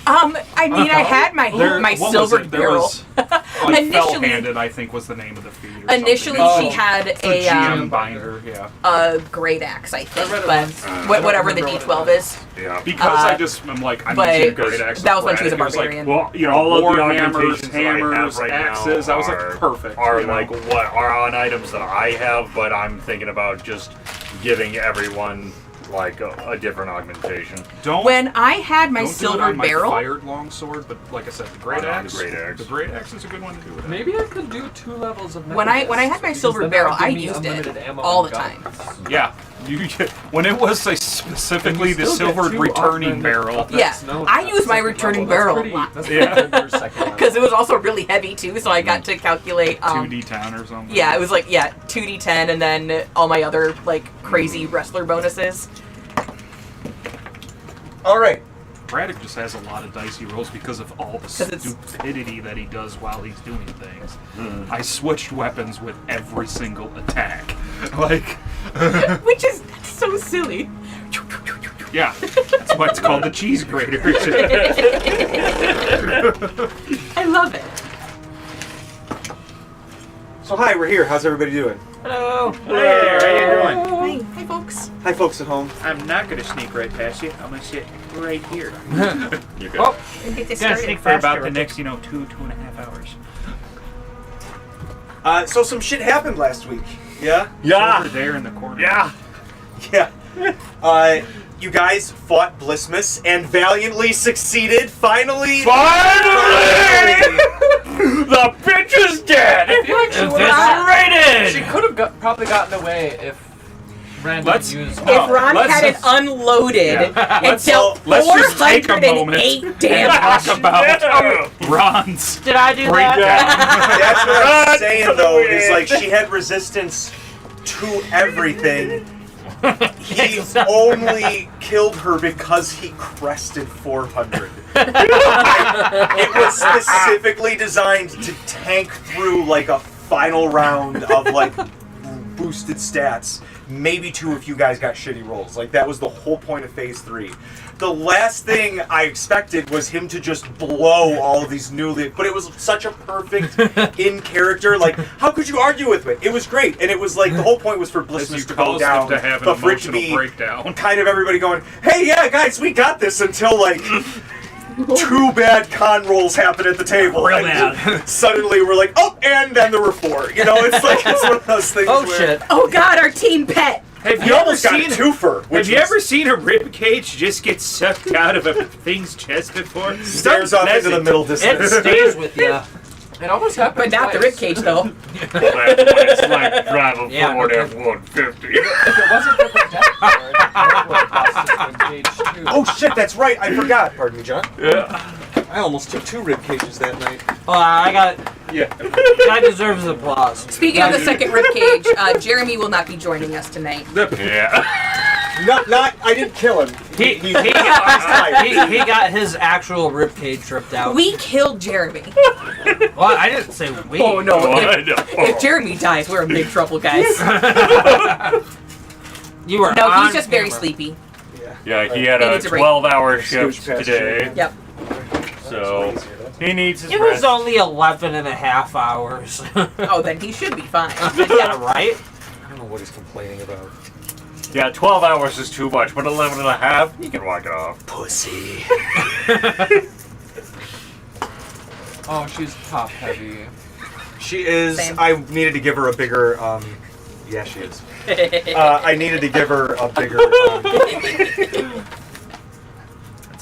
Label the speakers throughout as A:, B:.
A: I mean, I had my silver barrel.
B: Fell-handed, I think, was the name of the feed.
A: Initially, she had a
B: GM binder,
A: a great axe, I think, but whatever the D12 is.
C: Yeah.
B: Because I'm using great axe.
A: That was when she was a barbarian.
C: Well, all of the
B: hammers,
C: hammers,
B: right
C: axes.
B: Now I was like, perfect.
C: Are what are on items that I have, but I'm thinking about just giving everyone a different augmentation.
A: When I had my silver barrel,
B: fired longsword, but like I said, the great axe. The great axe is a good one to do with that.
D: Maybe I could do 2 levels of.
A: When I had my silver barrel, I used it all the time.
B: Yeah, when it was specifically the silvered returning barrel.
A: Yeah, I used my returning barrel a lot. Because it was also really heavy too, so I got to calculate
B: 2d10 or something.
A: Yeah, it was 2d10 and then all my other crazy wrestler bonuses.
E: All right.
B: Braddock just has a lot of dice he rolls because of all the stupidity that he does while he's doing things. I switched weapons with every single attack.
A: Which is so silly.
B: Yeah, that's why it's called the cheese grater.
A: I love it.
E: So hi, we're here. How's everybody doing?
F: Hello.
G: Hey there, how you doing?
A: Hi, folks.
E: Hi, folks at home.
G: I'm not going to sneak right past you. I'm going to sit right here.
C: You good?
G: Oh,
A: Get this
G: gonna
A: started.
G: sneak for about the next, 2.5 hours.
E: So some shit happened last week. Yeah?
B: Over there in the corner.
E: Yeah. You guys fought Blistmust and valiantly succeeded. Finally!
C: The bitch is dead!
D: I feel like she could have probably gotten away if Ron didn't use.
A: If Ron had it unloaded and dealt 408 damage.
B: Talk about Ron's.
F: Did I do
B: breakdown.
F: that?
E: That's what I'm saying, though, is she had resistance to everything. He only killed her because he crested 400. It was specifically designed to tank through a final round of boosted stats. Maybe 2 if you guys got shitty rolls. That was the whole point of Phase 3. The last thing I expected was him to just blow all of these newly... But it was such a perfect in-character... how could you argue with it? It was great. And it was the whole point was for Blistmust to go down.
B: To have an
E: but for it to be
B: breakdown.
E: kind of everybody going, hey, yeah, guys, we got this, until, 2 bad con rolls happen at the table.
F: Real bad.
E: Suddenly we're like, oh, and then there were 4. It's it's one of those things where...
F: shit.
A: Oh god, our team pet.
G: Have
E: You almost got a twofer.
G: Have you ever seen a rib cage just get sucked out of a thing's chest before?
E: Stares off into the middle distance.
F: It stays with you.
D: It almost happened.
A: But not the ribcage, though.
C: It's like driving Ford F-150.
D: If it wasn't for Projector, it would have lost its ribcage too.
E: Oh shit, that's right. I forgot. Pardon me, John.
C: Yeah.
E: I almost took 2 rib cages that night.
F: Well, I got.
C: Yeah.
F: That deserves applause.
A: Speaking of the second ribcage, Jeremy will not be joining us tonight.
C: Yeah.
E: Not. I didn't kill him.
F: He got his actual ribcage ripped out.
A: We killed Jeremy.
F: Well, I didn't say we.
A: Oh no!
C: I know.
A: If Jeremy dies, we're in big trouble, guys.
F: You were.
A: No,
F: on
A: he's just very
F: camera.
A: sleepy.
C: Yeah, he had
A: He
C: a
A: needs a break.
C: 12-hour shift today.
A: Yep.
C: So he needs his
F: It was
C: rest.
F: only 11.5 hours.
A: Oh, then he should be fine.
F: Yeah, right?
E: I don't know what he's complaining about.
C: Yeah, 12 hours is too much, but 11 and a half, you can walk it off.
E: Pussy.
D: Oh, she's top heavy.
E: She is.
A: Same.
E: I needed to give her a bigger. Yeah, she is. I needed to give her a bigger.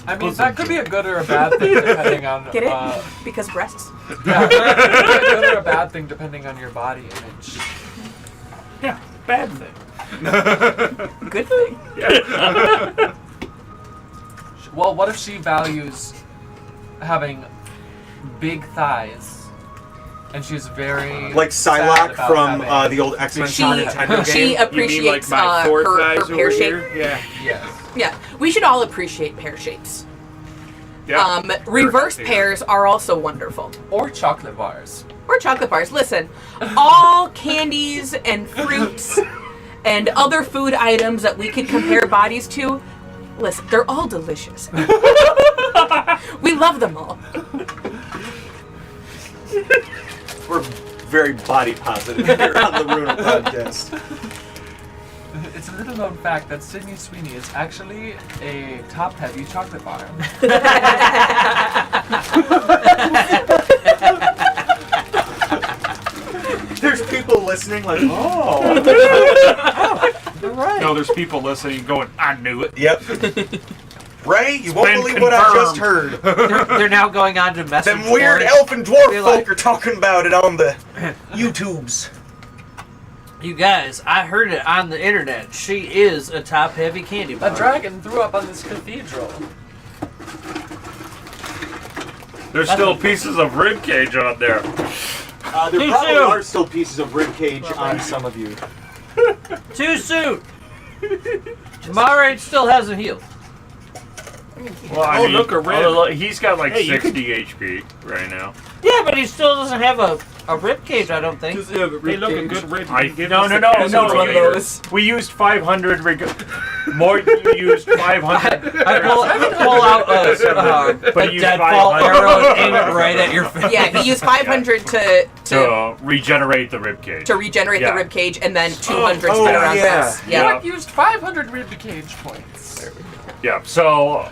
D: I mean, that could be a good or a bad thing depending on.
A: Get it? Because breasts.
D: Yeah, it could be a good or a bad thing depending on your body image.
G: Yeah, bad thing.
A: Good thing.
D: Well, what if she values having big thighs, and she's very
E: Like
D: sad
E: Psylocke
D: about
E: from
D: having-
E: the old X-Men
A: She-
E: Nintendo
A: she
E: game.
A: appreciates
G: you mean like my four
A: her
G: thighs
A: hair
G: over
A: shape.
G: here? Yeah.
D: Yes.
A: Yeah, we should all appreciate pear shapes.
B: Yeah.
A: Reverse pears are also wonderful.
D: Or chocolate bars.
A: Or chocolate bars. Listen, all candies and fruits and other food items that we could compare bodies to, listen, they're all delicious. We love them all.
E: We're very body positive here on the Runa podcast.
D: It's a little known fact that Sydney Sweeney is actually a top-heavy chocolate bar.
E: There's people listening like, oh.
F: You're right.
B: No, there's people listening going, I knew it.
E: Yep. Ray, you won't
B: been
E: believe what I just heard.
F: They're now going on to message
E: Them weird
F: boards.
E: elf and dwarf
F: They're
E: folk
F: like-
E: are talking about it on the YouTubes.
F: You guys, I heard it on the internet. She is a top-heavy candy bar.
D: A dragon threw up on this cathedral.
C: There's still pieces of ribcage on there.
E: There
F: Too
E: probably
F: soon.
E: are still pieces of ribcage on some of you.
F: Too soon. Mare still hasn't healed.
C: Well, I
B: Oh,
C: mean,
B: look, a rib.
C: look, he's got like
B: Hey, you
C: 60 HP right now.
F: Yeah, but he still doesn't have a rib cage, I don't think.
B: Hey, look, a good rib.
C: No,
B: no.
C: We used 500. More you used 500.
F: I pull out a
C: But you
F: deadfall
C: 500.
F: arrow and aim it right at your face.
A: Yeah, he used 500 to
C: to regenerate the ribcage.
A: regenerate
C: Yeah.
A: the rib cage, and then 200
E: Oh,
A: spin around
E: yeah.
A: us.
D: Yeah.
A: Yeah.
D: What used 500 ribcage points?
C: Yeah. So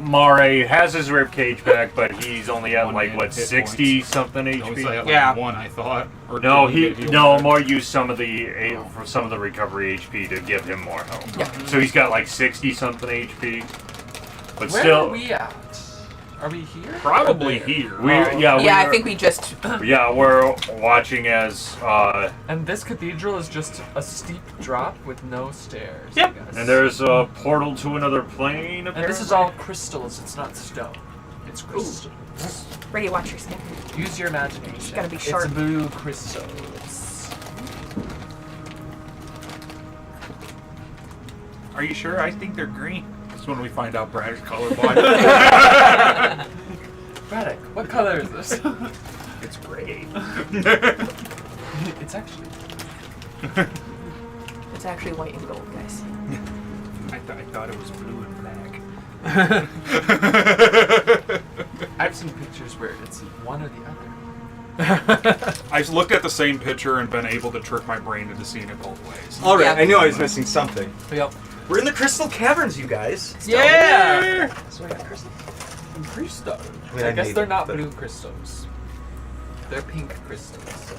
C: Mare has his ribcage back, but he's only at
B: One
C: like
B: hit
C: what
B: points.
C: 60 something
B: I was
C: HP.
B: like,
F: Yeah.
B: one, I thought. Or
C: No,
B: did
C: he
B: get healed
C: no
B: back?
C: more used some of the for some of the recovery HP to give him more health.
A: Yeah.
C: So he's got like 60 something HP, but
D: Where
C: still,
D: are we at? Are we here?
B: Probably here.
A: I think we just.
C: we're watching as
D: And this cathedral is just a steep drop with no stairs.
F: Yep.
D: I guess.
C: and there's a portal to another plane.
D: And this is all crystals. It's not stone. It's crystal.
A: Ready, watch your step.
D: Use your imagination.
A: gotta be sharp.
D: It's blue crystals.
B: Are you sure? I think they're green. That's when we find out Brad is colorblind.
D: Braddock, what color is this?
B: It's gray.
D: It's actually.
A: It's actually white and gold, guys.
B: I thought it was blue and black.
D: I've seen pictures where it's one or the other.
B: I've looked at the same picture and been able to trick my brain into seeing it both ways.
E: All right,
A: Yeah.
E: I knew I was missing something.
F: Yep.
E: We're in the Crystal Caverns, you guys.
F: Yeah!
E: So I got crystals.
D: Crystal.
E: mean,
D: I
E: I
D: guess
E: made
D: they're
E: it,
D: not
E: but-
D: blue crystals. They're pink crystals.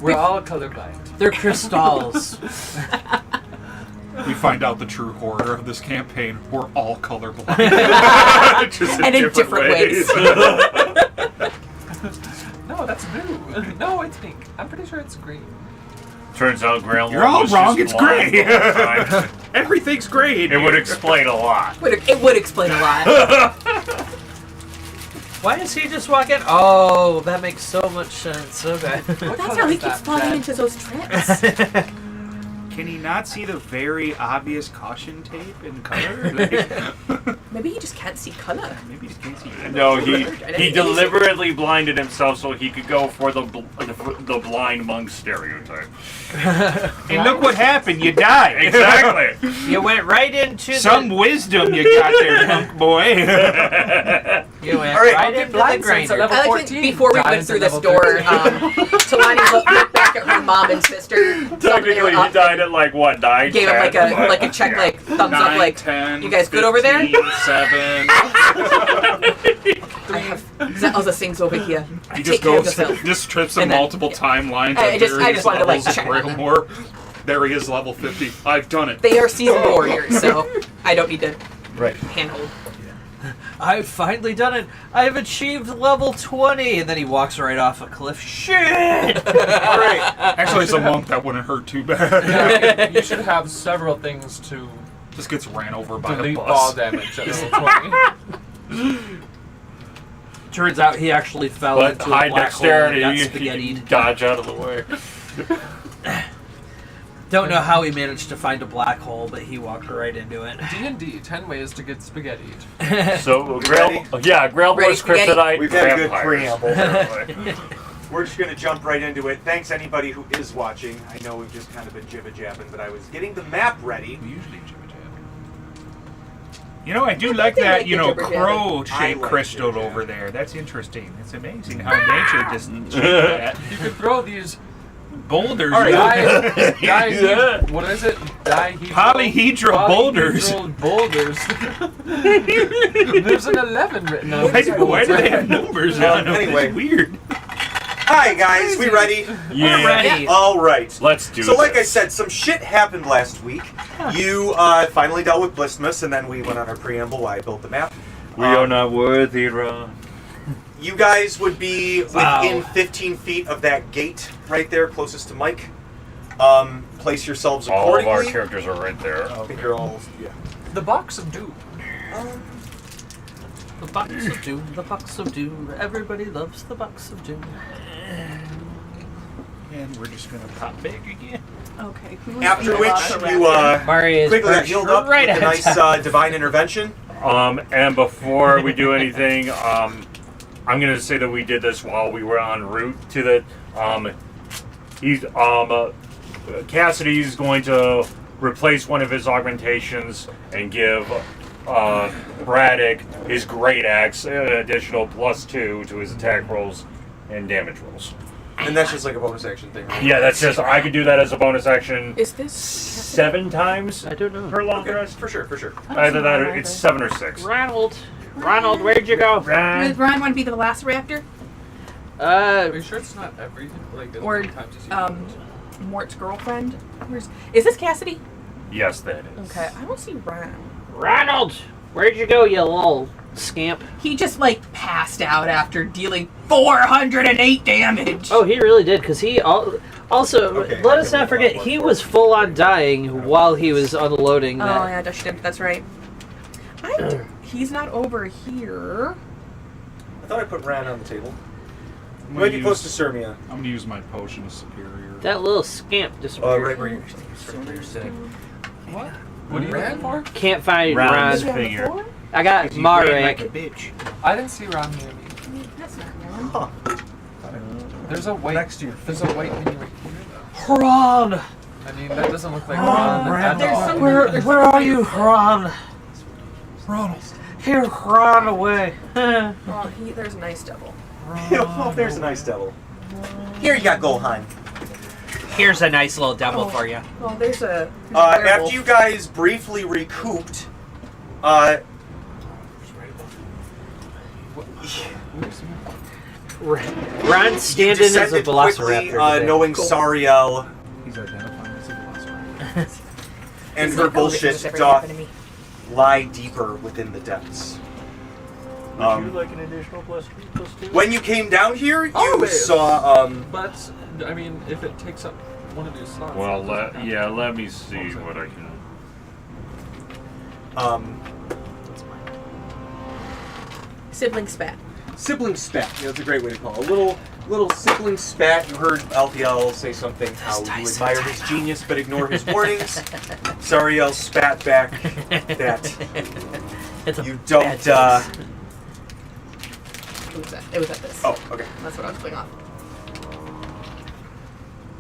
D: We're all colorblind.
F: They're crystals.
B: We find out the true horror of this campaign. We're all colorblind.
C: Just
A: And in different ways.
D: No, that's blue. No, it's pink. I'm pretty sure it's green.
C: Turns out Grail
B: You're all
C: was
B: wrong,
C: just
B: it's
C: blind
B: gray.
C: the whole time.
B: Everything's gray.
C: It would explain a lot.
A: It would explain a lot.
F: Why is he just walking? Oh, that makes so much sense. Okay.
D: What
A: That's
D: color
A: how he
D: is
A: keeps
D: that,
A: falling
D: Dad?
A: into those traps.
B: Can he not see the very obvious caution tape in color?
A: Maybe he just can't see color.
B: Maybe he can't see.
C: No, he deliberately blinded himself so he could go for the blind monk stereotype.
B: And look what happened. You died.
C: Exactly.
F: You went right into
B: Some wisdom you got there, punk boy.
F: You went
E: All right,
F: right
E: I'll
F: into the
D: blind sense at
F: grinder.
D: level
A: I like
D: 14.
A: to, before we went
D: Diamonds
A: through
D: at
A: this
D: level
A: door,
D: 13.
A: Talani looked back at her mom and sister.
C: Technically, he died at like what 9?
A: Gave him
C: 10?
A: like a check,
C: Yeah.
A: like thumbs up,
B: 9,
A: like
B: 10,
A: you guys good over there?
B: 15, 7.
A: I have other things over here.
B: He
A: Take
B: just
A: care of
B: goes,
A: yourself.
B: just trips in
A: And then-
B: multiple timelines.
A: I
B: at
A: just
B: various
A: wanted to, like,
B: levels of
A: check on them.
B: Railmore. There he is, level 50. I've done it.
A: They are seasoned warriors, so I don't need to
E: Right.
A: handhold.
F: I've finally done it. I've achieved level 20. And then he walks right off a cliff. Shit!
E: Alright.
B: Actually, as a monk, that wouldn't hurt too bad.
D: You should have several things to
B: Just gets ran over by a
D: delete ball
B: bus.
D: damage at level 20.
F: Turns out he actually fell
C: But
F: into
C: high
F: a black hole and got
C: dexterity, you
F: spaghettied.
C: dodge out of the way.
F: Don't know how he managed to find a black hole, but he walked right into it.
D: D&D, 10 ways to get spaghettied.
C: So,
E: ready?
C: Grail
A: Ready,
C: Wars
A: spaghetti?
C: Kryptonite.
E: We've had a good
C: vampires.
E: preamble. We're just going to jump right into it. Thanks anybody who is watching. I know we've just kind of been jibba-jabbing, but I was getting the map ready.
B: We usually jibba jab. You know, I do like
A: They
B: that,
A: like
B: you
A: the
B: know,
A: jibber-jabber.
B: crow-shaped
E: I like
B: crystal
E: it, yeah.
B: over there. That's interesting. It's amazing how nature just changed that.
D: You could throw these
B: Boulders.
D: what is it?
B: Polyhedral boulders.
D: Boulders. There's an 11 written on
B: Why
D: this
B: do they have numbers on them?
E: Anyway.
B: It's weird.
E: Hi guys, we ready?
C: Yeah.
F: Ready.
E: All right.
C: Let's do
E: So, like I
C: this.
E: said, some shit happened last week. You finally dealt with Blistmust, and then we went on our preamble why I built the map.
C: We are not worthy, Ron.
E: You guys would be
F: Wow.
E: within 15 feet of that gate right there, closest to Mike. Place yourselves
C: All of
E: accordingly.
C: our characters are right there.
E: I think you're all. Yeah.
D: The box of doom.
F: The box of doom, the box of doom. Everybody loves the box of doom.
B: And we're just going to pop big again.
A: Okay. Who's
E: After
A: the
E: which
A: Velociraptor?
E: you
F: Mario is
E: quickly got healed up
F: right
E: with a
F: ahead.
E: nice divine intervention.
C: And before we do anything, I'm gonna say that we did this while we were en route to the. Cassidy's going to replace one of his augmentations and give Braddock his great axe an additional +2 to his attack rolls and damage rolls.
E: And that's just like a bonus action thing, right?
C: Yeah, that's just I could do that as a bonus action
A: Is this
C: 7 times
F: I don't know.
C: per long
E: Okay,
C: rest.
E: for sure, for sure.
C: Either that or it's 7 or 6.
F: Ronald, where'd you go?
A: Does Ryan want to be the Velociraptor?
D: Are you sure it's not everything? Like, as
A: Or
D: many times as you
A: Mort's girlfriend? Is this Cassidy?
C: Yes, that is.
A: Okay, I don't see Ryan.
F: Ronald, where'd you go, you little scamp?
A: He just like passed out after dealing 408 damage.
F: Oh, he really did, because he also,
E: Okay,
F: let
E: I
F: us
E: can
F: not
E: move
F: forget,
E: on
F: he
E: one
F: was full on dying while he was unloading
A: Oh
F: that.
A: yeah, that's right. He's not over here.
E: I thought I put Ran on the table.
B: I'm
E: Might
B: gonna
E: be close to
B: use-
E: Sirmia.
B: I'm going to use my potion of superior.
F: That little scamp disappeared.
E: Right where you're sitting.
D: What? What are you looking for?
F: Can't find
C: Ron's
F: Ron.
C: figure.
F: I got Marek.
B: bitch.
D: I didn't see Ron near me.
A: That's not Ron.
D: There's a white.
E: Next to your
D: There's a white mini right here.
F: Ron!
D: I mean, that doesn't look like Ron at
A: there's
D: all.
A: some-
F: Where are you, Ron?
B: Ronald.
F: Here, Ron away.
A: Oh, there's a nice double.
E: Oh, there's a nice devil. Here you got Golheim.
F: Here's a nice little devil
A: Oh.
F: for you.
A: Well, there's a.
E: After you guys briefly recouped,
F: Ron's
E: you
F: standing as a
E: descended quickly,
F: velociraptor. today.
E: knowing Sariel
B: He's identifying as a velociraptor.
E: and
A: It's
E: her
A: not television
E: bullshit
A: that's ever
E: doth
A: happened to me.
E: lie deeper within the depths.
F: like an additional +2?
E: When you came down here, you
D: Always.
E: saw
D: But I mean, if it takes up one of these slots.
C: Well,
D: that doesn't count.
C: let me see what I can.
A: Sibling spat.
E: sibling spat. You know, it's a great way to call it. A little sibling spat. You heard LPL say something how you admire his genius but ignore his warnings. Sariel spat back that
F: It's a
E: you don't.
A: It was at this.
E: Oh, okay.
A: That's what I was putting off.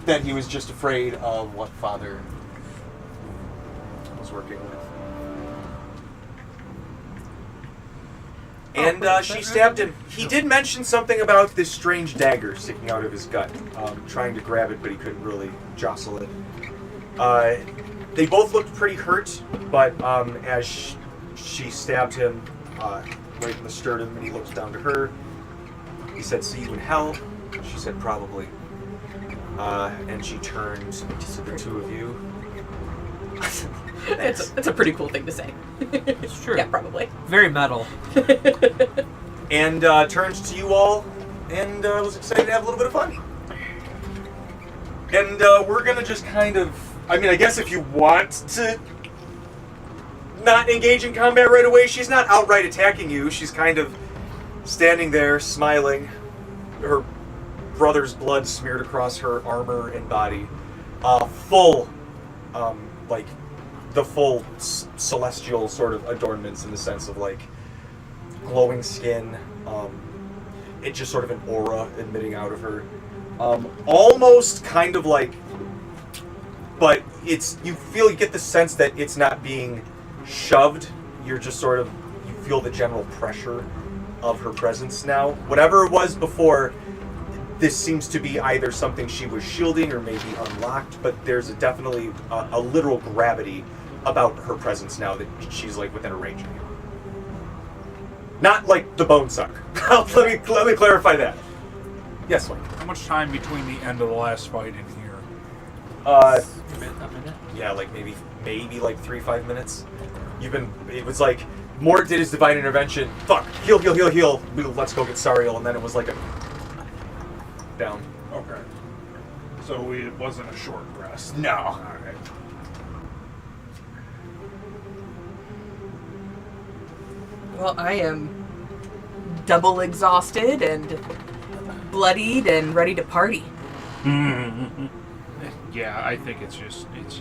E: That he was just afraid of what father was working with. And she stabbed him. He did mention something about this strange dagger sticking out of his gut, trying to grab it, but he couldn't really jostle it. They both looked pretty hurt, but as she stabbed him right in the sternum, and he looks down to her, he said, "See you in hell." She said, "Probably." And she turned to the two of you.
A: It's a pretty cool thing to say.
F: It's true.
A: Yeah, probably.
F: Very metal.
E: And turned to you all, and was excited to have a little bit of fun. And we're gonna just kind of, I mean, I guess if you want to not engage in combat right away, she's not outright attacking you. She's kind of standing there, smiling, her brother's blood smeared across her armor and body. Full, like, the full celestial sort of adornments in the sense of, like, glowing skin. It's just sort of an aura emitting out of her. Almost kind of like, but it's, you get the sense that it's not being shoved you're just sort of, you feel the general pressure of her presence now. Whatever it was before, this seems to be either something she was shielding or maybe unlocked, but there's definitely a literal gravity about her presence now that she's like within a range of you. Not like the bone suck. let me clarify that. Yes, Mike.
B: How much time between the end of the last fight and here?
D: A minute?
E: Yeah, like maybe like 3-5 minutes. It was like, Mort did his divine intervention. Fuck, heal. Let's go get Sariel, and then it was like a down.
B: Okay. So it wasn't a short rest.
E: No.
B: All right.
A: Well, I am double exhausted and bloodied and ready to party.
B: Yeah, I think it's just time to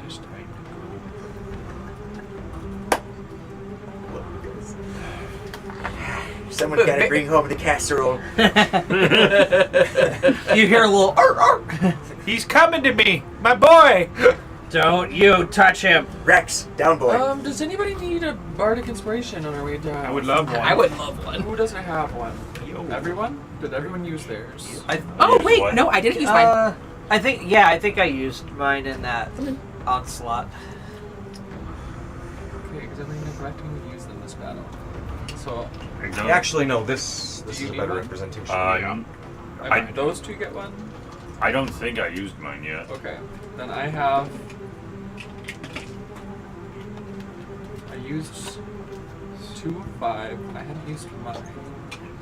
E: Someone gotta bring home the casserole.
F: You hear a little arr, arr.
B: go. He's coming to me, my boy.
F: Don't you touch him.
E: Rex, down boy.
D: Does anybody need a bardic inspiration on our way down?
B: I would love one.
A: I would love one.
D: Who doesn't have one?
B: Yo.
D: Everyone? Did everyone use theirs?
A: Oh, wait,
C: What?
A: no, I didn't use mine.
F: I think I used mine in that onslaught.
D: Okay, because I've been neglecting to use them this battle. So,
E: Actually, no. This
D: Do
E: is
D: you
E: a
D: need
E: better
D: one?
E: representation.
D: okay, those two get one?
C: I don't think I used mine yet.
D: Okay. Then I have... I used 2 of 5. I hadn't used mine.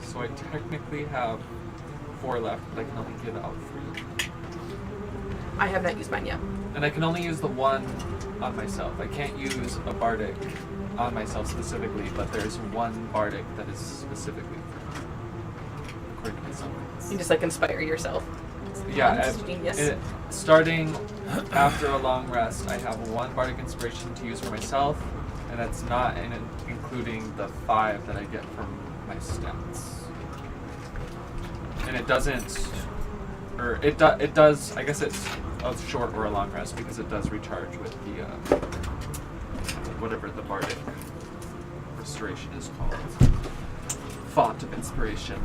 D: So I technically have 4 left, but I can only give out 3.
A: I have not used mine yet.
D: And I can only use the one on myself. I can't use a bardic on myself specifically, but there's one bardic that is specifically for me, according to my summons.
A: You just like inspire yourself.
D: Yeah,
A: That's genius.
D: Starting after a long rest, I have 1 bardic inspiration to use for myself, and that's not including the 5 that I get from my stats. And it doesn't, or it does. I guess it's a short or a long rest because it does recharge with the whatever the bardic restoration is called. Font of inspiration.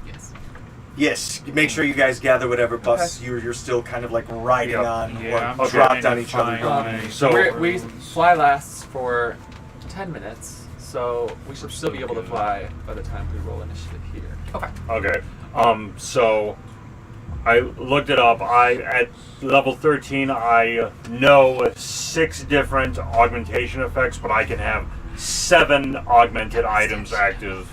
D: Yes.
E: Yes, make sure you guys gather whatever bus you're still kind of like riding
C: Yep.
E: on
B: Yeah,
E: or
B: I'm
E: dropped
B: trying
E: on
B: to
E: each other.
B: find
C: So
D: we fly lasts for 10 minutes, so we should still be able to fly by the time we roll initiative here.
C: Okay. So I looked it up. At level 13, I know 6 different augmentation effects, but I can have 7 augmented items active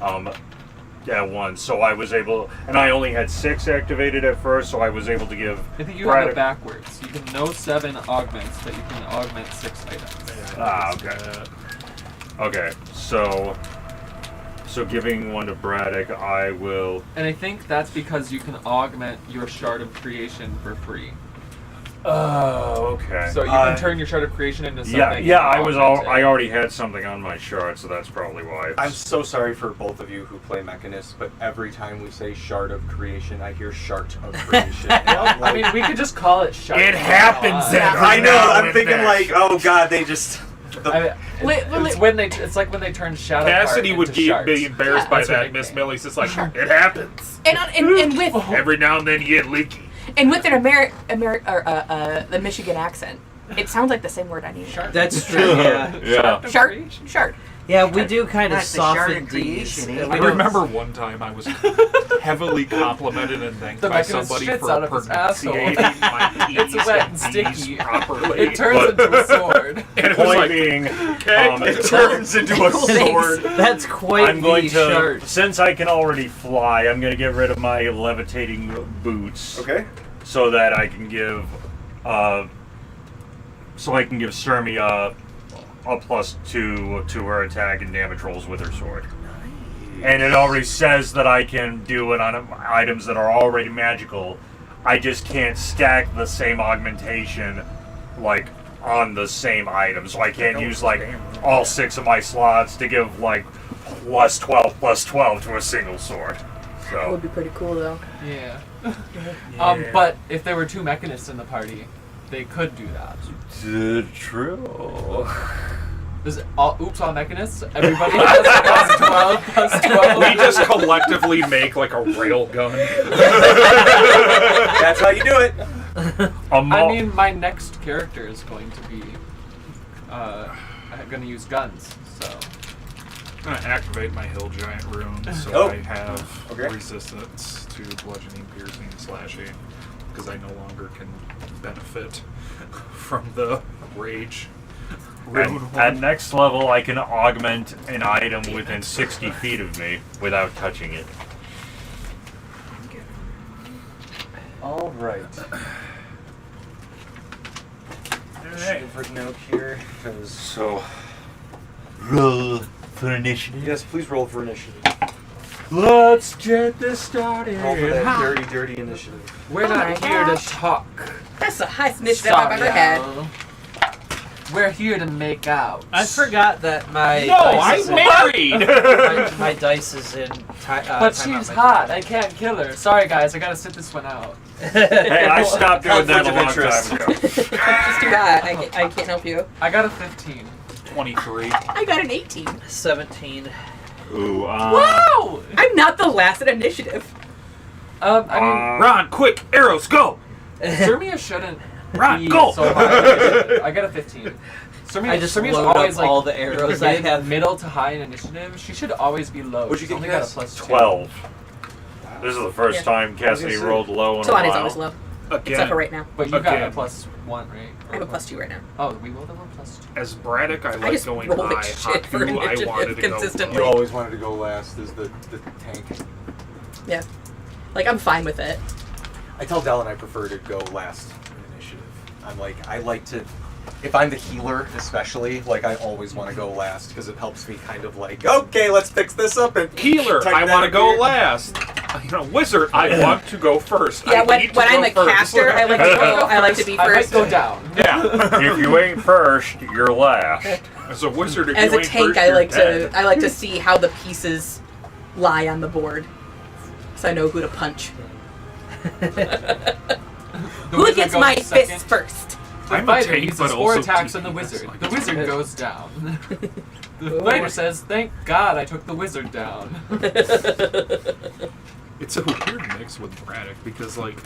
C: at once. So I was able, and I only had 6 activated at first, so I was able to give.
D: I think you have it backwards. You can know 7 augments, but you can augment 6 items.
C: Okay. Okay. So giving one to Braddock, I will.
D: And I think that's because you can augment your Shard of Creation for free.
C: Oh, okay.
D: So you can turn your Shard of Creation into something.
C: Yeah.
D: and augment it.
C: I already had something on my shard, so that's probably why.
E: I'm so sorry for both of you who play Mechanist, but every time we say Shard of Creation, I hear Shart of Creation.
D: Well, I mean, we could just call it Shard.
B: It happens every
E: I know.
B: now
E: I'm
B: and
E: thinking
B: then.
E: like, oh god, they just.
D: It's like when they turn Shadow
B: Cassidy would
D: into
B: be
D: sharks.
B: embarrassed by
D: That's what
B: that.
D: I
B: Miss
D: think.
B: Millie's just like, it happens.
A: And with
B: Every now and then you get leaky.
A: and with an the Michigan accent, it sounds like the same word I need.
D: Shark.
F: That's true. Yeah.
C: Yeah.
A: Shard.
F: Yeah, we do kind of
E: That's the shard
F: soften
E: of
F: these.
E: creation, eh?
F: We
B: I
F: don't-
B: remember one time I was heavily complimented and thanked
D: The
B: by
D: Mechanist
B: somebody
D: shits
B: for
D: out of his asshole.
B: pronunciating my E's
D: It's wet and
B: D's
D: sticky.
B: properly.
D: It turns
C: But-
D: into a sword.
B: And it was
C: Point
B: like,
C: being,
E: It turns into a sword.
F: That's quite
C: I'm going
F: the
C: to,
F: shirt.
C: since I can already fly, I'm going to get rid of my levitating boots.
E: Okay.
C: So that I can give, Sermi a +2 to her attack and damage rolls with her sword. And it already says that I can do it on items that are already magical. I just can't stack the same augmentation, like, on the same item. So I can't use, like, all 6 of my slots to give, like, +12/+12 to a single sword.
A: That
C: So,
A: would be pretty cool though.
D: Yeah. But if there were 2 Mechanists in the party, they could do that.
C: True.
D: This oops, all mechanists. Everybody has +12, +12.
B: We just collectively make like a rail gun.
E: That's how you do it.
D: I mean, my next character is going to be going to use guns. So
B: I'm gonna activate my hill giant rune so
E: Oh.
B: I have
E: Okay.
B: resistance to bludgeoning, piercing, and slashing because I no longer can benefit from the rage rune.
C: At next level, I can augment an item within 60 feet of me without touching it.
E: All right. Favorite note here, because
C: So, roll for initiative.
E: yes, please roll for initiative.
C: Let's get this started.
E: Roll for that dirty initiative.
D: we're
A: Oh my
D: not here to
A: gosh.
D: talk.
A: That's the highest initiative I've ever had.
D: Sariel. We're here to make out.
F: I forgot that my
C: No,
F: dice is
C: I'm
F: in,
C: married.
F: my dice is in.
D: But she's hot. I can't kill her. Sorry, guys. I gotta sit this one out.
C: Hey, I stopped doing that a long
E: Conflict
C: time
E: of
C: ago.
A: Just too bad. I can't help you.
D: I got a 15.
B: 23.
A: I got an 18.
F: 17.
C: Ooh,
A: Wow! I'm not the last at initiative.
D: I mean,
B: Ron, quick, arrows, go!
D: Sermia shouldn't
B: Ron,
D: be
B: go!
D: so high. I got a 15. Sermia,
F: I just
D: Sermia's
F: load
D: always
F: up all the arrows I have.
D: middle to high in initiative. She should always be low.
E: What'd you
D: She's
E: get,
D: only got a
E: Cass?
D: +2.
C: 12. This is the first
A: Yeah.
C: time Cassidy
E: say.
C: rolled low in a
A: Talani's
C: while.
A: always low. Except
B: Again,
A: for right now.
D: But you got a
B: Again.
D: +1, right?
A: I have a +2 right now.
D: Oh, we both have a +2.
B: as Braddock, I
A: I
B: like
A: just
B: going
A: roll
B: high.
A: like shit for
B: You, I
A: initiative
B: wanted to
A: consistently.
E: You always wanted to go last as the tank.
A: Yeah. Like, I'm fine with it.
E: I tell Dallin I prefer to go last in initiative. I'm like, I like to, if I'm the healer especially, like I always want to go last because it helps me kind of like, okay, let's fix this up and
B: Healer,
E: tuck
B: I
E: that
B: want to
E: up
B: go
E: here.
B: last. You know, wizard, I want to go first.
A: Yeah,
B: I
A: when
B: need to
A: I'm
B: go
A: a
B: first.
A: caster, I like to go. I like to be
D: I might
A: first.
D: go down.
B: Yeah.
C: If you ain't first, you're last.
B: As a wizard, if
A: As
B: you
A: a
B: ain't
A: tank,
B: first,
A: I
B: you're
A: like
B: dead.
A: to. I like to see how the pieces lie on the board, so I know who to punch.
D: The
A: Who
D: wizard
A: gets
D: goes
A: my
D: second.
A: fist first?
D: The
B: I'm a
D: fighter
B: tank,
D: uses
B: but
D: 4
B: also
D: attacks on the
B: DPS,
D: wizard.
B: like
D: The
B: it's
D: wizard
B: good.
D: goes down. The fighter says, "Thank God I took the wizard down."
B: It's a weird mix with Braddock because, like,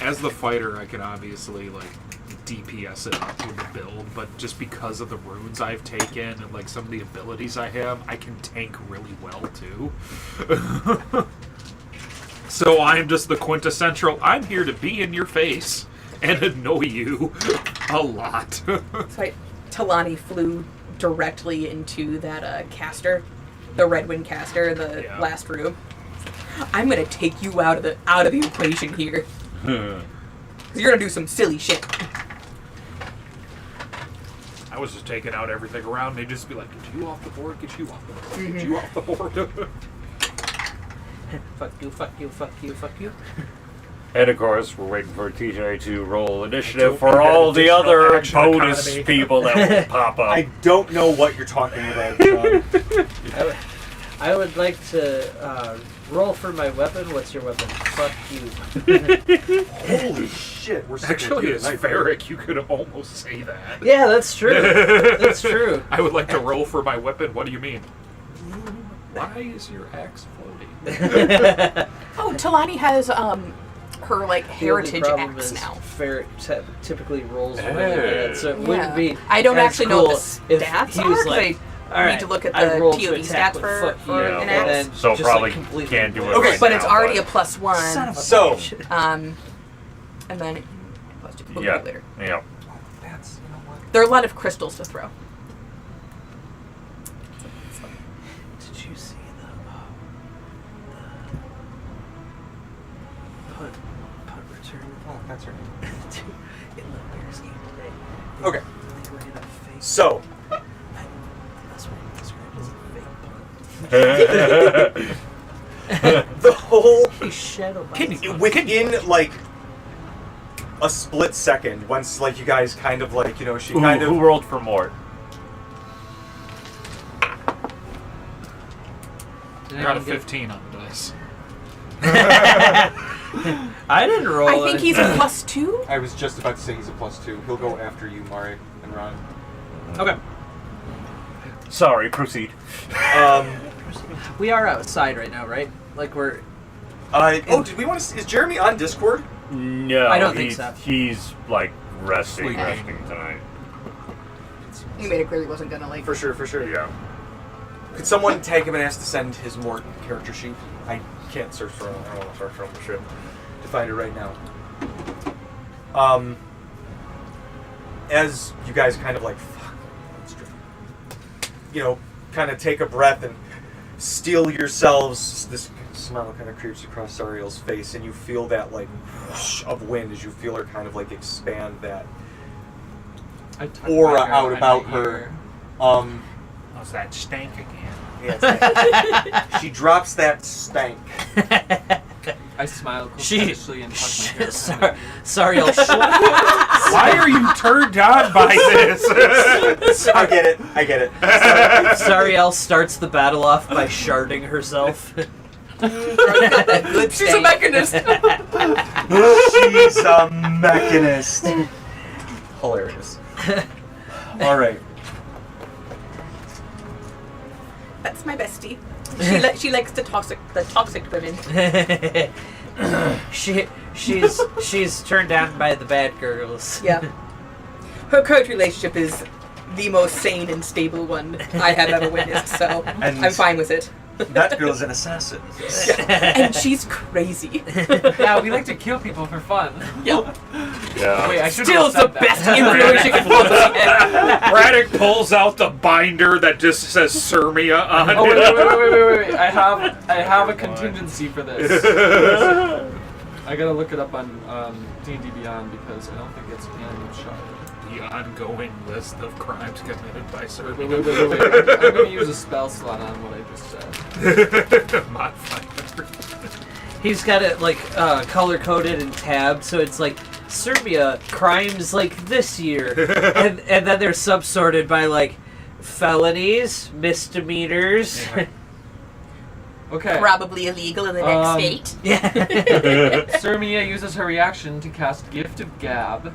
B: as the fighter, I can obviously, like, DPS it up with the build, but just because of the runes I've taken and, like, some of the abilities I have, I can tank really well, too. So I'm just the quintessential, I'm here to be in your face and annoy you a lot.
A: So Talani flew directly into that caster, the Redwind caster, the
B: Yeah.
A: last room. I'm gonna take you out of the equation here. 'Cause you're gonna do some silly shit.
B: I was just taking out everything around me, just be like, get you off the board, get you off the board, get you off the board.
F: Fuck you, fuck you, fuck you, fuck you.
C: And of course, we're waiting for TJ to roll
B: I
C: initiative
B: don't
C: for
B: need that
C: all the
B: additional
C: other
B: action
C: bonus
B: economy.
C: people that will pop up.
E: I don't know what you're talking about, John.
F: I would like to roll for my weapon. What's your weapon? Fuck you.
E: Holy shit, we're sitting
B: Actually,
E: here
B: as
E: tonight,
B: Varric, you could almost say that.
F: Yeah, that's true. That's true.
B: I would like to roll for my weapon. What do you mean? Why is your axe floating?
A: Oh, Talani has her like
F: The only
A: heritage
F: problem
A: axe
F: is
A: now.
F: Ferret typically rolls
C: Hey.
F: away, and so it wouldn't be.
A: I don't
F: as
A: actually know
F: cool
A: what the
F: if
A: stats
F: he
A: are.
F: was
A: 'cause
F: like,
A: I
F: all
A: need
F: right,
A: to look at
F: I
A: the
F: rolled to
A: POV
F: attack,
A: stats
F: but
A: for
F: fuck you,
A: an
F: and
A: axe.
F: then
C: So
F: just,
C: probably
F: like, completely
C: can't do it
F: roll.
E: Okay,
C: right
A: But
C: now,
A: it's already a
C: but-
A: +1.
F: Son of a
E: So-
F: bitch.
A: And then +2. We'll
C: Yeah,
A: do it later.
C: yeah.
D: That's, you know what?
A: There are a lot of crystals to throw.
F: Did you see the punt return?
E: Oh, that's right.
F: In the Bears game today.
E: Okay.
F: They ran a fake.
E: So,
F: That's what he described as a fake punt.
E: the whole
F: He shadow
E: within like a split second, once like you guys kind of like, you know, she
C: Who,
E: kind
C: who
E: of
C: rolled for Mort?
D: Did
B: I got a
D: anyone get-
B: 15 on the dice.
F: I didn't roll.
A: I think he's a +2.
D: I was just about to say he's a +2. He'll go after you, Mari, and Ron.
F: Okay.
C: Sorry, proceed.
F: We are outside right now, right? Like we're.
E: Did we want to? Is Jeremy on Discord?
C: No,
F: I don't think so.
C: He's like resting
D: Sleeping.
C: tonight.
A: You made it clear he wasn't gonna like.
E: For sure.
C: Yeah.
E: Could someone tag him and ask to send his more character sheet? I can't search for him. I don't want to search for him. I should to find it right now. As you guys kind of like, fuck, let's drink. Kind of take a breath and steel yourselves. This smile kind of creeps across Sariel's face, and you feel that like whoosh of wind as you feel her kind of like expand that
D: I tuck
E: aura
D: my hair
E: out
D: behind
E: about
D: my
E: her.
D: ear.
B: How's that stank again?
E: Yeah, it's she drops that stank.
D: I smile
F: She.
D: coquettishly and tuck my hair behind my ear.
F: Sariel.
B: Why are you turned on by this?
E: I get it.
F: Sariel starts the battle off by sharding herself.
A: She's a mechanist.
E: She's a mechanist. Hilarious. All right.
A: That's my bestie. She likes the toxic women.
F: she's turned on by the bad girls.
A: Yeah. Her current relationship is the most sane and stable one I have ever witnessed, so
E: And-
A: I'm fine with it.
E: That girl's an assassin.
A: And she's crazy.
D: Yeah, we like to kill people for fun.
A: Yep.
C: Yeah.
D: Wait, I should
A: Still
D: have
A: the
D: said that.
A: best influence you can possibly get.
B: Braddock pulls out the binder that just says Sirmia on
D: Oh
B: it.
D: wait! I have a contingency for this. I gotta look it up on D&D Beyond because I don't think it's in shop.
B: The ongoing list of crimes committed by
D: Wait.
B: Sirmia.
D: I'm gonna use a spell slot on what I just said.
B: Modifier.
F: He's got it like color coded and tabbed, so it's like Serbia crimes like this year, and then they're subsorted by like felonies, misdemeanors.
D: Yeah. Okay.
A: Probably illegal in the next state.
F: Yeah.
D: Sirmia uses her reaction to cast Gift of Gab.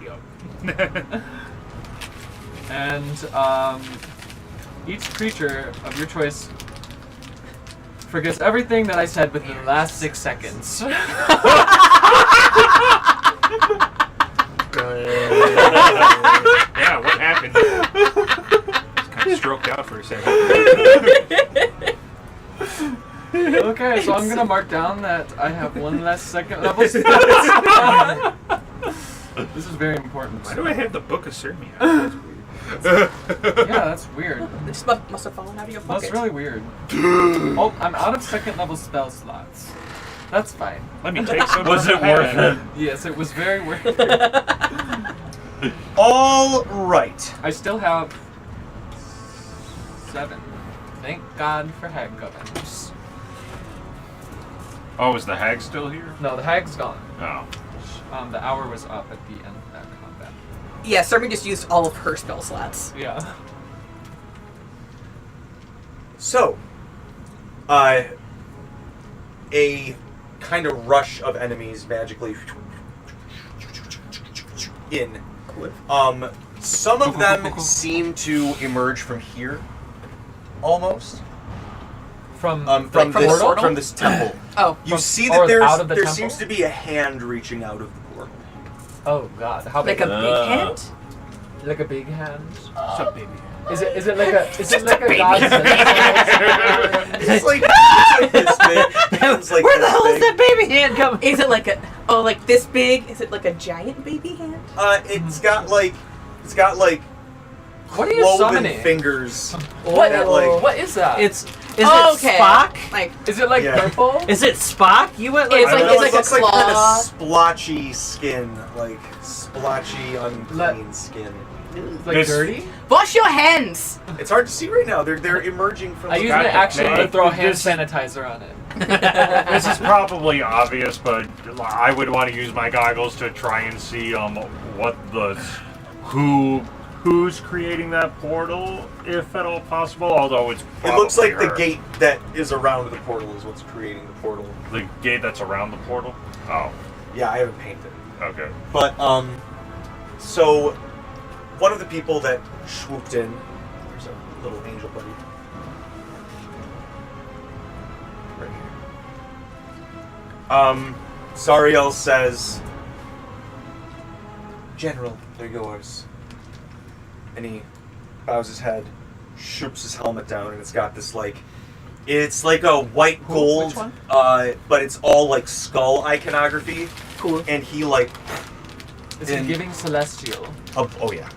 D: And each creature of your choice forgets everything that I said within the last 6 seconds.
B: Yeah, what happened? Just kind of stroked out for a second.
D: Okay, so I'm gonna mark down that I have one less second level spell. This is very important.
B: Why do I have the Book of Sirmia?
D: Yeah, that's weird.
A: This must have fallen out of your pocket.
D: That's really weird. Oh, I'm out of second level spell slots. That's fine.
B: Let me take some.
C: Was it worth it?
D: Yes, it was very worth it.
E: All right.
D: I still have 7. Thank God for hag governors.
C: Oh, is the hag still here?
D: No, the hag's gone.
C: Oh.
D: The hour was up at the end of that combat.
A: Yeah, Sermi just used all of her spell slots.
D: Yeah.
E: So, a kind of rush of enemies magically in. Some of them seem to emerge from here, almost.
D: From
E: From this
D: portal?
E: from this temple.
A: Oh.
E: You
D: From-
E: see
D: or
E: that
D: out of the
E: there
D: temple?
E: seems to be a hand reaching out of the portal.
D: Oh God! How
A: Like
D: big?
A: a big hand?
D: Like a big hand?
B: What's up, baby?
D: Is it like a god's
E: It's like this big. It's like
F: Where the
E: this
F: hell is
E: big.
F: that baby hand coming?
A: Is it like like this big? Is it like a giant baby hand?
E: It's got like
D: What are you
E: cloven
D: summoning?
E: fingers.
D: What?
E: that, like-
D: What is that?
F: Is
A: Oh,
F: it
A: okay.
F: Spock?
A: Like
D: Is it like
E: Yeah.
D: purple?
F: Is it Spock? You went like
A: It's
E: I
A: like-
E: don't know,
A: it's
E: it
A: like a
E: looks like kind of
A: claw.
E: splotchy skin, like splotchy, unclean skin.
D: like
C: This-
D: dirty?
A: wash your hands.
E: It's hard to see right now. They're emerging from.
D: I
E: the
D: use my action to
C: Hey,
D: throw hand
C: this-
D: sanitizer on it.
C: This is probably obvious, but I would want to use my goggles to try and see what the who's creating that portal, if at all possible. Although it's
E: It looks like
C: probably
E: the
C: her.
E: gate that is around the portal is what's creating the portal.
C: The gate that's around the portal. Oh,
E: Yeah, I haven't painted.
C: Okay.
E: But, so, one of the people that swooped in, there's a little angel buddy. Right here. Sariel says, General, they're yours. And he bows his head, shoops his helmet down, and it's got this, like, it's like a white gold,
A: Which one?
E: But it's all, like, skull iconography.
A: Cool.
E: And he, like,
D: Is he giving celestial?
E: oh yeah,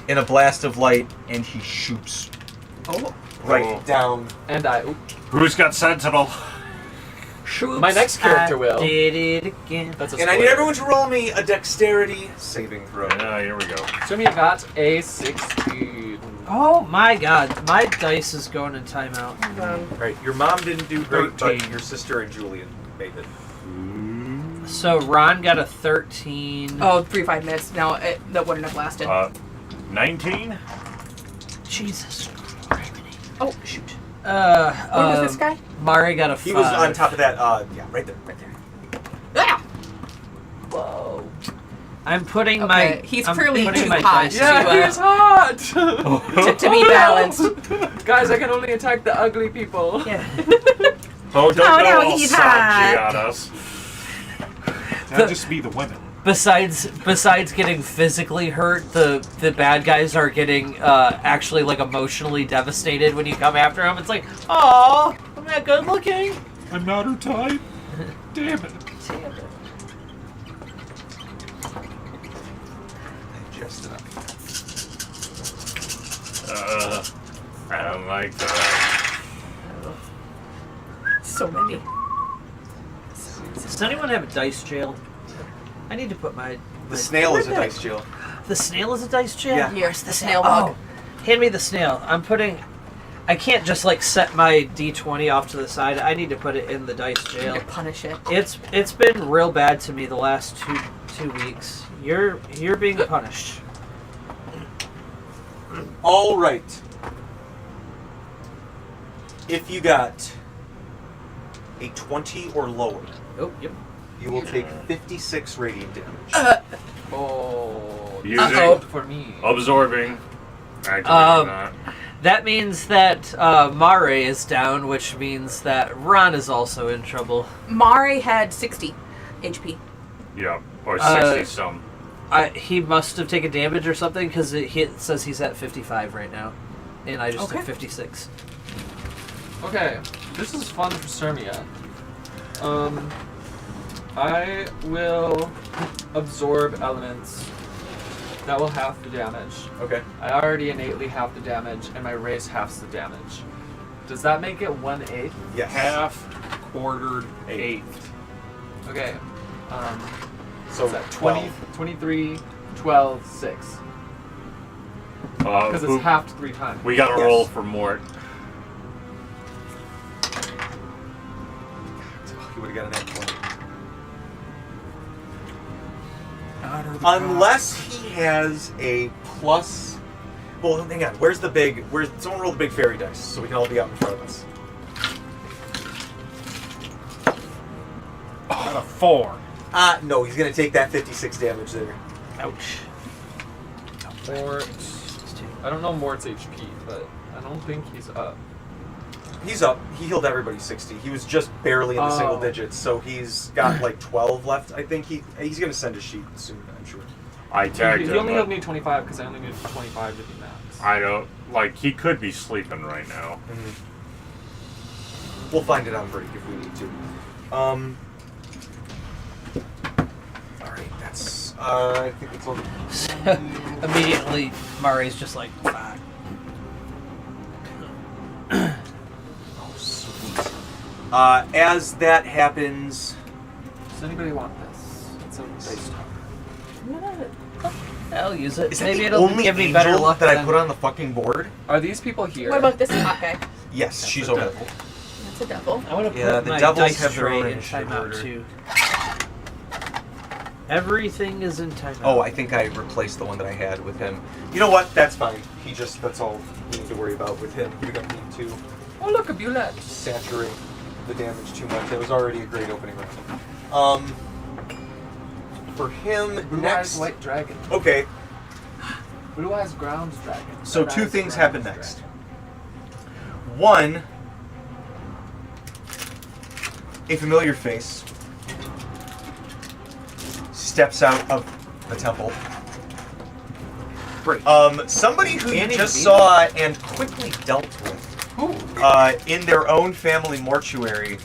E: in a blast of light, and he shoots
A: Oh.
E: right down.
D: And I.
C: Who's got Sentinel?
F: Shoops,
D: My next character
F: I
D: will.
F: Did it again.
D: That's a
E: And I need
D: spoiler.
E: everyone to roll me a dexterity saving throw.
C: Yeah, here we go.
D: So me got a 16.
F: Oh my god, my dice is going in timeout.
E: Right, your mom didn't do great, but
F: 13.
E: your sister and Julian made it.
F: So Ron got a 13.
A: Oh, 3-5 minutes. No, that wouldn't have lasted.
C: 19?
F: Jesus.
A: Oh, shoot.
F: Where
A: was this guy?
F: Mari got a 5.
E: He was on top of that, yeah, right there.
A: Ah!
F: Whoa. I'm putting
A: Okay,
F: my.
A: he's
F: I'm
A: clearly
F: putting
A: too
F: my
A: hot.
F: dice
A: Yeah,
F: to,
D: he's hot!
A: to be balanced.
D: Guys, I can only attack the ugly people.
A: Yeah.
C: Oh, don't
A: Oh,
C: go
A: no,
C: all
A: he's
C: stodgy
A: hot.
C: on us.
B: That'd just be the women.
F: Besides getting physically hurt, the bad guys are getting actually like emotionally devastated when you come after them. It's like, oh, I'm not good looking.
B: I'm not her type. Damn it.
F: Damn it.
E: Just enough.
C: I don't like that.
A: So many.
F: Does anyone have a dice jail? I need to put my.
E: The snail is a dice jail.
F: The snail is a dice jail?
E: Yeah.
A: Here's the snail bug.
F: Oh, hand me the snail. I'm putting. I can't just like set my D20 off to the side. I need to put it in the dice jail.
A: You punish it.
F: It's been real bad to me the last two weeks. You're being punished.
E: All right. If you got a 20 or lower,
F: Oh, yep.
E: you will take 56 radiant damage.
D: Oh,
C: Using
A: Uh-oh.
D: for me.
C: absorbing. Activating that.
F: That means that Mare is down, which means that Ron is also in trouble.
A: Mari had 60 HP.
C: Yeah, or 60
F: Uh,
C: some.
F: He must have taken damage or something because it says he's at 55 right now, and I just
A: Okay.
F: took 56.
D: Okay, this is fun for Sermia. I will absorb elements. That will half the damage.
E: Okay.
D: I already innately have the damage, and my race halves the damage. Does that make it 1/8?
E: Yes.
B: Half, quartered, eighth.
D: Okay.
E: So
D: What's that? 20, 23, 12, 6. Because it's halved 3 times.
C: We got to
E: Yes.
C: roll for Mort.
E: You would have got an 20. Unless he has a plus. Well, hang on. Where's the big? Where's someone roll the big fairy dice so we can all be out in front of us?
B: Got a 4.
E: No, he's gonna take that 56 damage there.
F: Ouch.
D: Mort. I don't know Mort's HP, but I don't think he's up.
E: He's up. He healed everybody 60. He was just barely in the single
D: Oh.
E: digits, so he's got like 12 left. I think he's gonna send a sheet soon. I'm sure.
C: I tagged
D: He
C: him.
D: only
C: but
D: healed me 25 because I only needed 25 to be max.
C: I don't like. He could be sleeping right now.
E: We'll find it on break if we need to. All right, that's. I think it's on.
F: Immediately, Mari's just like, fuck.
E: Oh, sweet. As that happens,
D: Does anybody want this? It's a dice tower.
F: I'll use it.
E: is that
F: Maybe
E: the
F: it'll
E: only
F: give me
E: angel
F: better luck
E: that I
F: than-
E: put on the fucking board?
D: Are these people here?
A: What about this hot guy?
E: Yes, she's
D: a
E: over
D: devil.
E: there.
A: That's a devil.
F: I want to
E: Yeah,
F: put
E: the
F: my
E: devils
F: dice
E: have their own
F: tray in
E: initiative
F: timeout
E: order.
F: too. Everything is in timeout.
E: Oh, I think I replaced the one that I had with him. You know what? That's fine. That's all we need to worry about with him. We don't need to
D: Oh, look, a Bulette.
E: saturate the damage too much. That was already a great opening round. for him.
D: Blue
E: Next.
D: Eyes White Dragon.
E: Okay,
D: Blue Eyes Ground Dragon.
E: so
D: Red
E: two
D: Eyes
E: things
D: Ground
E: happen next.
D: Dragon.
E: One, a familiar face steps out of the temple.
B: Great.
E: Somebody who you
F: Annie
E: just
F: Bean?
E: saw and quickly dealt with
D: Ooh.
E: in their own family mortuary.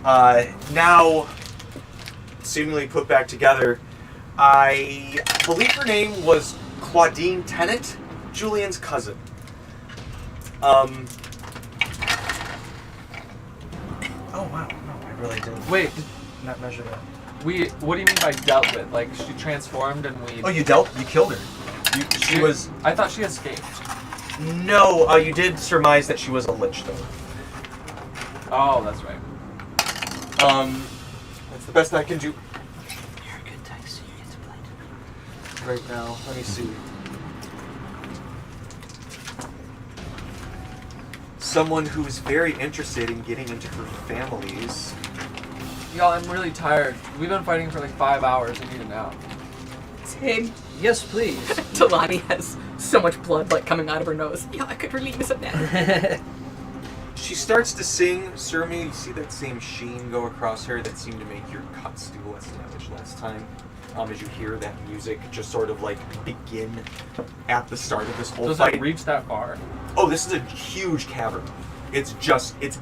E: Now seemingly put back together. I believe her name was Claudine Tennant, Julian's cousin. Oh wow, no, I really did
D: Wait,
E: not measure that.
D: what do you mean by dealt with? Like she transformed and we.
E: Oh, you killed her. She was.
D: I thought she escaped.
E: No, you did surmise that she was a lich though.
D: Oh, that's right.
E: That's the best I can do
F: You're a good dice, so you get to play.
E: right now. Let me see. Someone who's very interested in getting into her family's.
D: Y'all, I'm really tired. We've been fighting for like 5 hours. I need a nap.
A: Same.
F: Yes, please.
A: Talani has so much blood like coming out of her nose. Yeah, I could really use a nap.
E: She starts to sing. Surmi, you see that same sheen go across her that seemed to make your cuts do less damage last time. As you hear that music just sort of like begin at the start of this whole
D: Does
E: fight.
D: it reach that far?
E: Oh, this is a huge cavern. It's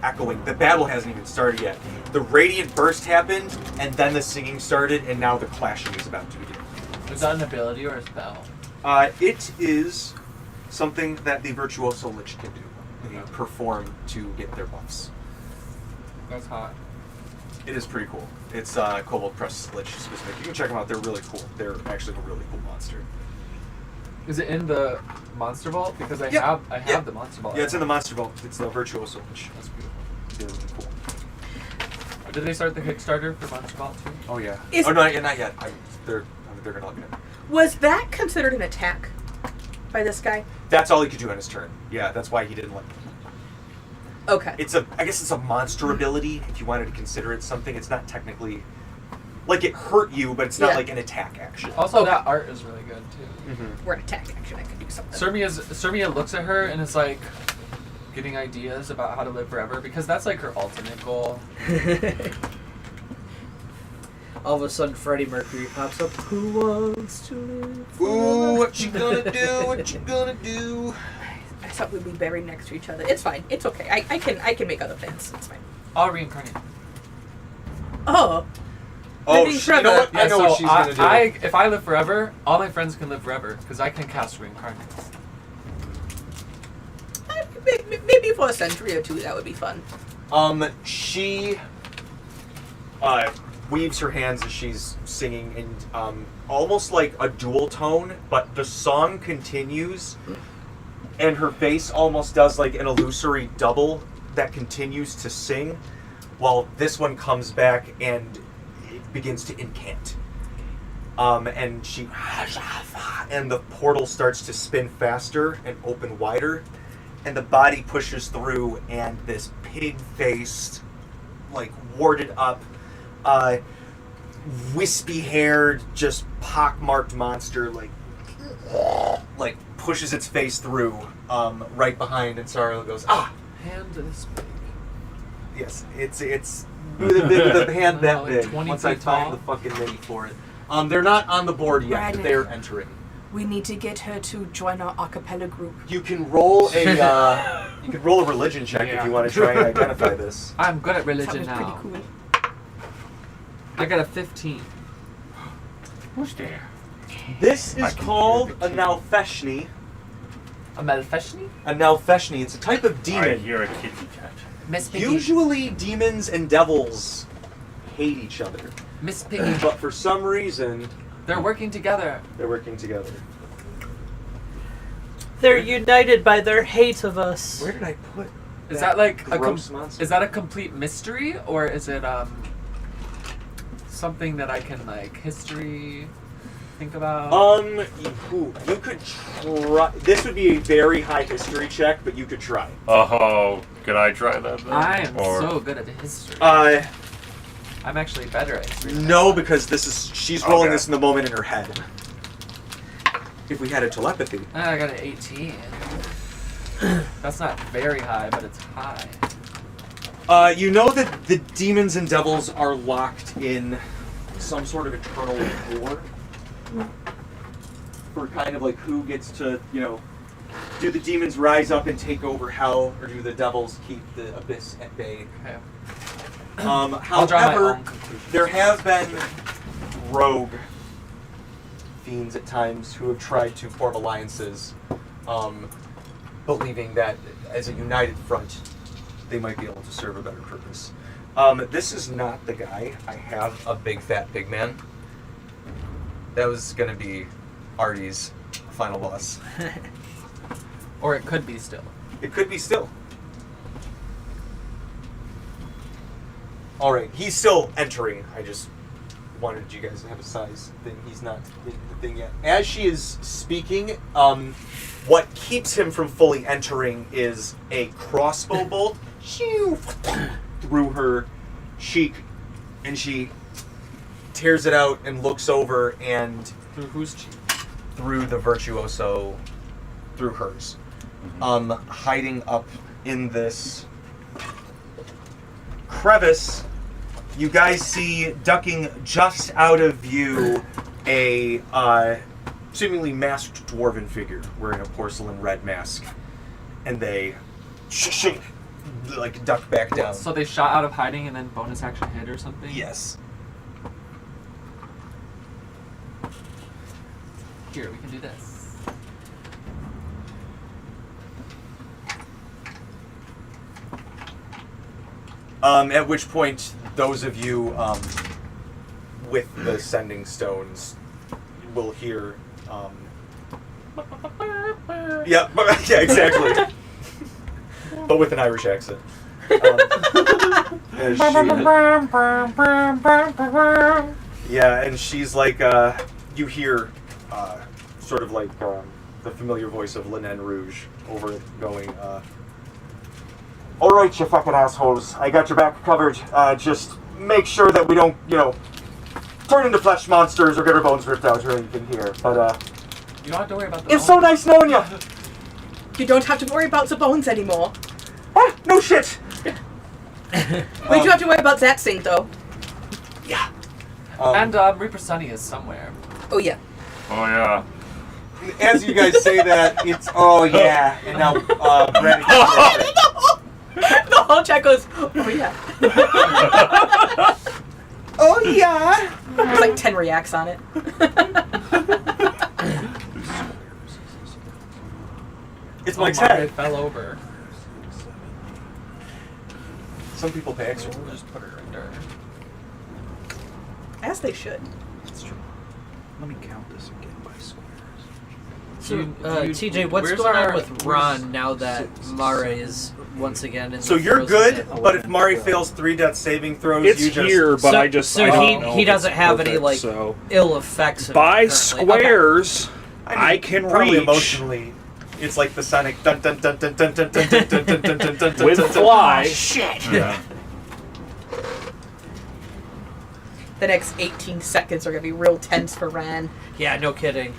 E: echoing. The battle hasn't even started yet. The radiant burst happened, and then the singing started, and now the clashing is about to begin.
D: Is that an ability or a spell?
E: It is something that the Virtuoso Lich can do. They perform to get their buffs.
D: That's hot.
E: It is pretty cool. It's Kobold Press Lich specific. You can check them out. They're really cool. They're actually a really cool monster.
D: Is it in the Monster Vault? Because I
E: Yeah.
D: have
E: Yeah.
D: the Monster Vault.
E: Yeah, it's in the Monster Vault. It's the Virtuoso Lich.
D: That's beautiful.
E: They're really cool.
D: Did they start the Kickstarter for Monster Vault too?
E: Oh yeah.
A: Is-
E: Oh no, not yet. They're gonna look at it.
A: Was that considered an attack by this guy?
E: That's all he could do on his turn. Yeah, that's why he didn't like.
A: Okay.
E: I guess it's a monster ability. If you wanted to consider it something, it's not technically like it hurt you, but it's not
A: Yeah.
E: like an attack action.
D: Also, that art is really good too.
E: Mm-hmm.
A: We're an attack action. I could do something.
D: Sermia looks at her and is like getting ideas about how to live forever because that's like her ultimate goal.
F: All of a sudden, Freddie Mercury pops up. Who wants to live?
E: Ooh, what you gonna do? What you gonna do?
A: I thought we'd be buried next to each other. It's fine. It's okay. I can make other plans. It's fine.
D: I'll reincarnate.
A: Oh.
E: Oh,
A: Maybe
E: you know what? I know what she's gonna do.
D: If I live forever, all my friends can live forever because I can cast reincarnate.
A: Maybe for a century or two, that would be fun.
E: She weaves her hands as she's singing in almost like a dual tone, but the song continues, and her face almost does like an illusory double that continues to sing, while this one comes back and it begins to incant. And she and the portal starts to spin faster and open wider, and the body pushes through, and this pig-faced, like warded up, wispy-haired, just pock-marked monster, like pushes its face through, right behind, and Sariel goes, ah!
D: Hand this big.
E: Yes, it's the hand that
D: Like
E: big.
D: 20
E: Once I
D: feet
E: find
D: tall?
E: the fucking mini for it. They're not on the board yet,
A: Right.
E: but they're entering.
A: We need to get her to join our a cappella group.
E: You can roll a religion check if you want to try and identify this.
D: I'm good at
A: That
D: religion
A: was pretty
D: now.
A: cool.
D: I got a 15.
G: Who's there?
E: This
G: I
E: is
G: can
E: called
G: hear
E: a
G: the
E: Nalfeshni.
D: A Malfeshni?
E: A Nalfeshni. It's a type of
G: I
E: demon.
G: hear a kitty cat.
D: Miss Piggy.
E: Usually, demons and devils hate each other,
D: Miss Piggy.
E: but for some reason,
D: They're working together.
E: they're working together.
F: They're united by their hate of us.
E: Where did I put?
D: Is that like a
E: gross monster?
D: is that a complete mystery or is it something that I can like history think about?
E: You could try. This would be a very high history check, but you could try.
G: Oh, could I try that then?
D: I am
G: Or-
D: so good at history. I'm actually better at history. than
E: No,
D: that.
E: because she's rolling
C: Okay.
E: this in the moment in her head. If we had a telepathy.
D: I got an 18. That's not very high, but it's high.
E: You know that the demons and devils are locked in some sort of eternal war for kind of like who gets to, do the demons rise up and take over hell, or do the devils keep the abyss at bay?
D: Okay.
E: However,
D: draw my own conclusions.
E: there have been rogue fiends at times who have tried to form alliances, believing that as a united front, they might be able to serve a better purpose. This is not the guy. I have a big fat pig man. That was going to be Artie's final boss.
D: Or it could be still.
E: It could be still. All right, he's still entering. I just wanted you guys to have a size thing. He's not in the thing yet. As she is speaking, what keeps him from fully entering is a crossbow bolt shoo, through her cheek, and she tears it out and looks over, and
D: Through whose cheek?
E: through the virtuoso, through hers, hiding up in this crevice. You guys see, ducking just out of view, a seemingly masked dwarven figure wearing a porcelain red mask, and they like duck back down.
D: So they shot out of hiding and then bonus action hit or something?
E: Yes.
D: Here, we can do this.
E: At which point, those of you with the sending stones will hear. Yeah, exactly. But with an Irish accent. As yeah, and she's like, you hear sort of like the familiar voice of Linen Rouge over it going, all right, you fucking assholes. I got your back covered. Just make sure that we don't, turn into flesh monsters or get our bones ripped out or anything here. But,
D: You don't have to worry about the
E: it's so nice knowing you.
A: You don't have to worry about the bones anymore.
E: Ah, no shit.
A: We do have to worry about that thing, though.
E: Yeah.
D: And Reaper Sunny is somewhere.
A: Oh, yeah.
C: Oh yeah.
E: As you guys say that, it's, oh yeah. And now, Brad
A: The whole chat goes, oh, yeah.
E: oh yeah.
A: There's like 10 reacts on it.
E: It's
D: Oh,
E: Mike's
D: Margaret
E: head.
D: fell over.
E: Some people pay extra.
D: We'll just put her right there.
A: As they should.
B: That's true. Let me count this again by squares.
F: So,
D: Do you-
F: TJ, what's
D: where's
F: going on
D: our-
F: with Ron now that Mara is once again in
E: So
F: the
E: you're
F: frozen
E: good,
F: pit?
E: but if Mari fails 3 death saving throws,
B: It's
E: you just...
B: here, but
F: So-
B: I just
F: so
B: I don't
F: he-
B: know
F: he
B: if
F: doesn't
B: it's
F: have any,
B: perfect,
F: like,
B: so.
F: ill effects of
B: By
F: it currently. Okay.
B: squares. I can
E: probably
B: reach
E: emotionally. It's like the Sonic dun dun dun dun dun dun dun dun dun dun dun dun dun
B: with
E: dun.
B: fly.
A: Shit.
C: Yeah.
A: The next 18 seconds are going to be real tense for Ran.
F: Yeah, no kidding.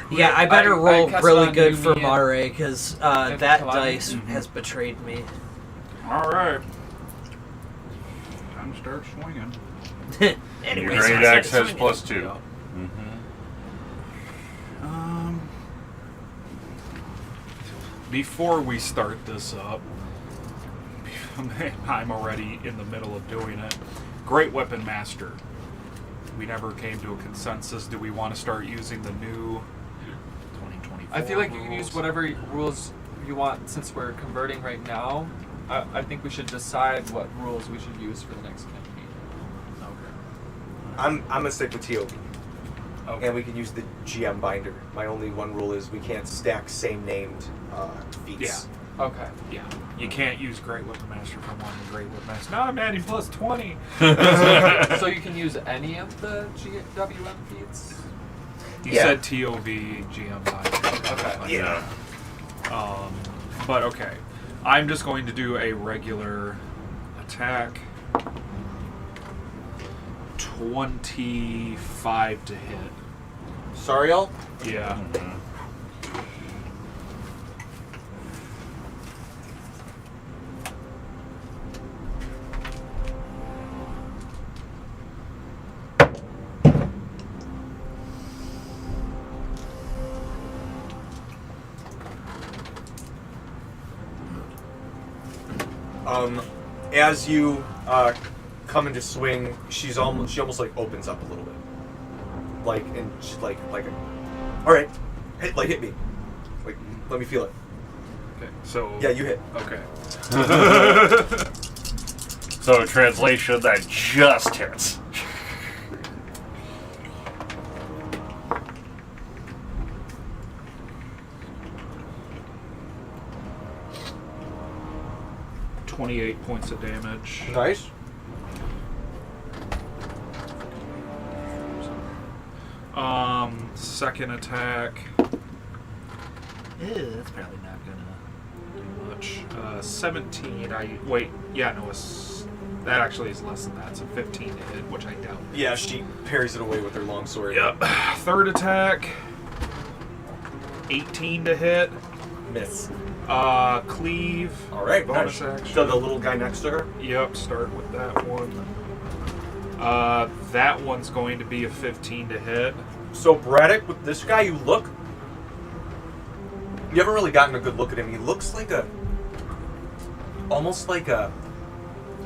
F: Yeah, I better
D: I
F: roll
D: cast
F: really
D: on
F: good
D: Yumi
F: for
D: and-
F: Mare, because
D: and
F: that
D: Kalani.
F: dice has betrayed me.
B: All right. Time to start swinging.
C: Your
F: Anyways,
C: great
F: I
C: axe
F: started
C: has
F: swinging.
C: +2.
B: Before we start this up, I'm already in the middle of doing it. Great Weapon Master. We never came to a consensus. Do we want to start using the new 2024
D: I feel like you can
B: rules?
D: use whatever rules you want since we're converting right now. I think we should decide what rules we should use for the next campaign.
E: I'm gonna stick with TOB.
D: Okay.
E: And we can use the GM binder. My only one rule is we can't stack same named feats.
D: Okay.
B: Yeah, you can't use Great Weapon Master from one to Great Weapon Master. No, I'm adding plus 20.
D: So you can use any of the WM feats?
B: You
E: Yeah.
B: said TOV GM binder.
D: Okay.
E: Yeah.
B: But okay. I'm just going to do a regular attack. 25 to hit.
E: Sariel?
B: Yeah.
E: As you come into swing, she almost like opens up a little bit, like, and she's like all right, hit me, like, let me feel it.
B: Okay. So.
E: Yeah, you hit.
B: Okay.
C: So translation, that just hits.
B: $28 points of damage.
E: Nice.
B: Second attack.
F: Ew, that's probably not gonna.
B: Do much. 17. That actually is less than that. So 15 to hit, which I doubt.
E: Yeah, she parries it away with her long sword.
B: Yep. Third attack. 18 to hit.
E: Miss.
B: Cleave.
E: All right,
B: Bonus
E: nice.
B: action.
E: So the little guy next to her.
B: Yep. Start with that one. That one's going to be a 15 to hit.
E: So Braddock, with this guy, you haven't really gotten a good look at him. He looks like almost like an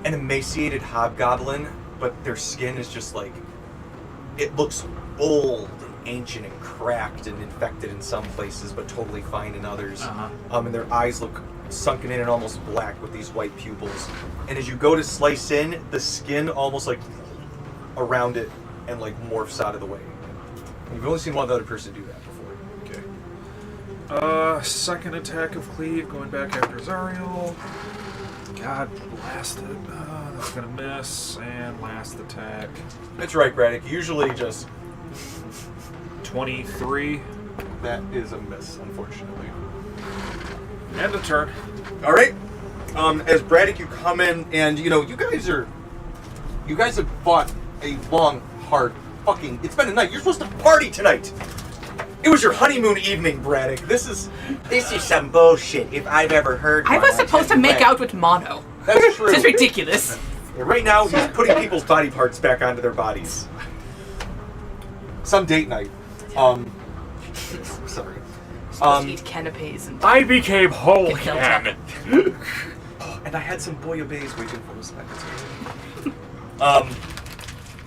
E: emaciated hobgoblin, but their skin is just like, it looks old and ancient and cracked and infected in some places, but totally fine in others. And their eyes look sunken in and almost black with these white pupils. And as you go to slice in, the skin almost like around it and like morphs out of the way. And you've only seen one other person do that before.
B: Okay. Second attack of Cleave, going back after Zariel. God blast it. That's gonna miss. And last attack.
E: That's right, Braddock. Usually just
B: 23.
E: that is a miss, unfortunately.
B: End of turn.
E: All right. As Braddock, you come in, and you guys have fought a long, hard fucking. It's been a night. You're supposed to party tonight. It was your honeymoon evening, Braddock. This is
G: some bullshit if I've ever heard
A: I
G: one.
A: was supposed to make out with Mono.
E: that's true.
A: This is ridiculous.
E: And right now, he's putting people's body parts back onto their bodies. Some date night. Sorry.
A: Supposed to eat canapes and
C: I became whole
A: Get held
C: again.
E: And I had some bouillabaisse waiting for us back. Oh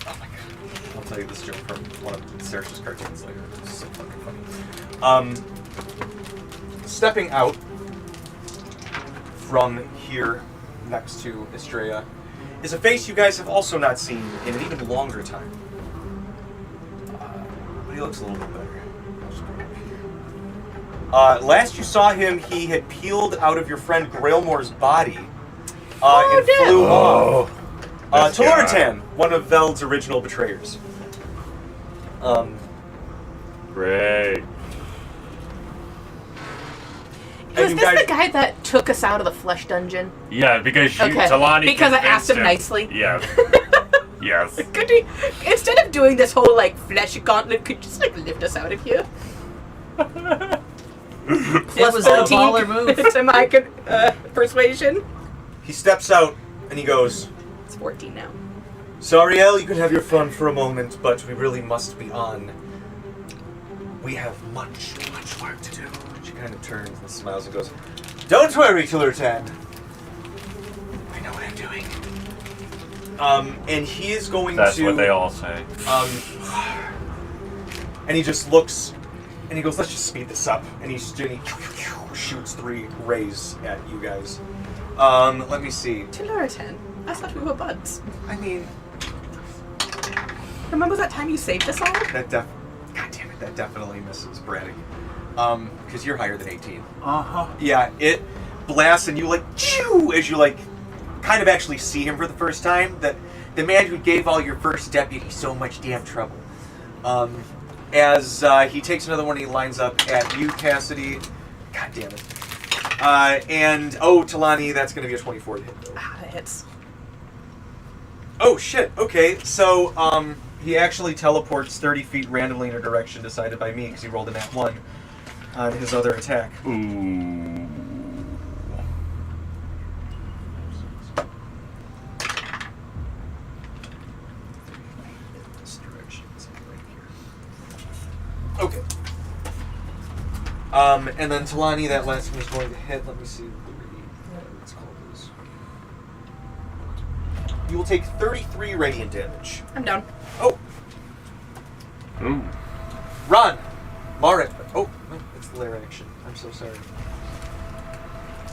E: my god. I'll tell you this joke from one of Serge's cartoons later. It's so fucking funny. Stepping out from here next to Estrella is a face you guys have also not seen in an even longer time. But he looks a little bit better. I'll just put it up here. Last you saw him, he had peeled out of your friend Grailmore's body and flew off. Teluritan, one of Veld's original betrayers.
C: Great.
A: Was this the guy that took us out of the flesh dungeon?
C: Yeah, because
A: Okay,
C: Talani
A: because I asked him
C: convinced
A: nicely.
C: Yeah. Yes.
A: Could he, instead of doing this whole flesh gauntlet, could you just lift us out of here?
F: It was a baller move.
A: to my persuasion.
E: He steps out and he goes,
A: It's 14 now.
E: Sariel, you can have your fun for a moment, but we really must be on. We have much, much work to do. She kind of turns and smiles and goes, Don't worry, Teluritan. I know what I'm doing. And he is going
C: That's
E: to...
C: what they all say.
E: And he just looks, and he goes, let's just speed this up. And he shoots 3 rays at you guys. Let me see.
A: Teluritan, I thought we were buds.
E: I mean,
A: Remember that time you saved us all?
E: God damn it, that definitely misses Braddock. Because you're higher than 18.
B: Uh-huh.
E: Yeah, it blasts and you chew as you kind of actually see him for the first time. That the man who gave all your first deputy so much damn trouble. As he takes another one, he lines up at you, Cassidy. God damn it. And Talani, that's going to be a 24 to hit.
A: Ah, that hits.
E: Oh shit. Okay, so he actually teleports 30 feet randomly in a direction decided by me because he rolled a nat 1 on his other attack.
C: Ooh.
E: This direction is right here. Okay. And then Talani, that last one is going to hit. Let me see what it's called is. You will take 33 radiant damage.
A: I'm down.
E: Oh,
C: Ooh.
E: run! Marit. Oh, no, it's the lair action. I'm so sorry.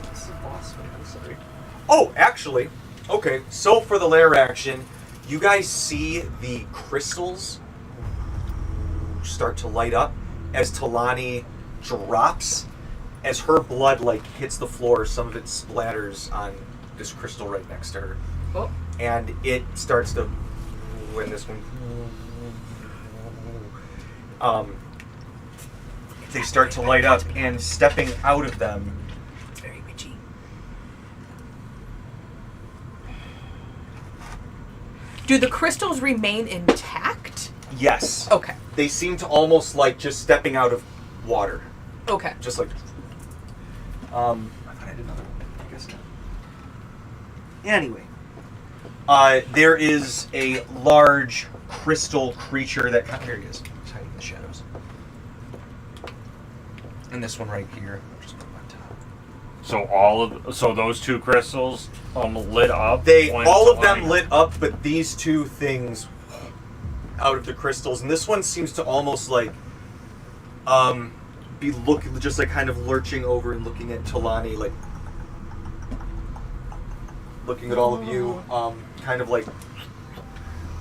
E: This is a boss fight. I'm sorry. Oh, actually, okay. So for the lair action, you guys see the crystals start to light up as Talani drops. As her blood like hits the floor, some of it splatters on this crystal right next to her,
A: Oh.
E: and it starts to. When this one. They start to light up, and stepping out of them. It's very witchy.
A: Do the crystals remain intact?
E: Yes.
A: Okay.
E: They seem to almost like just stepping out of water.
A: Okay.
E: Just like. I thought I had another one. I guess not. Anyway. There is a large crystal creature that. Here he is. He's hiding in the shadows. And this one right here. Just put him on top.
C: So those two crystals lit up.
E: All of them lit up, but these two things out of the crystals, and this one seems to almost like be looking, just like kind of lurching over and looking at Talani, like looking at all of you, kind of like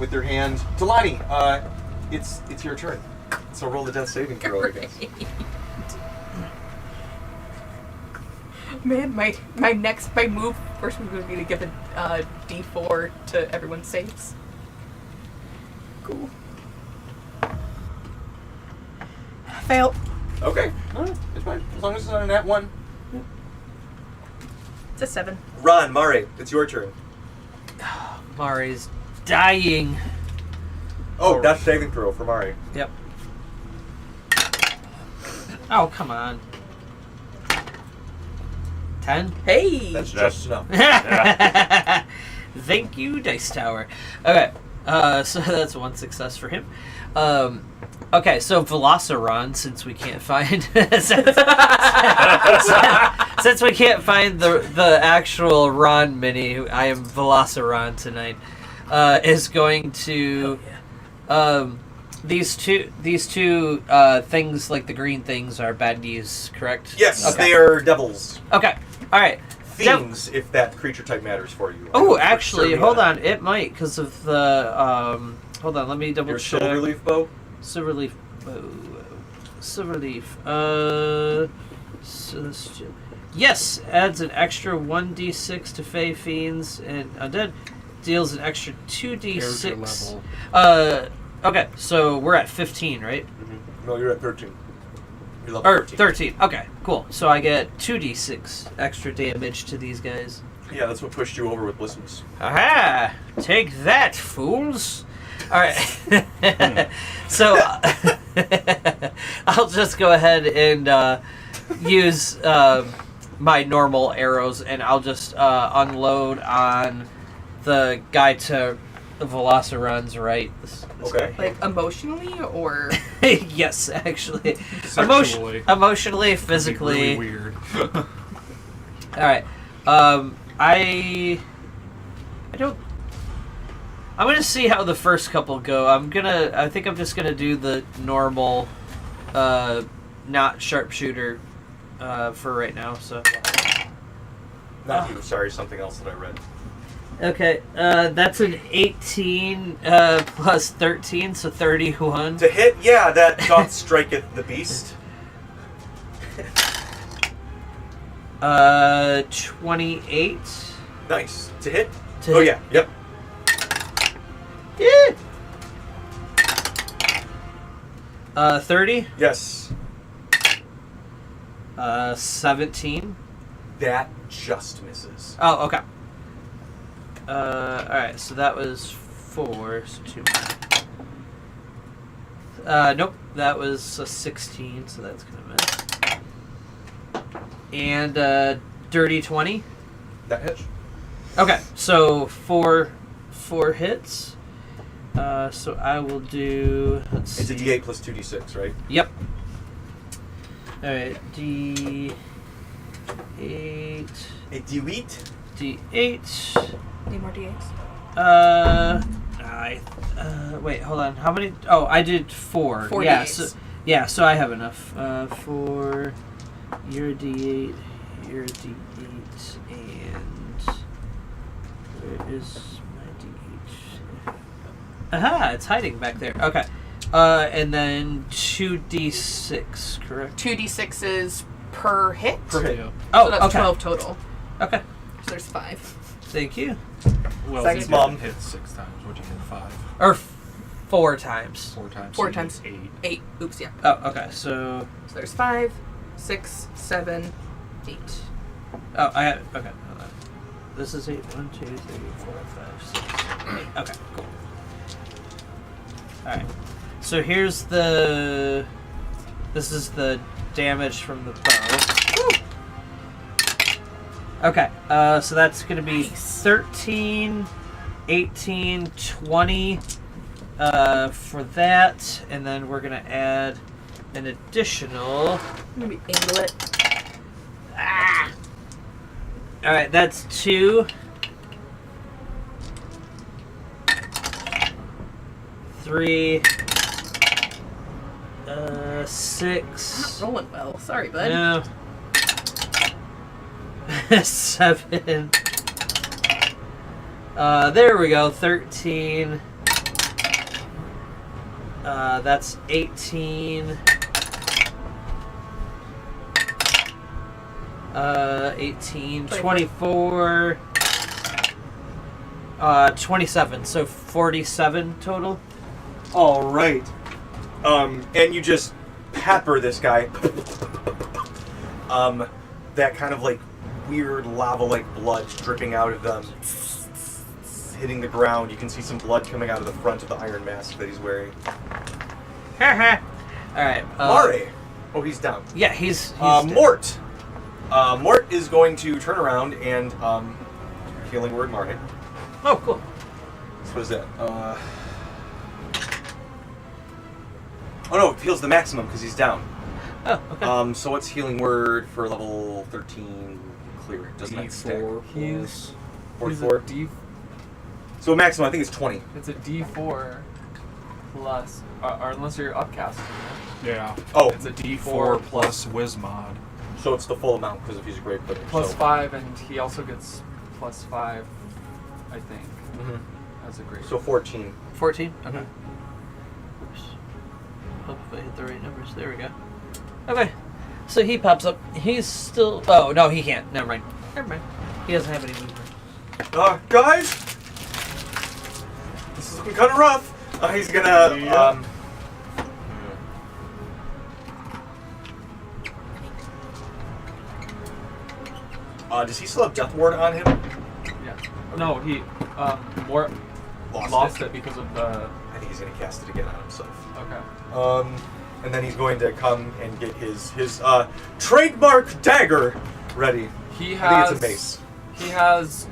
E: with their hand. Talani, it's your turn. So roll the death saving throw, I guess.
A: Man, my first move would be to give a D4 to everyone's saves. Cool. Fail.
E: Okay, alright, it's fine. As long as it's not a nat 1.
A: It's a 7.
E: Ron, Mari, it's your turn.
F: Mari's dying.
E: Oh, death saving throw for Mari.
F: Yep. Oh, come on. 10?
A: Hey!
E: That's just enough.
F: Thank you, Dice Tower. Okay, so that's one success for him. Okay, so Velociron, since we can't find since we can't find the actual Ron mini, I am Velociron tonight. Is going to these two things, like the green things, are bad news, correct?
E: Yes,
F: Okay.
E: they are devils.
F: Okay. All right.
E: Fiends, if that creature type matters for you.
F: Oh, actually, hold on. It might, because of the hold on. Let me double
E: Your
F: check.
E: Silverleaf bow.
F: Silverleaf. Silverleaf. Yes, adds an extra 1d6 to Fey Fiends and Undead. Deals an extra 2d6. Okay, so we're at 15, right?
E: Mm-hmm. No, you're at 13. You're level
F: Or 13. Okay, cool. So I get 2d6 extra damage to these guys.
E: Yeah, that's what pushed you over with Blistmust.
F: Aha! Take that, fools! Alright. So, I'll just go ahead and use my normal arrows, and I'll just unload on the guy to Velociron's right.
E: Okay.
A: Like, emotionally, or...
F: Yes, actually.
B: Sexually.
F: Emotionally, physically.
B: Really weird.
F: Alright. I don't... I'm gonna see how the first couple go. I think I'm just gonna do the normal, not sharpshooter, for right now, so.
E: Not you, sorry, something else that I read.
F: Okay, that's an 18, plus 13, so 31.
E: To hit, yeah, that doth striketh the beast.
F: 28.
E: Nice. To hit?
F: To
E: Oh,
F: hit.
E: yeah, yep.
F: Yeah. 30.
E: Yes.
F: 17.
E: That just misses.
F: Oh, okay. Alright, so that was 4, so 2 more. Nope, that was a 16, so that's gonna miss. And dirty 20.
E: That hits.
F: Okay, so four hits. So I will do. Let's
E: It's a
F: see.
E: D8 plus 2d6, right?
F: Yep. All right, D8.
E: A D8?
F: D8.
A: Need more D8s?
F: Wait, hold on. How many? Oh, I did 4.
A: 4
F: yeah,
A: D8s.
F: so I have enough. 4. Your D8. Your D8, and where is my D8? Aha! It's hiding back there. Okay. And then 2d6, correct?
A: 2d6s per hit.
E: Per hit.
F: Oh,
A: So that's
F: okay.
A: 12 total.
F: Okay.
A: So there's 5.
F: Thank you.
B: Well,
E: Thanks,
B: you
E: Mom.
B: didn't hit 6 times. What'd you get? 5?
F: Or 4 times.
B: 4 times.
A: 4
B: so you
A: times.
B: did 8.
A: 8. Oops, yeah.
F: Oh, okay. So,
A: So there's 5, 6, 7, 8.
F: oh, I have. Okay. Hold on. This is 8. 1, 2, 3, 4, 5, 6, 8. Okay. Cool. All right. So here's the. This is the damage from the bow. Okay. So that's gonna be 13, 18, 20. For that, and then we're gonna add an additional.
A: Maybe angle it.
F: All right, that's 2. 3. 6.
A: Not rolling well. Sorry, bud.
F: No. 7. There we go. 13. That's 18. 18. 24. 27. So 47 total.
E: All right. And you just pepper this guy. That kind of like weird lava-like blood dripping out of them, hitting the ground. You can see some blood coming out of the front of the iron mask that he's wearing.
F: Alright.
E: Mare. Oh, he's down.
F: Yeah, he's dead.
E: Mort. Mort is going to turn around and healing word Mare.
F: Oh, cool.
E: So what is that? Oh no, it heals the maximum because he's down.
F: Oh, okay.
E: So what's healing word for level 13 clear? Doesn't that stack?
B: D4
D: He's
E: 44?
D: a D.
E: So maximum, I think, is 20.
D: It's a D4 plus, or unless you're upcast.
B: Yeah.
E: Oh,
D: It's a D4
B: 4 plus Wizmod.
E: so it's the full amount because if he's a great player.
D: plus
E: so.
D: 5, and he also gets plus 5, I think,
E: Mhm.
D: as a grade.
E: So 14.
F: 14? Okay. Oops. Hope if I hit the right numbers. There we go. Okay. So he pops up. He's still. Oh, no, he can't. Never mind. Never mind. He doesn't have any movement.
E: Guys, this is looking kind of rough. He's gonna. Does he still have Death Ward on him?
D: Yeah. No, he more lost it because of the.
E: I think he's gonna cast it again on himself.
D: Okay.
E: And then he's going to come and get his trademark dagger ready.
D: He
E: I
D: has.
E: think it's a mace.
D: He has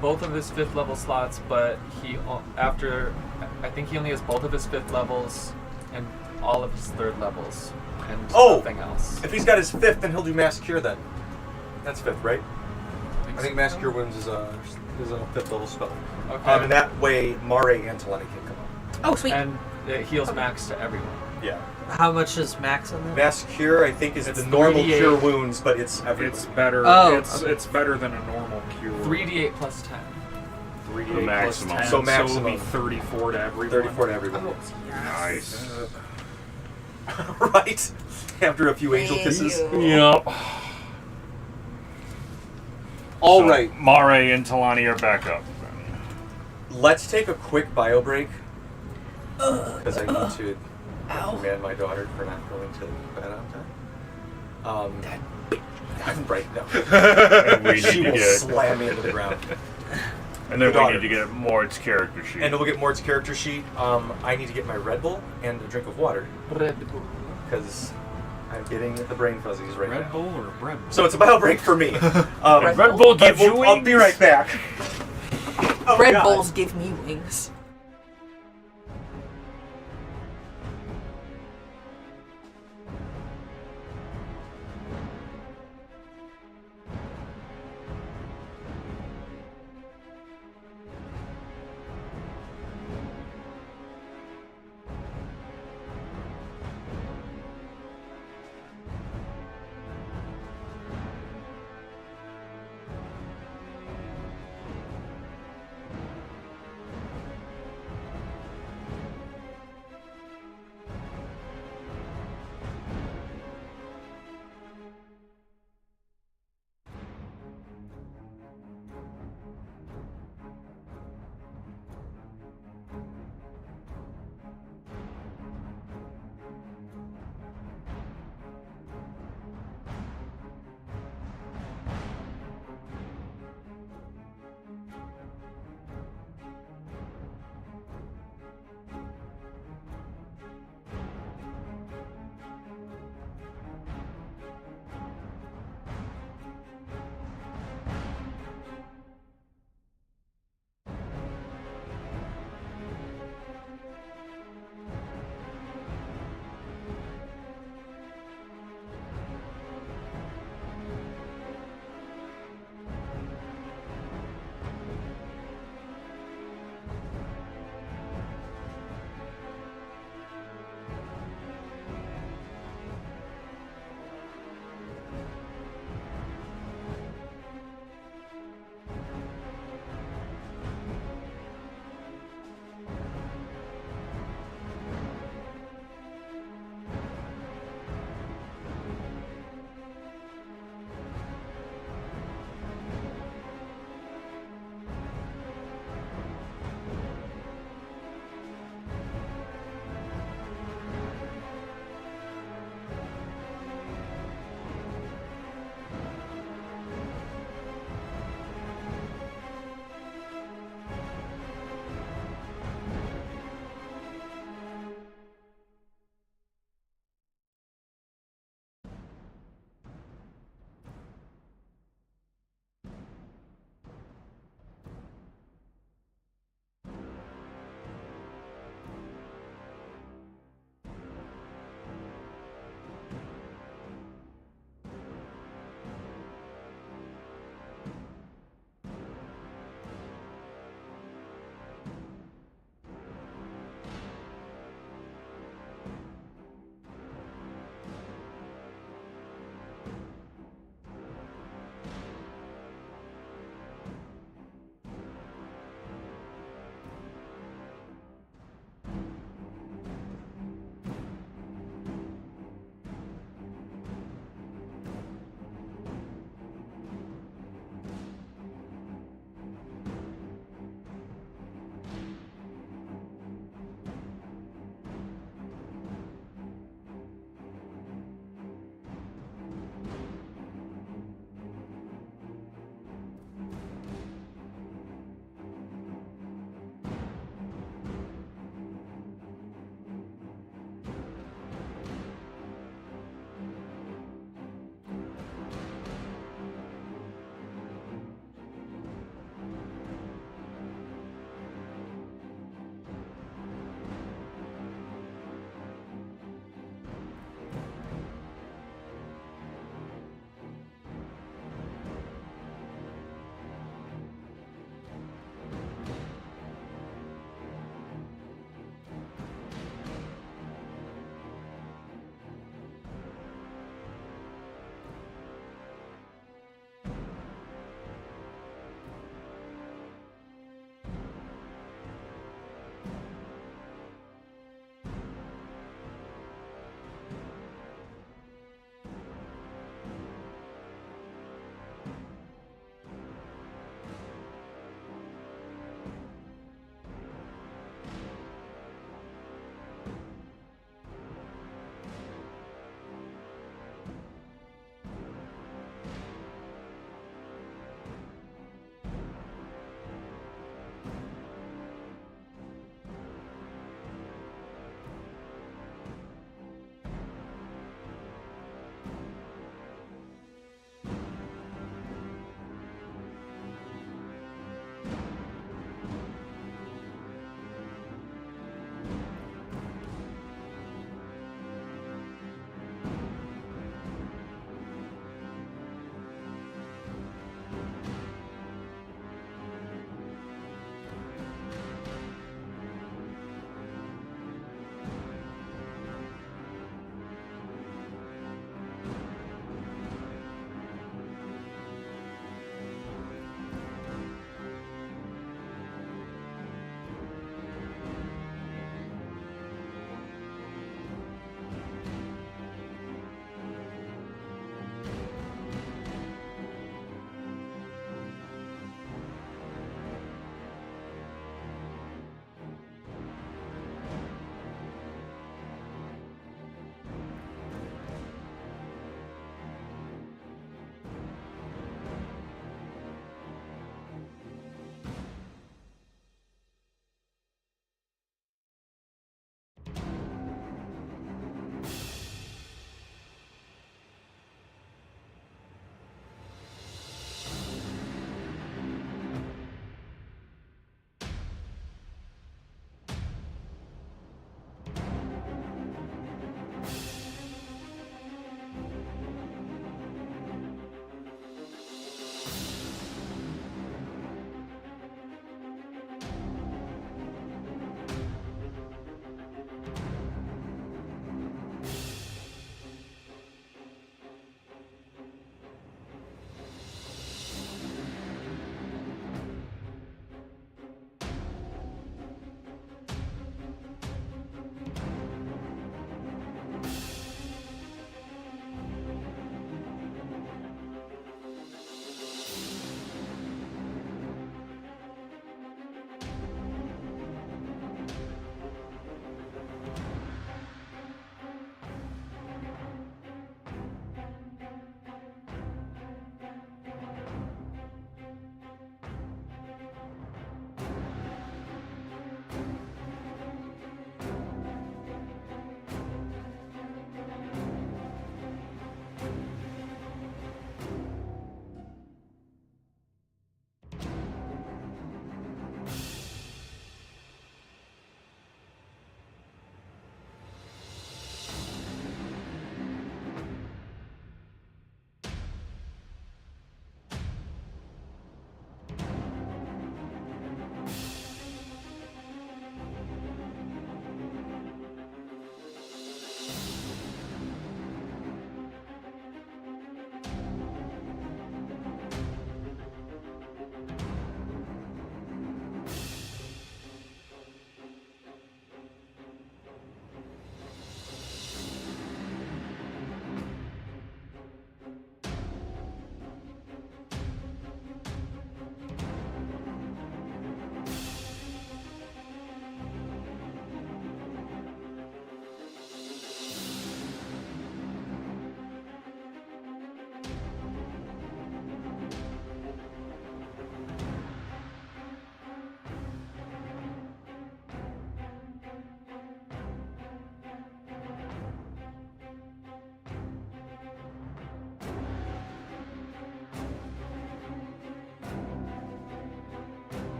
D: both of his 5th level slots, but I think he only has both of his 5th levels and all of his 3rd levels and nothing else.
E: If he's got his 5th, then he'll do Mass Cure then. That's 5th, right? I think Mass
D: so.
E: Cure Wounds is a 5th level spell.
D: Okay.
E: And that way, Mare and Taleni can come up.
A: Oh, sweet.
D: And it heals max to everyone.
E: Yeah.
F: How much is max on that?
E: Mass Cure, I think, is
D: It's
E: the normal
D: 3d8.
E: Cure Wounds, but it's everywhere.
B: It's better.
F: Oh,
B: It's better than a normal cure.
D: 3d8 plus 10.
E: 3d8
C: The
E: plus
C: maximum.
E: 10.
B: So
E: So
B: maximum.
E: maximum.
B: It'll be 34 to everyone.
E: 34 to everyone.
C: Nice.
E: Right? After a few angel
A: Thank
E: kisses.
A: you.
C: Yep.
E: All
C: So,
E: right.
C: Mare and Talani are back up.
E: Let's take a quick bio break. Because I need to
A: Ow.
E: command my daughter for not going to bed on time. I'm right now.
C: We need
E: She
C: to
E: will
C: get.
E: slam me into the ground.
C: And then
E: The
C: we
E: daughter.
C: need to get Mord's character sheet.
E: And we'll get Mord's character sheet. I need to get my Red Bull and a drink of water
D: Red Bull.
E: because I'm getting the brain fuzzies right
G: Red
E: now.
G: Bull or bread bowl?
E: So it's a bio break for me.
C: Red Bull gives you
E: I'll be right back. Oh,
A: Red
E: God.
A: Bulls give me wings.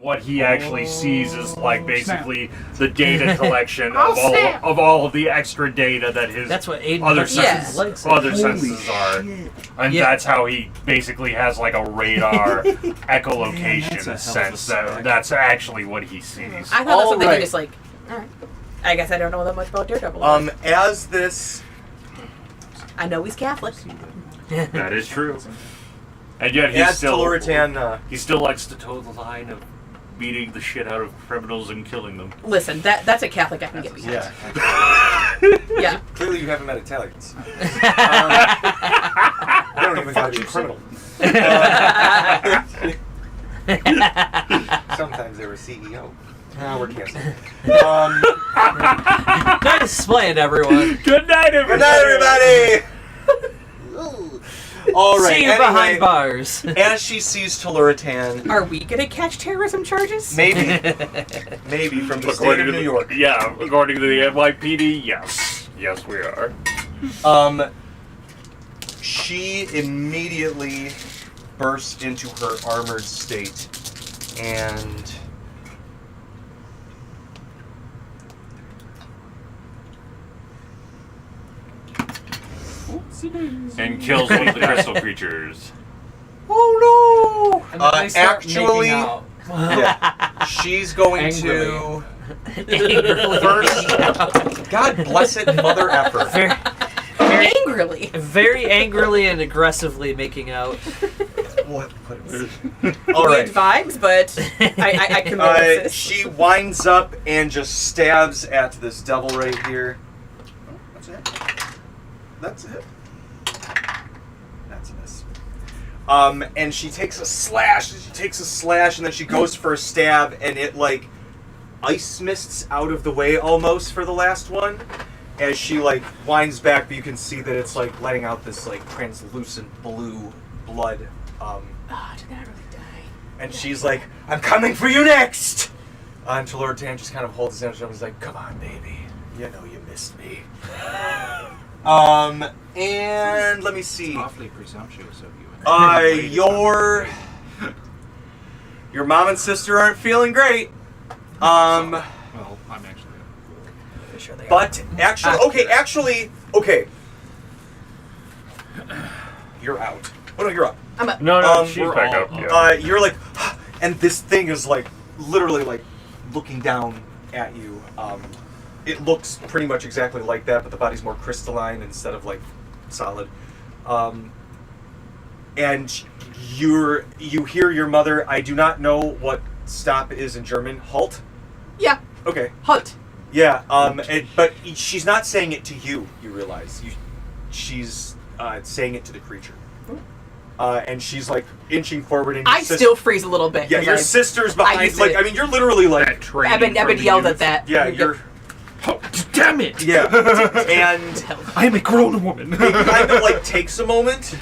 C: what he actually sees is like basically the data collection of all of the extra data that his
F: That's what Aiden
C: other
F: Hutchins
C: senses,
F: likes.
C: other senses are, and
F: Yeah.
C: that's how he basically has like a radar echolocation
D: that's a hell of a
C: sense.
D: stack.
C: That's actually what he sees.
A: I thought that's something
E: Alright.
A: he just like. Alright. I guess I don't know that much about Daredevil.
E: As this
A: I know he's Catholic.
C: That is true. And yet
E: as Teluritan,
C: he still likes to toe the line of beating the shit out of criminals and killing them.
A: Listen, that's a Catholic I can get behind.
E: yeah.
A: Yeah.
E: Clearly, you haven't met Italians. You don't even gotta be a criminal. Sometimes they were CEO. Now we're canceled.
F: Nice playing, everyone.
C: Good night, everybody.
E: Good night, everybody. All right.
F: See you
E: Anyway,
F: behind bars.
E: as she sees Teluritan,
A: Are we gonna catch terrorism charges?
E: maybe from the state of New York.
C: Yeah, according to the NYPD, yes. Yes, we are.
E: She immediately bursts into her armored state and
C: And kills one of the crystal creatures.
E: oh
D: And then they start
E: actually-
D: making out.
E: no! Yeah, she's going to
F: Angrily.
E: first. God bless it, mother effer.
A: Angrily.
F: Very angrily and aggressively making out.
E: What is all right.
A: Weird vibes, but I can notice this.
E: She winds up and just stabs at this devil right here. That's it. That's it. That's this. And she takes a slash. And then she goes for a stab, and it like ice mists out of the way almost for the last one. As she like winds back, but you can see that it's like letting out this like translucent blue blood.
A: Did that really die?
E: And she's like, "I'm coming for you next." And Teluritan just kind of holds his hand and he's like, "Come on, baby. You know you missed me." And let me see.
D: Awfully presumptuous of you.
E: Your mom and sister aren't feeling great.
D: Well, I'm actually.
A: For sure they
E: But actually, okay. You're out. Oh no, you're up.
A: I'm up.
C: No, she's
E: we're
C: back
D: all
C: up. Yeah.
E: You're like, and this thing is like literally like looking down at you. It looks pretty much exactly like that, but the body's more crystalline instead of like solid. And you hear your mother. I do not know what stop is in German. Halt.
A: Yeah.
E: Okay.
A: Halt.
E: Yeah. But she's not saying it to you. You realize she's saying it to the creature. And she's like inching forward, and your
A: I still freeze a little bit.
E: yeah,
A: 'cause
E: your
A: I-
E: sister's
A: I
E: behind.
A: used
E: Like
A: to-
E: I mean, you're literally like
A: I've been yelled at that.
E: yeah, you're
G: Damn it!
E: yeah, and
G: I am a grown woman.
E: it kind of like takes a moment.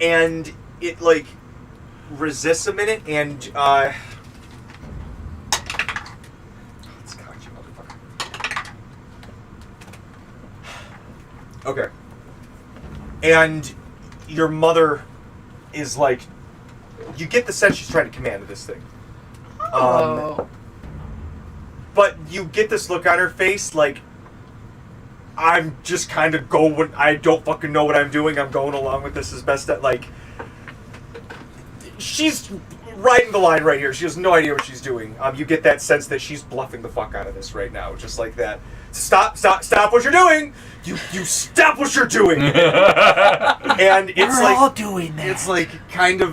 E: And it like resists a minute, and it's cocked, you motherfucker. Okay. And your mother is like, you get the sense she's trying to command this thing.
A: Oh.
E: But you get this look on her face like, I'm just kind of going, I don't fucking know what I'm doing. I'm going along with this as best that, like, she's riding the line right here. She has no idea what she's doing. You get that sense that she's bluffing the fuck out of this right now. Just like that. Stop what you're doing! You stop what you're doing! And it's
G: We're
E: like,
G: all doing that.
E: it's like kind of,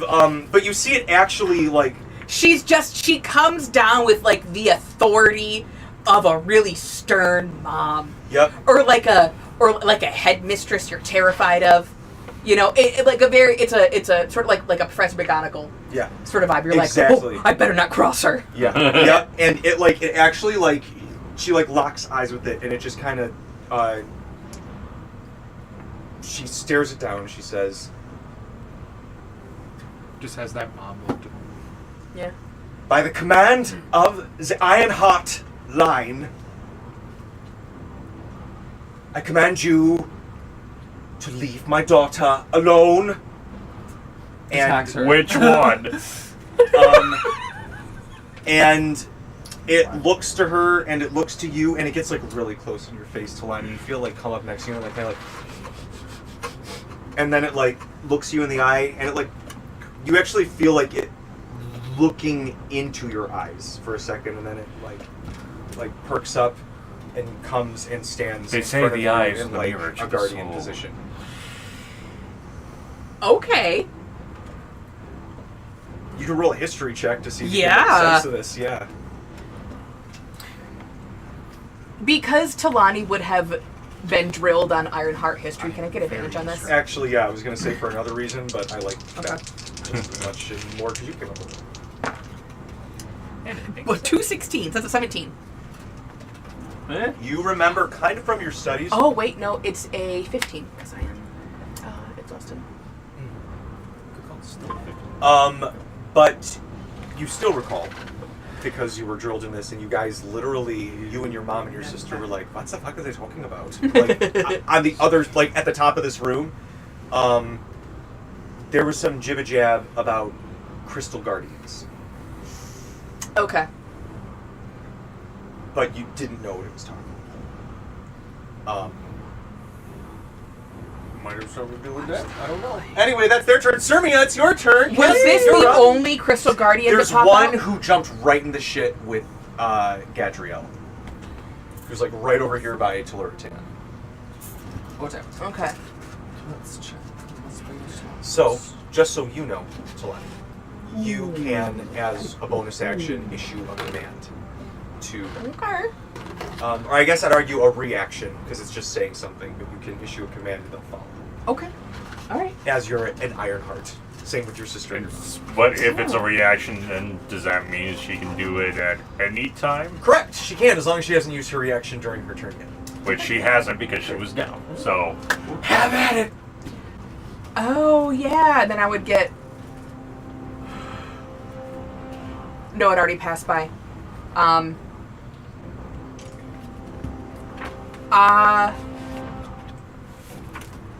E: but you see it actually like,
A: She comes down with like the authority of a really stern mom,
E: yep.
A: or like a headmistress you're terrified of. You know, it's a sort of like a Professor McGonagall
E: Yeah.
A: sort of vibe. You're
E: Exactly.
A: like, oh, I better not cross her.
E: Yeah. Yep. And it actually like, she like locks eyes with it, and it just kind of, she stares it down and she says,
D: Just has that mom look.
A: Yeah.
E: by the command of the Iron Heart line, I command you to leave my daughter alone.
D: Attacks her.
C: Which one?
E: And it looks to her, and it looks to you, and it gets like really close in your face, Talani. You feel like come up next to you, and like kind of like, and then it like looks you in the eye, and it like, you actually feel like it looking into your eyes for a second, and then it like perks up and comes and stands.
C: They
E: in
C: say
E: front of
C: the
E: you
C: eyes
E: in
C: are the
E: like
C: mirror to
E: a
C: the
E: guardian
C: soul.
E: position.
A: Okay.
E: You can roll a history check to see if you
A: Yeah.
E: can make sense of this. Yeah.
A: Because Talani would have been drilled on Ironheart history, can I get advantage on this?
E: Actually, yeah, I was gonna say for another reason, but I like
A: Okay.
E: that just as much and more because you came up with it.
A: Well, 2 16s. That's a 17.
E: You remember kind of from your studies.
A: Oh, wait, no, it's a 15, because I am exhausted.
E: But you still recall because you were drilled in this, and you guys literally, you and your mom and your sister were like, "What the fuck are they talking about?" Like on the other, like at the top of this room, there was some jibba jab about crystal guardians,
A: Okay.
E: but you didn't know what it was talking about. Might have something to do with that. I don't know. Anyway, that's their turn. Sirmia, it's your turn.
A: Was this
E: You're
A: the
E: up.
A: only Crystal Guardian
E: There's
A: to pop
E: one
A: out?
E: who jumped right in the shit with Gadriel. Who's like right over here by Teluritan.
D: Okay.
A: Okay.
D: Let's check.
E: So, just so you know, Talani, you can, as a bonus action, issue a command to,
A: Okay.
E: or I guess I'd argue a reaction, because it's just saying something, but you can issue a command and they'll follow.
A: Okay. All right.
E: As you're an Ironheart. Same with your sister and your mom.
C: But if it's a reaction, then does that mean she can do it at any time?
E: Correct, she can, as long as she hasn't used her reaction during her turn yet.
C: Which she hasn't because she was down. So,
E: Have at it!
A: Oh, yeah. Then I would get... No, it already passed by.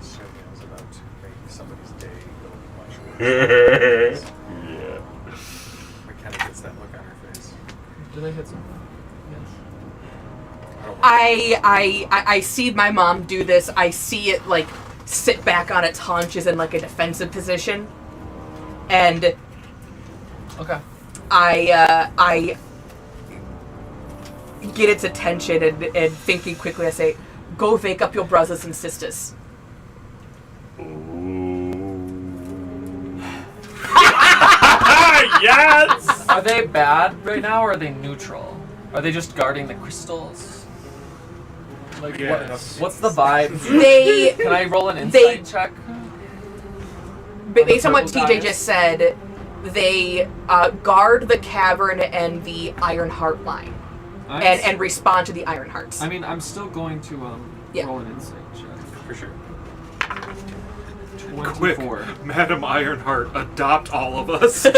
E: Sirmia was about to make somebody's day go much
C: yeah.
E: worse. McKenna gets that look on her face.
D: Did I hit some? Yes.
A: I see my mom do this. I see it, like, sit back on its haunches in, like, a defensive position. And
D: Okay.
A: I get its attention and thinking quickly, I say, go wake up your brothers and sisters.
C: Yes!
D: Are they bad right now, or are they neutral? Are they just guarding the crystals? Like,
B: Yes.
D: what's the vibe?
A: They,
D: Can I roll an
A: They-
D: insight check?
A: based on what
D: purple
A: TJ
D: guys?
A: just said, they guard the cavern and the Ironheart line, and respond to the Ironhearts.
D: I mean, I'm still going to
A: Yeah.
D: roll an insight check.
E: For sure.
B: Quick,
D: 24.
B: Madam Ironheart, adopt all of us.
E: So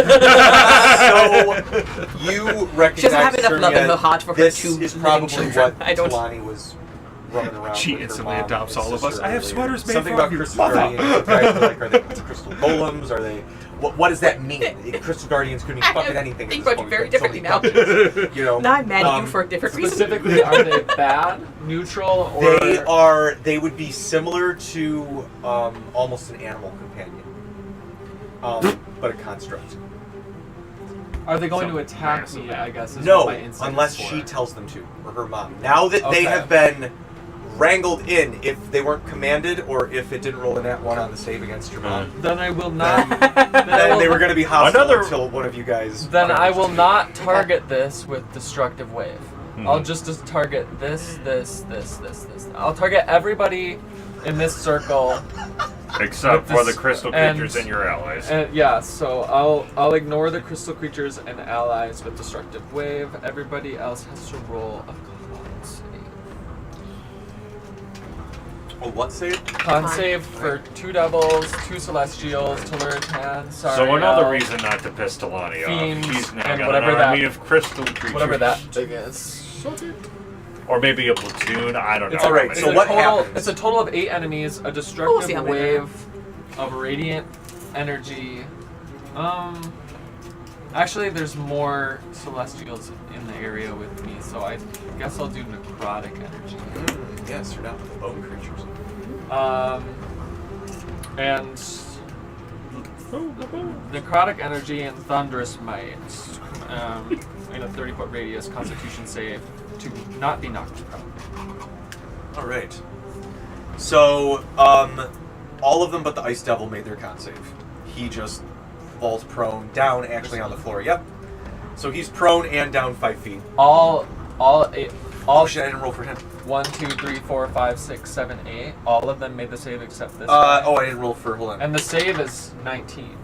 E: you recognize
A: She doesn't have enough love in
E: Sirmia,
A: her heart for her
E: this
A: two
E: is
A: living
E: probably
A: children.
E: what
A: I don't-
E: Talani was running around
B: She
E: with her
B: instantly
E: mom
B: adopts
E: and
B: all of us.
E: sister
B: I have
E: earlier.
B: sweaters made
E: Something
B: for
E: about
B: you.
E: crystal guardians. You guys were like, are they crystal golems? Are they? What does that mean? Crystal guardians could mean fucking anything.
A: think
E: at this
A: about you
E: point.
A: very
E: There's so many
A: differently
E: options, you know.
A: Now I'm mad at you for a different reason.
D: Specifically, are they bad, neutral, or
E: They would be similar to almost an animal companion, but a construct.
D: are they going
C: So,
D: to attack
C: massive
D: me?
C: bad.
D: I guess is
E: No,
D: what my insight
E: unless
D: is
E: she
D: for.
E: tells them to, or her mom. Now that they
D: Okay.
E: have been wrangled in, if they weren't commanded, or if it didn't roll a nat 1 on the save against your mom,
D: Then I will not.
E: then they were going to be hostile
C: Another-
E: until one of you guys.
D: Then I will
E: understood.
D: not target this with destructive wave.
C: Hmm.
D: I'll just target this. I'll target everybody in this circle.
C: Except
D: With
C: for
D: this-
C: the crystal
D: and-
C: creatures and your allies.
D: And yeah, so I'll ignore the crystal creatures and allies with destructive wave. Everybody else has to roll a con save.
E: Oh, what save?
D: Con save for 2 devils, 2 celestials, Teluritan, Sariel,
C: So another reason not to piss Talani off.
D: Fiends,
C: She's now
D: and
C: got
D: whatever
C: an
D: that-
C: army of crystal creatures.
D: whatever that thing is.
C: or maybe a platoon. I don't know.
D: It's
C: how
E: alright,
C: many.
E: so what happens?
D: It's a total of 8 enemies, a
A: We'll see
D: destructive
A: how many there are.
D: wave of radiant energy. Actually, there's more celestials in the area with me, so I guess I'll do necrotic energy.
E: Yes, you're not with the bone creatures.
D: And necrotic energy and thunderous might in a 30-foot radius. Constitution save to not be knocked prone.
E: All right. So, all of them but the Ice Devil made their con save. He just falls prone, down actually on the floor. Yep. So he's prone and down 5 feet.
D: All
E: Shit, I didn't roll for him.
D: 1, 2, 3, 4, 5, 6, 7, 8. All of them made the save except this.
E: I didn't roll for. Hold on.
D: And the save is 19.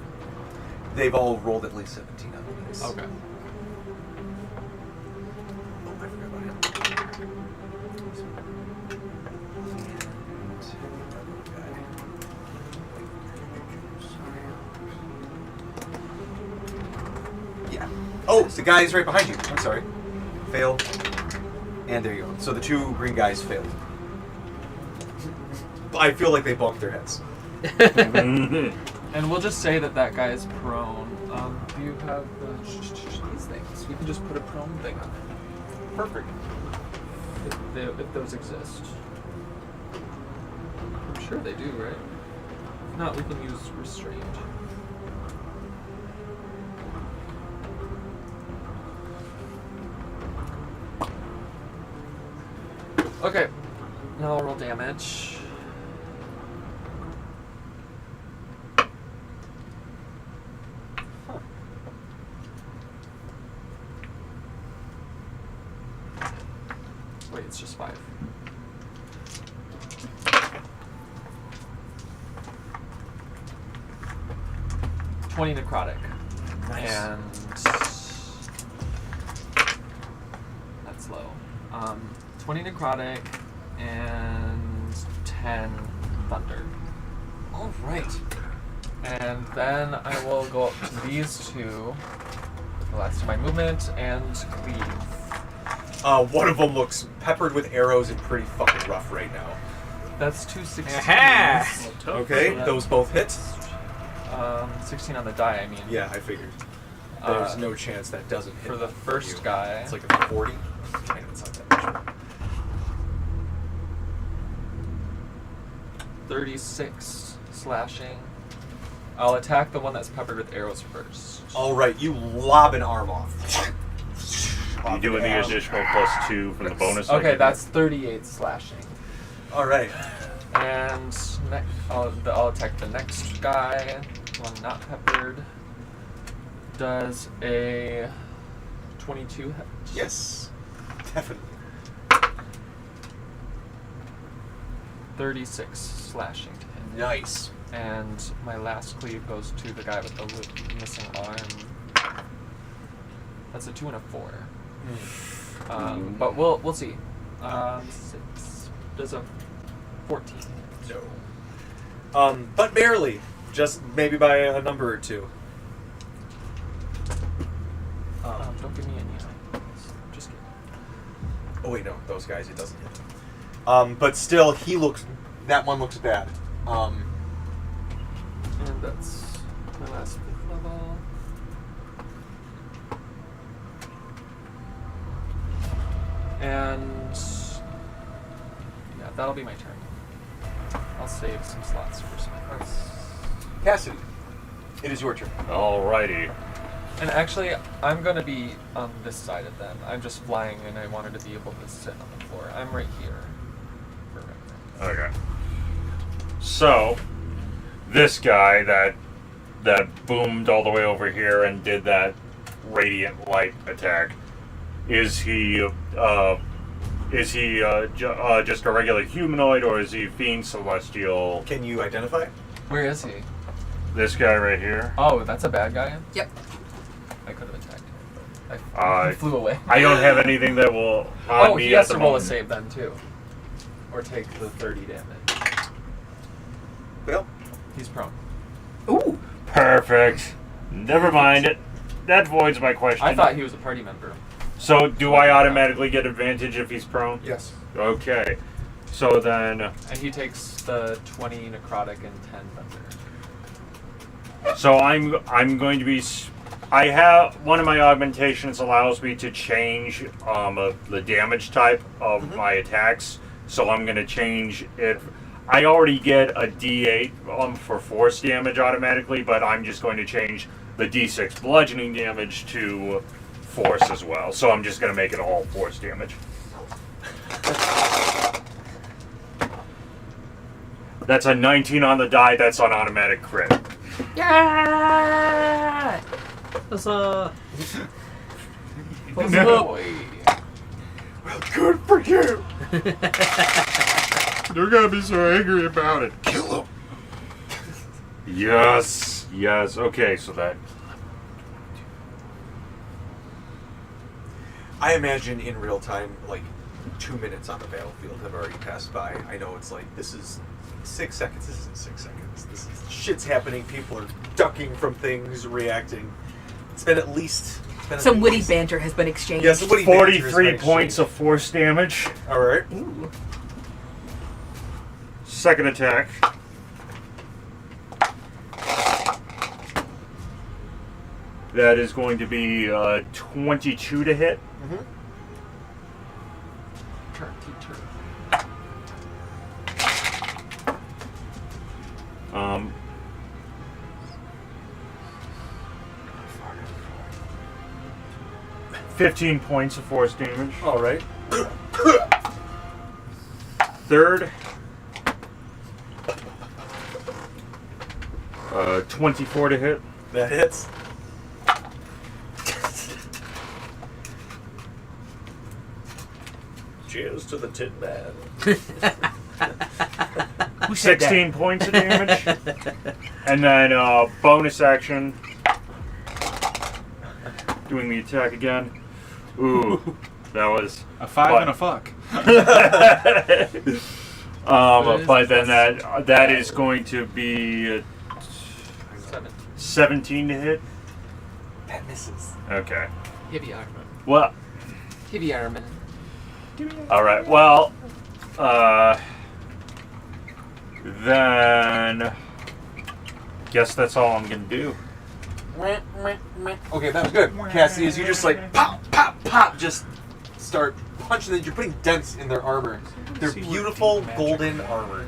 E: They've all rolled at least 17 on this.
D: Okay.
E: Oh, I forgot about him. Yeah. Oh, the guy's right behind you. I'm sorry. Fail. And there you go. So the 2 green guys failed. I feel like they bumped their heads.
D: And we'll just say that that guy is prone. Do you have these things? We can just put a prone thing on it. Perfect. If those exist. I'm sure they do, right? If not, we can use restraint. Okay. Now I'll roll damage. Wait, it's just 5. $20 necrotic.
E: Nice.
D: And that's low. 20 necrotic and 10 thunder.
E: All right.
D: And then I will go up to these 2. The last of my movement and cleave.
E: One of them looks peppered with arrows and pretty fucking rough right now.
D: That's 2 16s.
F: Aha!
E: Okay, those both hit.
D: 16 on the die, I mean.
E: Yeah, I figured. There's
D: Uh,
E: no chance that doesn't hit
D: For the
E: you.
D: first guy.
E: It's like a 40. I know it's not that much.
D: 36 slashing. I'll attack the one that's peppered with arrows first.
E: All right, you lob an arm off.
C: You doing the additional +2 from the bonus? I
D: Okay,
C: did?
D: that's 38 slashing.
E: All right.
D: And I'll attack the next guy, one not peppered. Does a 22 hit?
E: Yes, definitely.
D: 36 slashing to him.
E: Nice.
D: And my last cleave goes to the guy with the missing arm. That's a 2 and a 4. But we'll see. 6 does a 14.
E: No. But barely. Just maybe by a number or 2.
D: Don't give me any. Just kidding.
E: Oh wait, no, those guys it doesn't hit. But still, that one looks bad.
D: And that's my last 5th level. And yeah, that'll be my turn. I'll save some slots for some cards.
E: Cassidy, it is your turn.
C: Alrighty.
D: And actually, I'm gonna be on this side of them. I'm just flying, and I wanted to be able to sit on the floor. I'm right here. For reference.
C: Okay. So, this guy that boomed all the way over here and did that radiant light attack, is he just a regular humanoid, or is he fiend celestial?
E: Can you identify?
D: Where is he?
C: This guy right here.
D: Oh, that's a bad guy?
A: Yep.
D: I could have attacked him. But he flew away.
C: I don't have anything that will on
D: Oh,
C: me
D: he has
C: at
D: to
C: the
D: roll a
C: moment.
D: save then, too. Or take the 30 damage.
E: Well,
D: He's prone.
A: Ooh.
C: Perfect. Never mind it. That voids my question.
D: I thought he was a party member.
C: So do I automatically get advantage if he's prone?
E: Yes.
C: Okay. So then,
D: And he takes the 20 necrotic and 10 thunder.
C: so I'm going to be. I have one of my augmentations allows me to change the damage type of my attacks. So I'm going to change it. I already get a D8 for force damage automatically, but I'm just going to change the D6 bludgeoning damage to force as well. So I'm just going to make it all force damage. That's a 19 on the die. That's on automatic crit.
A: Yeah!
F: That's
D: Boy.
C: Good for you. They're gonna be so angry about it. Kill him. Yes. Yes. Okay. So that.
E: I imagine in real time, like 2 minutes on the battlefield have already passed by. I know it's like this is 6 seconds. This isn't 6 seconds. This is shit's happening. People are ducking from things, reacting. It's been at least.
A: Some witty banter has been exchanged.
E: Yes, witty banter has been
C: 43 points
E: exchanged.
C: of force damage.
E: All right.
A: Ooh.
C: Second attack. That is going to be 22 to hit.
E: Mm-hmm.
D: Turn, teacher.
C: 15 points of force damage.
E: All right.
C: Third. 24 to hit.
E: That hits. Cheers to the Tin Man.
C: 16 points of damage. And then bonus action. Doing the attack again. Ooh, that was
B: A 5 and a fuck.
C: but then that is going to be 17 to hit.
E: That misses.
C: Okay.
D: Heavy armor.
C: Well,
D: Heavy armor.
C: all right. Well, then guess that's all I'm gonna do.
E: Okay, that was good. Cassidy, as you just like pop, pop, pop, just start punching them. You're putting dents in their armor. Their beautiful golden armor.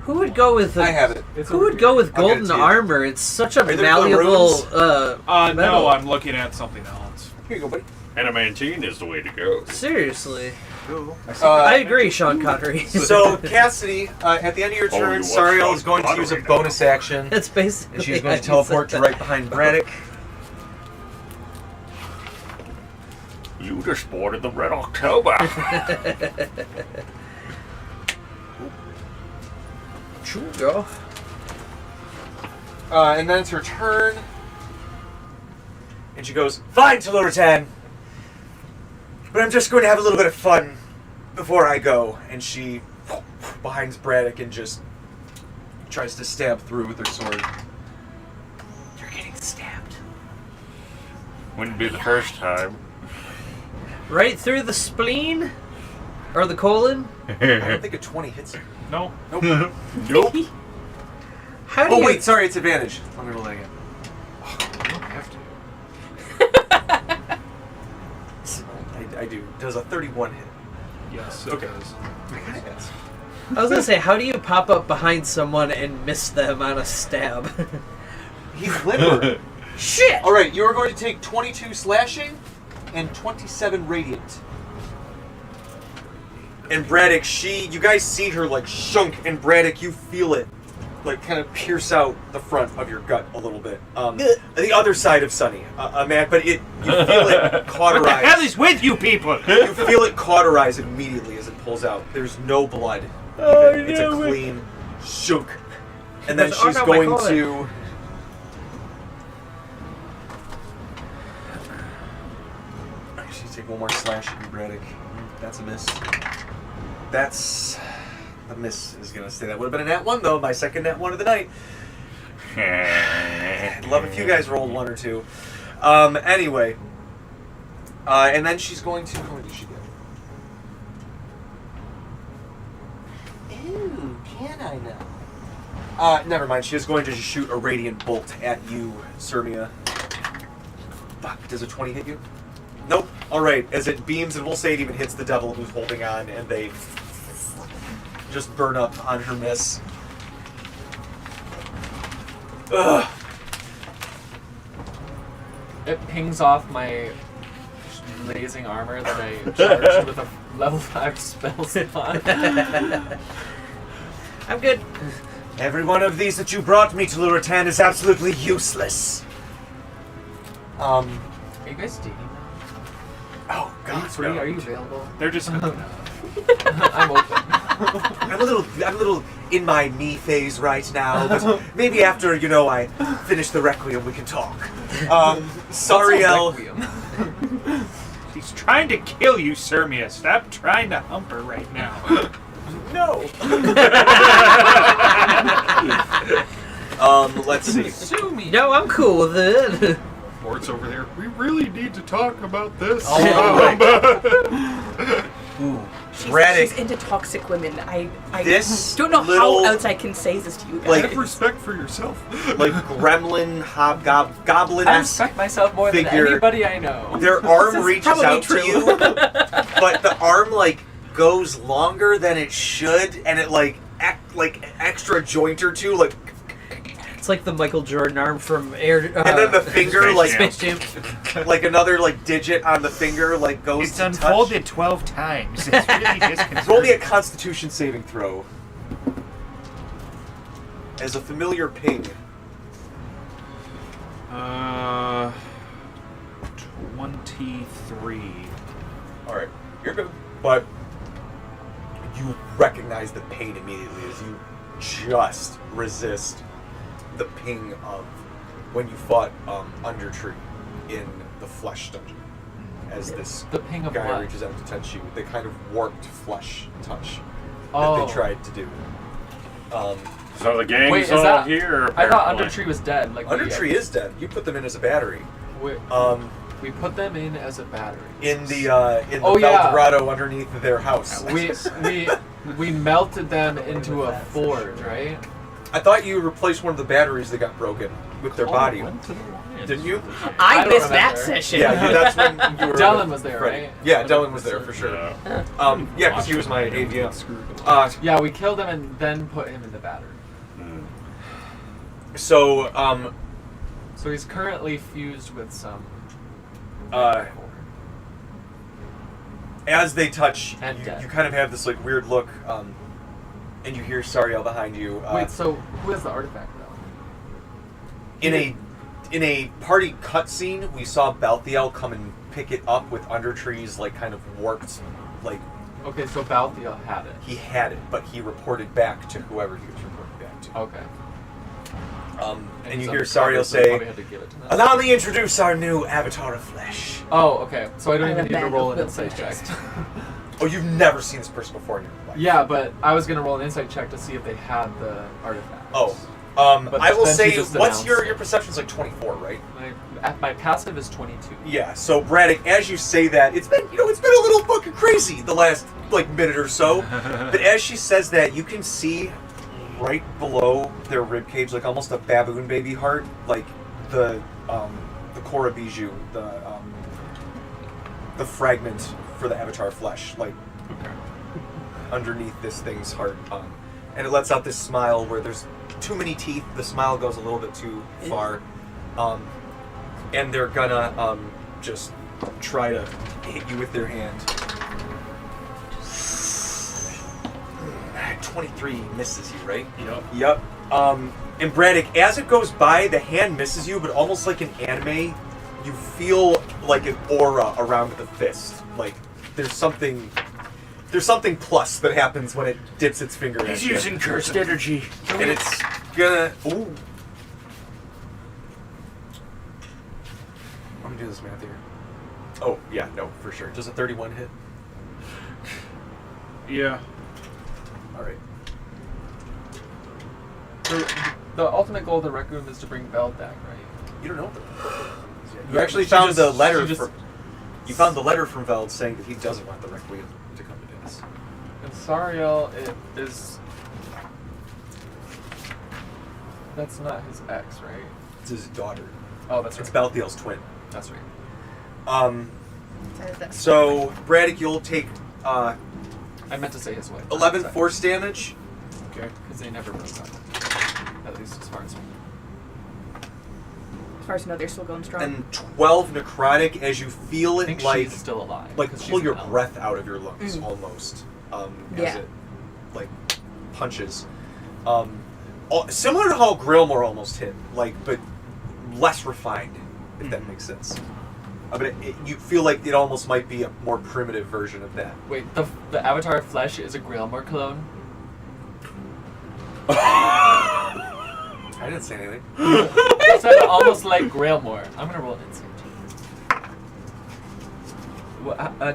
F: Who would go with?
E: I have it.
F: Who would go with
E: I'll get it
F: golden
E: to you.
F: armor? It's such a
E: there the
F: malleable
E: runes?
F: metal.
B: No, I'm looking at something else.
E: Here you go, buddy.
C: Adamantine is the way to go.
F: Seriously,
E: I
F: I agree, Sean Connery.
E: So, Cassidy, at the end of your
C: Oh,
E: turn,
C: you watch
E: Sariel
C: Sean
E: is going to use a
C: Connery now.
E: bonus action.
F: That's basically.
E: And she's
F: how
E: going
F: you
E: to teleport
F: said
E: to
F: that.
E: right behind Braddock.
C: You just spotted the Red October.
F: True, girl.
E: And then it's her turn. And she goes, "Fine, Teluratan. But I'm just going to have a little bit of fun before I go." And she behinds Braddock and just tries to stab through with her sword.
F: You're getting stabbed.
C: Wouldn't be the first time.
F: Right through the spleen, or the colon.
E: I don't think a 20 hits her.
B: No.
E: Nope.
C: Nope.
F: How do
E: Oh,
F: you?
E: wait, sorry, it's advantage. Let me roll that again.
B: You don't have to.
E: I do. Does a 31 hit?
B: Yes, it
E: Okay.
B: does.
E: Yes.
F: I was gonna say, how do you pop up behind someone and miss them on a stab?
E: He's limber.
F: Shit!
E: All right, you are going to take 22 slashing and 27 radiant. And Braddock, you guys see her like shunk, and Braddock, you feel it like kind of pierce out the front of your gut a little bit. The other side of Sunny, Matt, but you feel it cauterize.
G: What the hell is with you people?
E: You feel it cauterize immediately as it pulls out. There's no blood.
C: Oh,
E: Even. It's a
C: no.
E: clean shunk. And then
F: That's- oh,
E: she's
F: no, my
E: going
F: colon.
E: to. She's take one more slash at you, Braddock. That's a miss. That's. The miss is going to stay. That would have been a nat 1, though. My second nat 1 of the night. I'd love if you guys rolled 1 or 2. Anyway. And then she's going to... How many did she get? Ooh, can I now? Never mind. She is going to shoot a radiant bolt at you, Sirmia. Fuck, does a 20 hit you? Nope. Alright, as it beams, and we'll say it even hits the devil who's holding on, and they just burn up on her miss. Ugh.
D: It pings off my blazing armor that I charged with a level 5 spell slot.
F: I'm good.
E: Every one of these that you brought me to Luratan is absolutely useless.
D: Are you guys dating?
E: Oh God,
D: Free?
E: no.
D: Are you available?
B: They're just
D: I'm open.
E: I'm a little in my me phase right now, but maybe after I finish the Requiem, we can talk. Sariel.
G: He's trying to kill you, Sirmia. Stop trying to hump her right now.
E: No. Let's see.
D: Sue me.
F: No, I'm cool with it.
B: Mort's over there. We really need to talk about this.
E: Ooh,
A: She's into toxic women. I
E: This
A: don't know
E: little-
A: how else I can say this to you guys.
E: Like-
B: Have respect for yourself.
E: like gremlin, goblin.
D: I respect myself more than
E: figure.
D: anybody I know.
E: Their arm
A: This is
E: reaches
A: probably
E: out
A: true.
E: to you, but the arm goes longer than it should, and it extra joint or two,
F: It's like the Michael Jordan arm from Air.
E: and then the finger
F: Space Jam.
E: another digit on the finger goes
G: It's
E: to
G: unfolded 12 times. It's really disconcerting.
E: Roll me a Constitution saving throw. As a familiar ping.
B: 23.
E: Alright, you're good. But you recognize the pain immediately as you just resist the ping of when you fought Undertree in the flesh dungeon. As this
D: The ping of
E: guy
D: what?
E: reaches out to touch you, the kind of warped flesh touch
D: Oh.
E: that they tried to do.
C: So the gang's
D: Wait, is
C: all
D: that?
C: here.
D: I thought
C: apparently.
D: Undertree was dead.
E: Undertree is dead. You put them in as a battery.
D: We put them in as a battery.
E: In the
D: Oh, yeah.
E: Eldorado underneath their house.
D: We melted them into a forge, right?
E: I thought you replaced one of the batteries that got broken with their body. Didn't you?
A: I
D: don't
A: missed that
D: remember.
A: session.
E: Yeah, that's when you were.
D: Dylan was there,
E: ready.
D: right?
E: Yeah, Dylan was there for sure.
C: Yeah.
E: Yeah, because he was my AVM.
D: Yeah, we killed him and then put him in the battery.
E: So,
D: So he's currently fused with some.
E: as they touch,
D: And dead.
E: you kind of have this weird look, and you hear Sariel behind you.
D: Wait, so who has the artifact though?
E: In a party cutscene, we saw Balthiel come and pick it up with Undertree's kind of warped,
D: Okay, so Balthiel had it.
E: he had it, but he reported back to whoever he was reporting back to.
D: Okay.
E: And you
D: he's
E: hear
D: undercover,
E: Sariel
D: so they
E: say,
D: probably had to give it to them.
E: "Allow me to introduce our new avatar of flesh."
D: Oh, okay. So I don't
A: I'm
D: even
A: a
D: need to
A: bad
D: roll an
A: little
D: insight check.
A: bitch.
E: Oh, you've never seen this person before in your life.
D: Yeah, but I was gonna roll an insight check to see if they had the artifact.
E: Oh,
D: But
E: I will
D: then she
E: say,
D: just
E: what's your
D: announced it.
E: perception's 24, right?
D: My passive is 22.
E: Yeah. So Braddock, as you say that, it's been a little fucking crazy the last minute or so. But as she says that, you can see right below their ribcage, almost a baboon baby heart, the Cora Bijou, the fragment for the avatar flesh, underneath this thing's heart, and it lets out this smile where there's too many teeth. The smile goes a little bit too far, and they're gonna just try to hit you with their hand. 23 misses you, right? Yep. And Braddock, as it goes by, the hand misses you, but almost like an anime, you feel like an aura around the fist. There's something plus that happens when it dips its finger in.
G: He's using cursed energy.
E: And it's gonna. Ooh. I'm gonna do this math here. Oh, yeah, no, for sure. Does a 31 hit?
B: Yeah.
E: Alright.
D: So the ultimate goal of the Rec Room is to bring Bell back, right?
E: You don't know. You actually
D: She
E: found
D: just-
E: the letter.
D: she just-
E: You found the letter from Veld saying that he doesn't want the Requiem to come to pass.
D: And Sariel is. That's not his ex, right?
E: It's his daughter.
D: Oh, that's
E: It's
D: right.
E: Balthiel's twin.
D: That's right.
E: So Braddock, you'll take
D: I meant to say his wife.
E: 11 force damage.
B: Okay.
D: Because they never broke up. At least as far as we know.
A: As far as I know, they're still going strong.
E: And 12 necrotic as you feel
D: I
E: it
D: think
E: like
D: she's still alive.
E: like
D: 'cause
E: pull
D: she's
E: your
D: an elf.
E: breath out of your lungs almost as
A: Yeah.
E: it like punches. Similar to how Grillmore almost hit, like but less refined, if that makes sense. But you feel like it almost might be a more primitive version of that.
D: Wait, the Avatar Flesh is a Grailmore clone?
E: I didn't say anything.
D: It sounded almost like Grailmore. I'm gonna roll an instinct.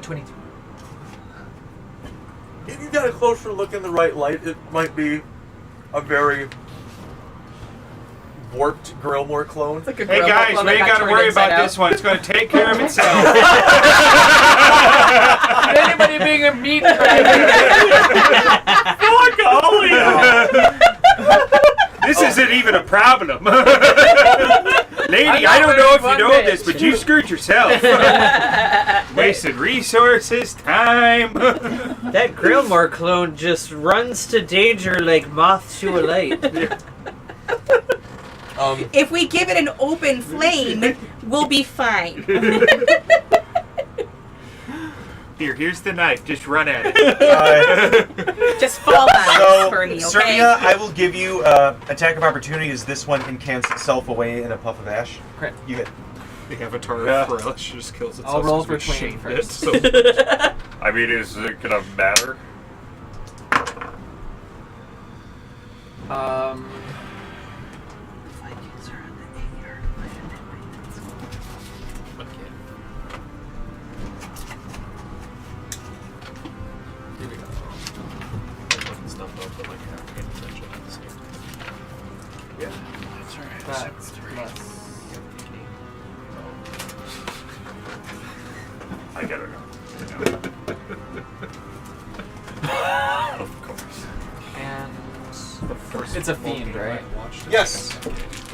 D: 22.
E: If you got a closer look in the right light, it might be a very warped Grillmore clone.
A: It's like a
G: Hey
A: girl
G: guys,
A: clone
G: we
A: that
G: ain't
A: got
G: got to
A: turned
G: worry
A: inside
G: about
A: out.
G: this one. It's going to take care of itself.
D: Anybody being a meat dragon?
G: Fuck all of you. This isn't even a problem. Lady, I don't know if you know this, but you screwed yourself. Wasted resources, time.
F: That Grillmore clone just runs to danger like moth to a light.
A: If we give it an open flame, we'll be fine.
G: Here's the knife. Just run at it.
A: Just fall on
E: So,
A: it for me, okay?
E: Servia, I will give you attack of opportunity as this one incants itself away in a puff of ash.
D: Crit.
E: You hit.
B: The Avatar
E: Yeah.
B: Relish just kills itself.
D: I'll roll
B: 'cause we
D: for 20
B: shamed
D: first.
B: So
C: I mean, is it gonna matter?
D: Here we go.
B: looking stuff up, but like not paying attention at the same time.
E: Yeah.
B: That's alright.
D: That's plus.
C: I get it now. Of course.
D: And
B: The first
D: it's a
B: football
D: fiend,
B: game
D: right?
B: I watched.
E: Yes.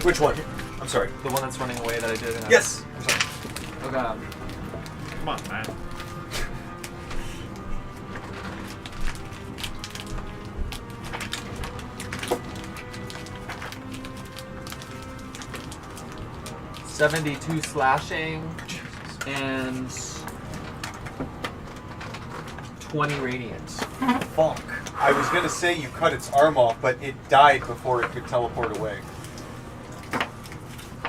E: Which one? I'm sorry.
D: The one that's running away that I did.
E: Yes.
D: Oh god.
B: Come on, man.
D: $72 slashing and 20 radiant.
E: Fuck. I was gonna say you cut its arm off, but it died before it could teleport away.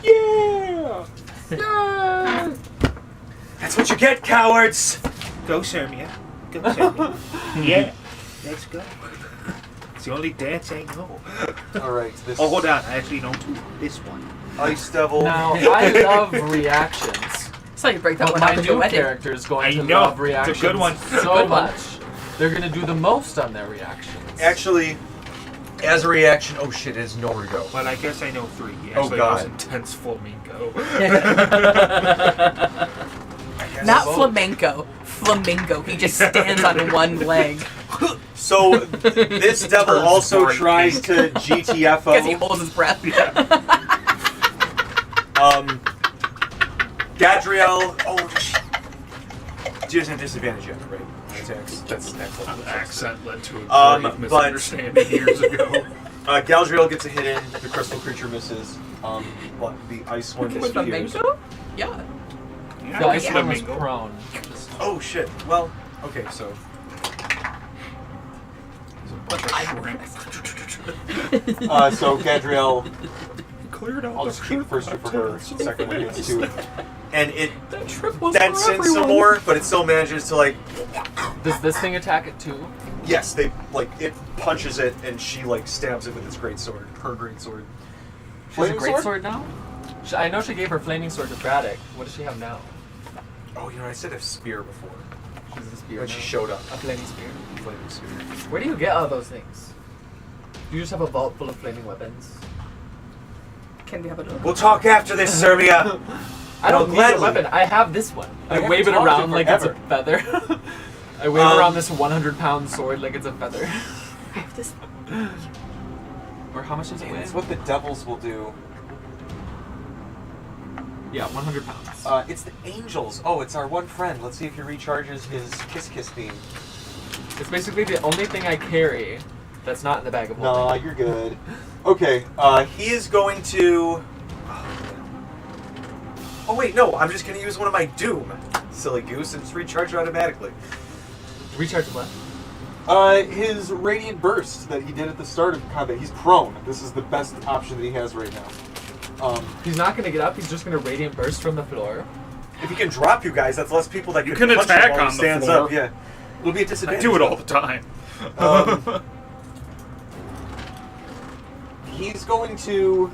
G: Yeah.
E: That's what you get, cowards!
G: Go, Sermia. Go, Sermia. Yeah. Let's go. It's the only dance I know.
E: Alright, this
G: Oh, hold on. I actually know two. This one.
E: Ice Devil.
D: Now, I love reactions.
A: So you break that
D: But
A: one
D: my
A: off at your
D: new
A: wedding.
D: character is going
G: I
D: to
G: know.
D: love
G: It's a
D: reactions
G: good one.
D: so
A: Good one.
D: much. They're going to do the most on their reactions.
E: Actually, as a reaction, oh shit, it is nowhere to go.
G: Well, I guess I know three. He
E: Oh,
G: actually
E: God.
G: goes intense flamingo.
A: Not flamenco. Flamingo. He just stands on one leg
E: So, this devil
G: Turns
E: also
G: bright
E: tries
G: pink.
E: to GTFO.
A: because he holds his breath.
E: Gadriel. Oh, shit. She doesn't have disadvantage yet, right? That's excellent.
B: Accent led to a
E: but-
B: grave misunderstanding years ago.
E: Galdriel gets a hit in. The crystal creature misses. But the ice one is
A: Flamingo? Yeah.
D: The ice
A: yeah.
D: one was
G: Flamingo.
D: prone. Just,
E: Oh shit. Well, okay, so so Gadriel,
B: Cleared out
E: I'll
B: the
E: just keep first two for her, second one gets two, and it
A: That trip was
E: dents
A: for
E: in some
A: everyone.
E: more, but it still manages to like.
D: does this thing attack it too?
E: Yes, they like it punches it, and she like stabs it with its great sword, her great sword.
D: She has a
E: Flaming
D: great
E: sword?
D: sword now? I know she gave her flaming sword to Braddock. What does she have now?
E: Oh, you know, I said a spear before
D: She has a spear
E: when
D: now.
E: she showed up.
D: A flaming spear.
E: Flaming spear.
D: Where do you get all those things? Do you just have a vault full of flaming weapons?
A: Can we have a look?
E: We'll talk after this, Serbia.
D: I don't need
E: gladly.
D: a weapon. I have this one. I
E: haven't
D: wave it
E: talked
D: around
E: in
D: like it's a
E: forever.
D: feather. I wave around this 100-pound sword like it's a feather.
A: I have this.
D: Or how much does it weigh?
E: It's what the devils will do.
D: Yeah, 100 pounds.
E: It's the angels. Oh, it's our one friend. Let's see if he recharges his kiss beam.
D: It's basically the only thing I carry that's not in the bag of
E: No,
D: holding.
E: you're good. Okay, he is going to... Oh wait, no, I'm just going to use one of my Doom. Silly goose, and it's recharged automatically.
D: Recharge what?
E: His Radiant Burst that he did at the start of combat. He's prone. This is the best option that he has right now.
D: He's not going to get up. He's just going to Radiant Burst from the floor.
E: If he can drop you guys, that's less people that
B: You
E: can
B: can
E: punch
B: attack
E: him while
B: on
E: he
B: the
E: stands
B: floor.
E: up. Yeah, it'll be a
B: I
E: disadvantage.
B: do it all the time.
E: He's going to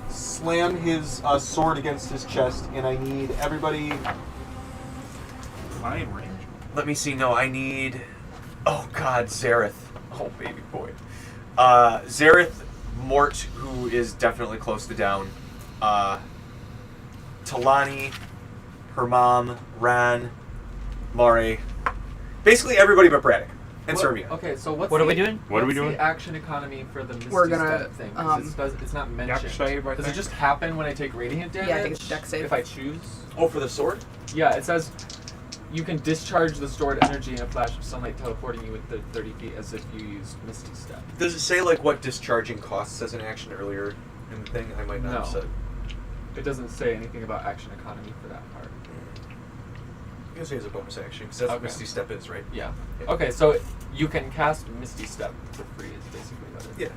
E: slam his sword against his chest, and I need everybody.
B: Am I in range?
E: Let me see. No, I need. Oh God, Zareth. Oh baby boy. Zareth, Mort, who is definitely close to down. Talani, her mom, Ran, Mare. Basically everybody but Braddock and Serbia.
D: Okay, so what's
F: What are
D: the-
F: we doing?
C: What are we
D: what's
C: doing?
D: the action economy for the Misty
A: We're gonna,
D: Step thing? 'Cause it's not mentioned.
B: save, I
D: Does it
B: think.
D: just happen when I take radiant damage?
A: Yeah, I think it's dex save.
D: If I choose?
E: Oh, for the sword?
D: Yeah, it says you can discharge the stored energy in a flash of sunlight, teleporting you within 30 feet as if you used Misty Step.
E: Does it say like what discharging costs as an action earlier in the thing? I might not have
D: No.
E: said.
D: It doesn't say anything about action economy for that part.
E: I guess it is a bonus action because that's what
D: Okay.
E: Misty Step is, right?
D: Yeah.
E: Yeah.
D: Okay, so you can cast Misty Step for free is basically what it is.
E: Yeah.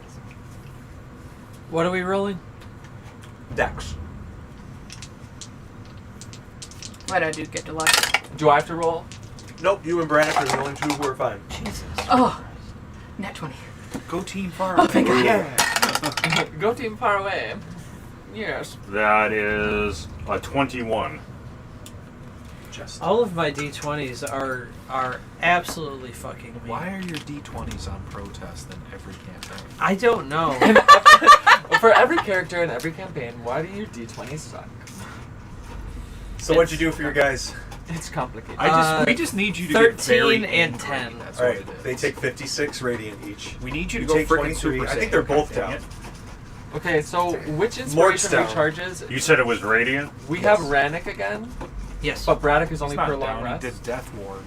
F: What are we rolling?
E: Dex.
A: Why did I do get to luck?
D: Do I have to roll?
E: Nope, you and Braddock are the only two who are fine.
F: Jesus.
A: Oh, nat 20.
B: Go team far.
A: Oh, thank God.
B: Yeah.
D: Go team far away. Yes.
C: That is a 21.
E: Just.
F: All of my D20s are absolutely fucking me.
B: Why are your D20s on protest in every campaign?
F: I don't know.
D: For every character in every campaign, why do your D20s suck?
E: So what'd you do for your guys?
D: It's complicated.
B: We just need you to
F: 13
B: get very
F: and
B: angry.
F: 10.
B: That's
E: All
B: what
E: right,
B: it is.
E: they take 56 radiant each.
B: We need you to
E: You
B: go
E: take
B: freaking
E: 23.
B: Super
E: I think
B: Saiyan.
E: they're both
B: God dang
E: down.
B: it.
D: Okay, so which
E: Mort's
D: inspiration
E: down.
D: recharges?
C: You said it was radiant?
D: We
E: Yes.
D: have Rannick again,
F: Yes.
D: but Braddock is
B: He's
D: only
B: not
D: per long
B: down.
D: rest.
B: He did Death Ward.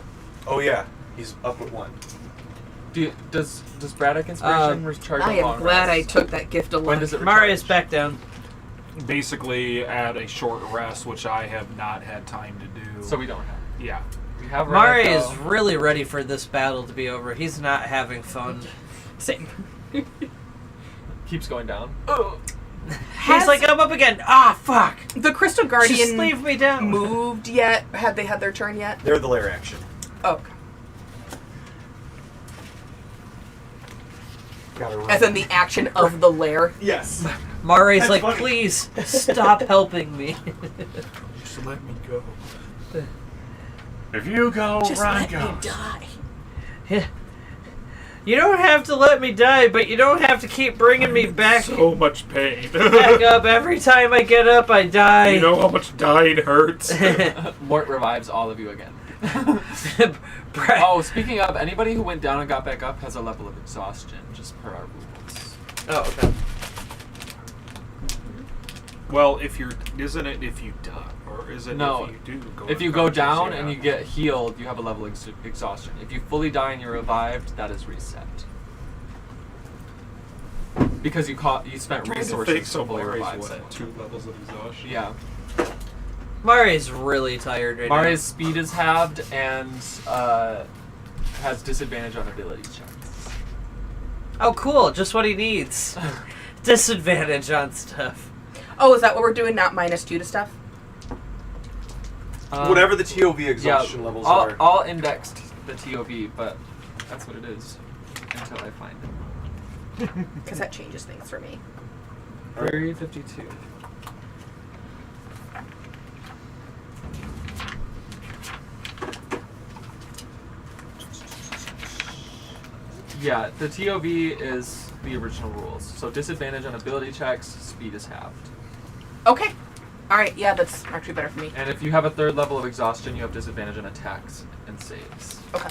E: Oh yeah, he's up at 1.
D: Does Braddock inspiration recharge
A: I
D: a long
A: am glad I
D: rest?
A: took that gift of luck.
D: When does it
F: Marius
D: recharge?
F: back down.
B: Basically, at a short rest, which I have not had time to do.
D: So we don't have.
B: yeah.
D: We have
F: Mari
D: Rannick,
F: is
D: though.
F: really ready for this battle to be over. He's not having fun.
A: Same.
D: keeps going down.
F: He's like, I'm up again. Ah, fuck.
A: The Crystal
F: Just
A: Guardian
F: leave me down.
A: moved yet? Had they had their turn yet?
E: They're the lair action.
A: Oh, okay.
E: Gotta run.
A: As in the action of the lair.
E: Yes.
F: Mari's
E: That's
F: like,
E: funny.
F: please stop helping me.
B: Just let me go.
C: If you go,
A: Just
C: Ron
A: let me
C: goes.
A: die.
F: You don't have to let me die, but you don't have to keep bringing me back,
B: So much pain.
F: back up. Every time I get up, I die.
B: You know how much dying hurts?
D: Mort revives all of you again.
F: Brad-
D: Oh, speaking of, anybody who went down and got back up has a level of exhaustion, just per our rules.
F: Oh, okay.
B: Well, isn't it if you die? Or is it
D: No.
B: if you do go
D: If you go
B: unconscious?
D: down
B: Yeah.
D: and you get healed, you have a level of exhaustion. If you fully die and you're revived, that is reset. Because you spent
B: Trying to
D: resources
B: think,
D: to
B: so
D: fully
B: Mari's
D: revive
B: what,
D: someone.
B: 2 levels of exhaustion?
D: Yeah.
F: Mari's really tired right
D: Mari's speed is halved and has disadvantage on ability checks.
F: now. Oh, cool. Just what he needs. Disadvantage on stuff.
A: Oh, is that what we're doing? Not -2 to stuff?
E: Whatever the TOV exhaustion
D: yeah,
E: levels
D: I'll,
E: are.
D: I'll indexed the TOV, but that's what it is until I find it.
A: Because that changes things for me.
D: 352. Yeah, the TOV is the original rules. So disadvantage on ability checks, speed is halved.
A: Okay. Alright, yeah, that's actually better for me.
D: And if you have a 3rd level of exhaustion, you have disadvantage on attacks and saves.
A: Okay.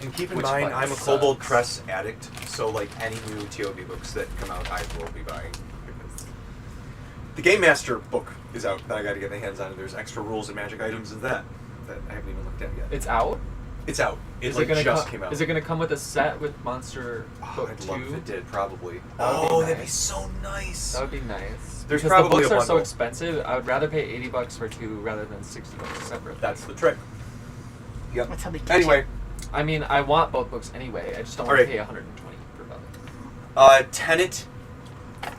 E: And keep in
D: Which
E: mind,
D: fucking
E: I'm a Kobold
D: sucks.
E: Crest addict, so like any new TOB books that come out, I will be buying. Because the Game Master book is out that I got to get my hands on, and there's extra rules and magic items in that I haven't even looked at yet.
D: It's out?
E: It's out. It
D: Is
E: like
D: it gonna
E: just came out.
D: Is it gonna come with a set with Monster
E: Oh,
D: Book
E: I'd
D: 2?
E: love if it did, probably.
D: That would be
E: That'd be
D: nice.
E: so nice.
D: That would be nice.
E: There's
D: because
E: probably
D: the books
E: a
D: are so
E: bundle.
D: expensive. I would rather pay $80 for 2 rather than $60 separate.
E: That's the trick. Yep.
A: That's how they catch
E: Anyway,
D: I mean, I want both books anyway. I just don't want
E: Alright.
D: to pay 120 per book.
E: Tenet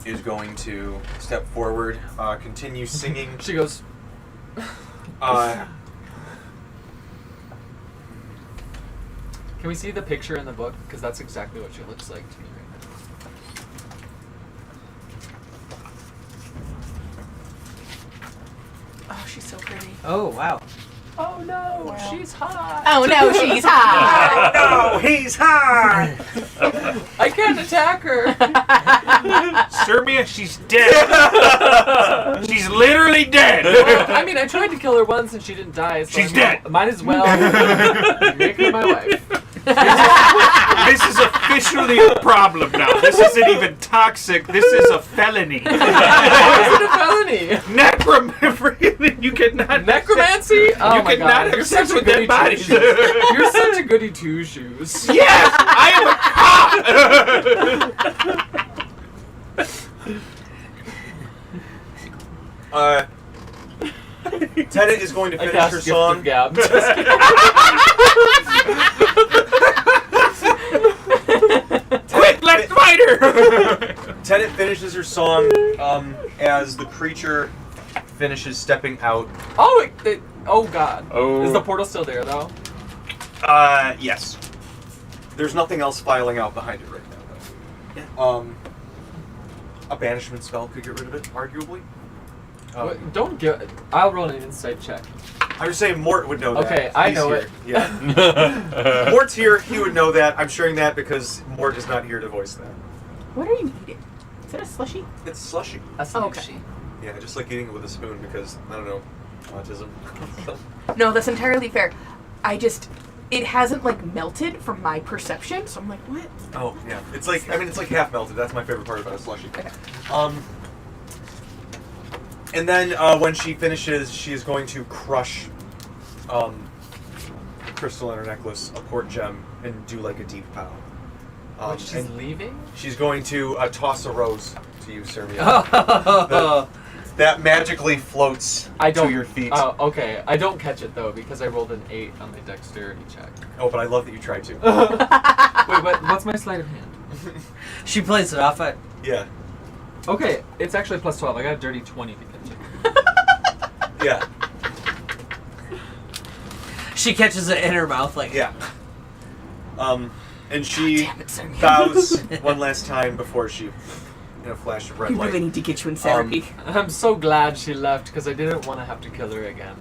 E: is going to step forward, continue singing.
D: She goes, can we see the picture in the book? Because that's exactly what she looks like to me right now.
A: Oh, she's so pretty.
F: Oh wow.
D: Oh no,
A: Wow.
D: she's hot.
A: Oh no, she's hot!
E: No, he's hot!
D: I can't attack her.
G: Serbia, she's dead. She's literally dead.
D: I mean, I tried to kill her once and she didn't die. So
G: She's dead.
D: Might as well make her my wife.
G: This is officially a problem now. This isn't even toxic. This is a felony.
D: How is it a felony?
G: Necromancy. You cannot.
D: Necromancy? Oh
G: You
D: my
G: cannot
D: god,
G: have
D: you're
G: sex
D: such a
G: with dead
D: goody
G: bodies.
D: two shoes. You're such a goody two shoes.
G: Yes, I am a cop.
E: Tenet is going to
D: I
E: finish
D: cast
E: her
D: Gift
E: song.
D: of Gab.
G: Quick, let's fight her.
E: Tenet finishes her song as the creature finishes stepping out.
D: Oh, oh god.
C: Oh.
D: Is the portal still there though?
E: Yes. There's nothing else filing out behind it right now, though. A banishment spell could get rid of it, arguably.
D: What- Don't get. I'll roll an insight check.
E: I'm just saying Mort would know that.
D: Okay, I
E: He's
D: know
E: here.
D: it.
E: Yeah. Mort's here, he would know that. I'm sharing that because Mort is not here to voice that.
A: What are you eating? Is that a slushie?
E: It's slushy.
D: That's
A: Oh,
D: an
A: okay.
D: issue.
E: Yeah, I just like eating it with a spoon because, I don't know, autism.
A: No, that's entirely fair. It hasn't like melted from my perception, so I'm like, what?
E: Oh, yeah. It's like, it's like half melted. That's my favorite part about a slushy.
A: Okay.
E: And then when she finishes, she is going to crush crystal in her necklace, a port gem, and do like a deep bow.
D: What, she's
E: and
D: leaving?
E: she's going to toss a rose to you, Sariel.
F: Oh.
E: That magically floats to your feet.
D: Oh, okay. I don't catch it though because I rolled an 8 on my dexterity check.
E: Oh, but I love that you tried to.
D: Wait, what's my sleight of hand?
F: She plays it off at.
E: Yeah.
D: Okay, it's actually plus 12. I got a dirty 20 to catch it.
E: Yeah.
F: She catches it in her mouth like.
E: Yeah. And she
A: Damn it, Sariel.
E: bows one last time before she, in a flash of red
A: We
E: light.
A: really need to get you in therapy.
D: I'm so glad she left because I didn't want to have to kill her again.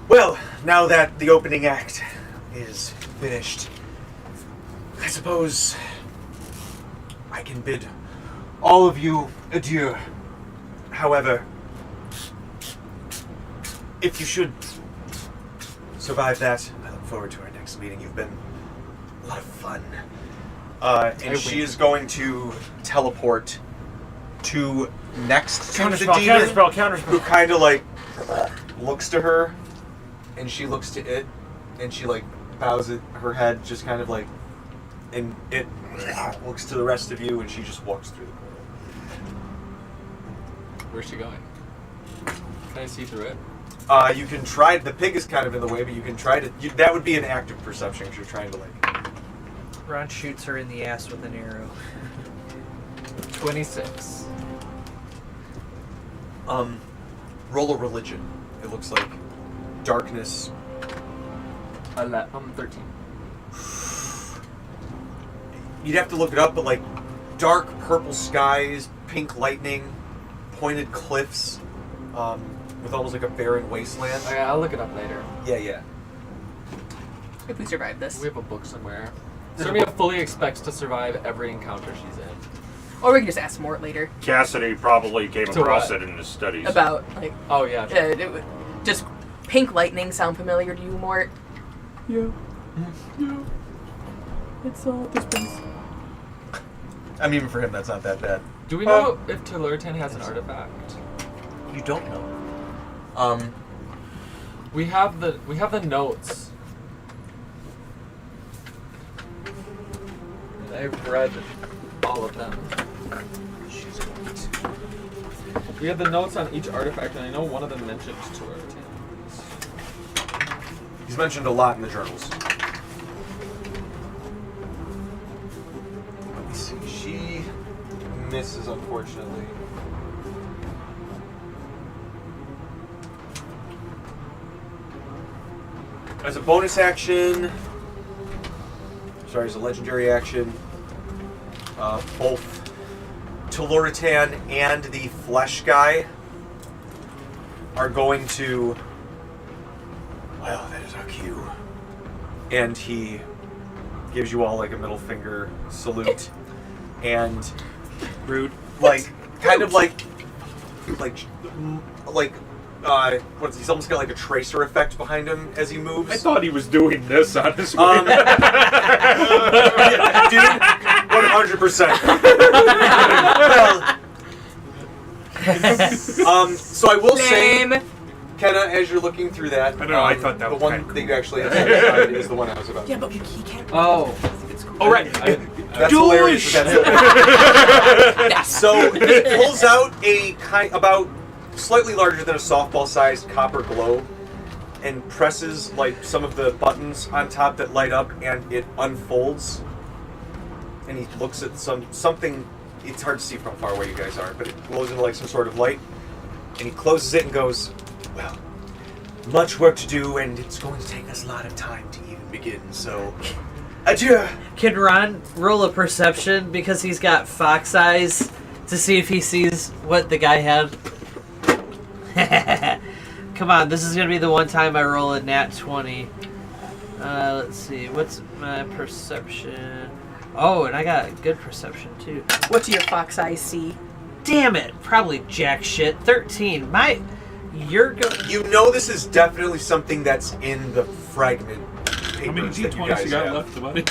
E: Well, now that the opening act is finished, I suppose I can bid all of you adieu. However, if you should survive that, I look forward to our next meeting. You've been a lot of fun. And she is going to teleport to next to the demon, who kind of like looks to her, and she looks to it, and she like bows her head, just kind of like, and it looks to the rest of you, and she just walks through the portal.
D: Where's she going? Can I see through it?
E: You can try. The pig is kind of in the way, but you can try to. That would be an active perception if you're trying to like.
F: Ron shoots her in the ass with an arrow.
D: 26.
E: Roll a religion. It looks like darkness.
D: 13.
E: You'd have to look it up, but like dark purple skies, pink lightning, pointed cliffs, with almost like a barren wasteland.
D: Okay, I'll look it up later.
E: Yeah.
A: If we survive this.
D: We have a book somewhere. Sylvia fully expects to survive every encounter she's in.
A: Or we can just ask Mort later
C: Cassidy probably came
D: To
C: across
D: what?
C: it in his studies.
A: about, like,
D: Oh yeah.
A: just pink lightning sound familiar to you, Mort? Yeah. Yeah. It's, this place.
E: I mean, even for him, that's not that bad.
D: Do we know if Telluritan has an artifact?
E: You don't know.
D: We have the notes. And I've read all of them.
E: She's going to.
D: We have the notes on each artifact, and I know one of them mentioned Telluritan.
E: He's mentioned a lot in the journals. Let me see. She misses, unfortunately. As a bonus action, as a legendary action, both Telluritan and the Flesh Guy are going to. Well, that is our cue. And he gives you all like a middle finger salute, and
G: Rude.
E: like kind of like what's he's almost got like a tracer effect behind him as he moves.
C: I thought he was doing this on his way.
E: Yeah, dude, 100%. So I will say,
A: Lame.
E: Kenna, as you're looking through that,
G: I don't know, I thought that
E: the
G: was
E: one
G: kinda
E: that
G: cool.
E: you actually have decided is the one I was about.
A: Yeah, but he can't.
F: Oh.
G: Oh, right.
E: That's hilarious. But that's so he pulls out a about slightly larger than a softball-sized copper globe and presses like some of the buttons on top that light up, and it unfolds. And he looks at something. It's hard to see from how far away you guys are, but it glows into like some sort of light. And he closes it and goes, "Well, much work to do, and it's going to take us a lot of time to even begin. So, adieu."
F: Can Ron roll a perception because he's got fox eyes to see if he sees what the guy had? Come on, this is gonna be the one time I roll a nat 20. Let's see, what's my perception? Oh, and I got good perception too.
A: What do your fox eyes see?
F: Damn it, probably jack shit. 13. You're going.
E: You know this is definitely something that's in the fragment papers
G: How many
E: that you
G: D20s
E: guys
G: you got
E: have.
G: left, buddy?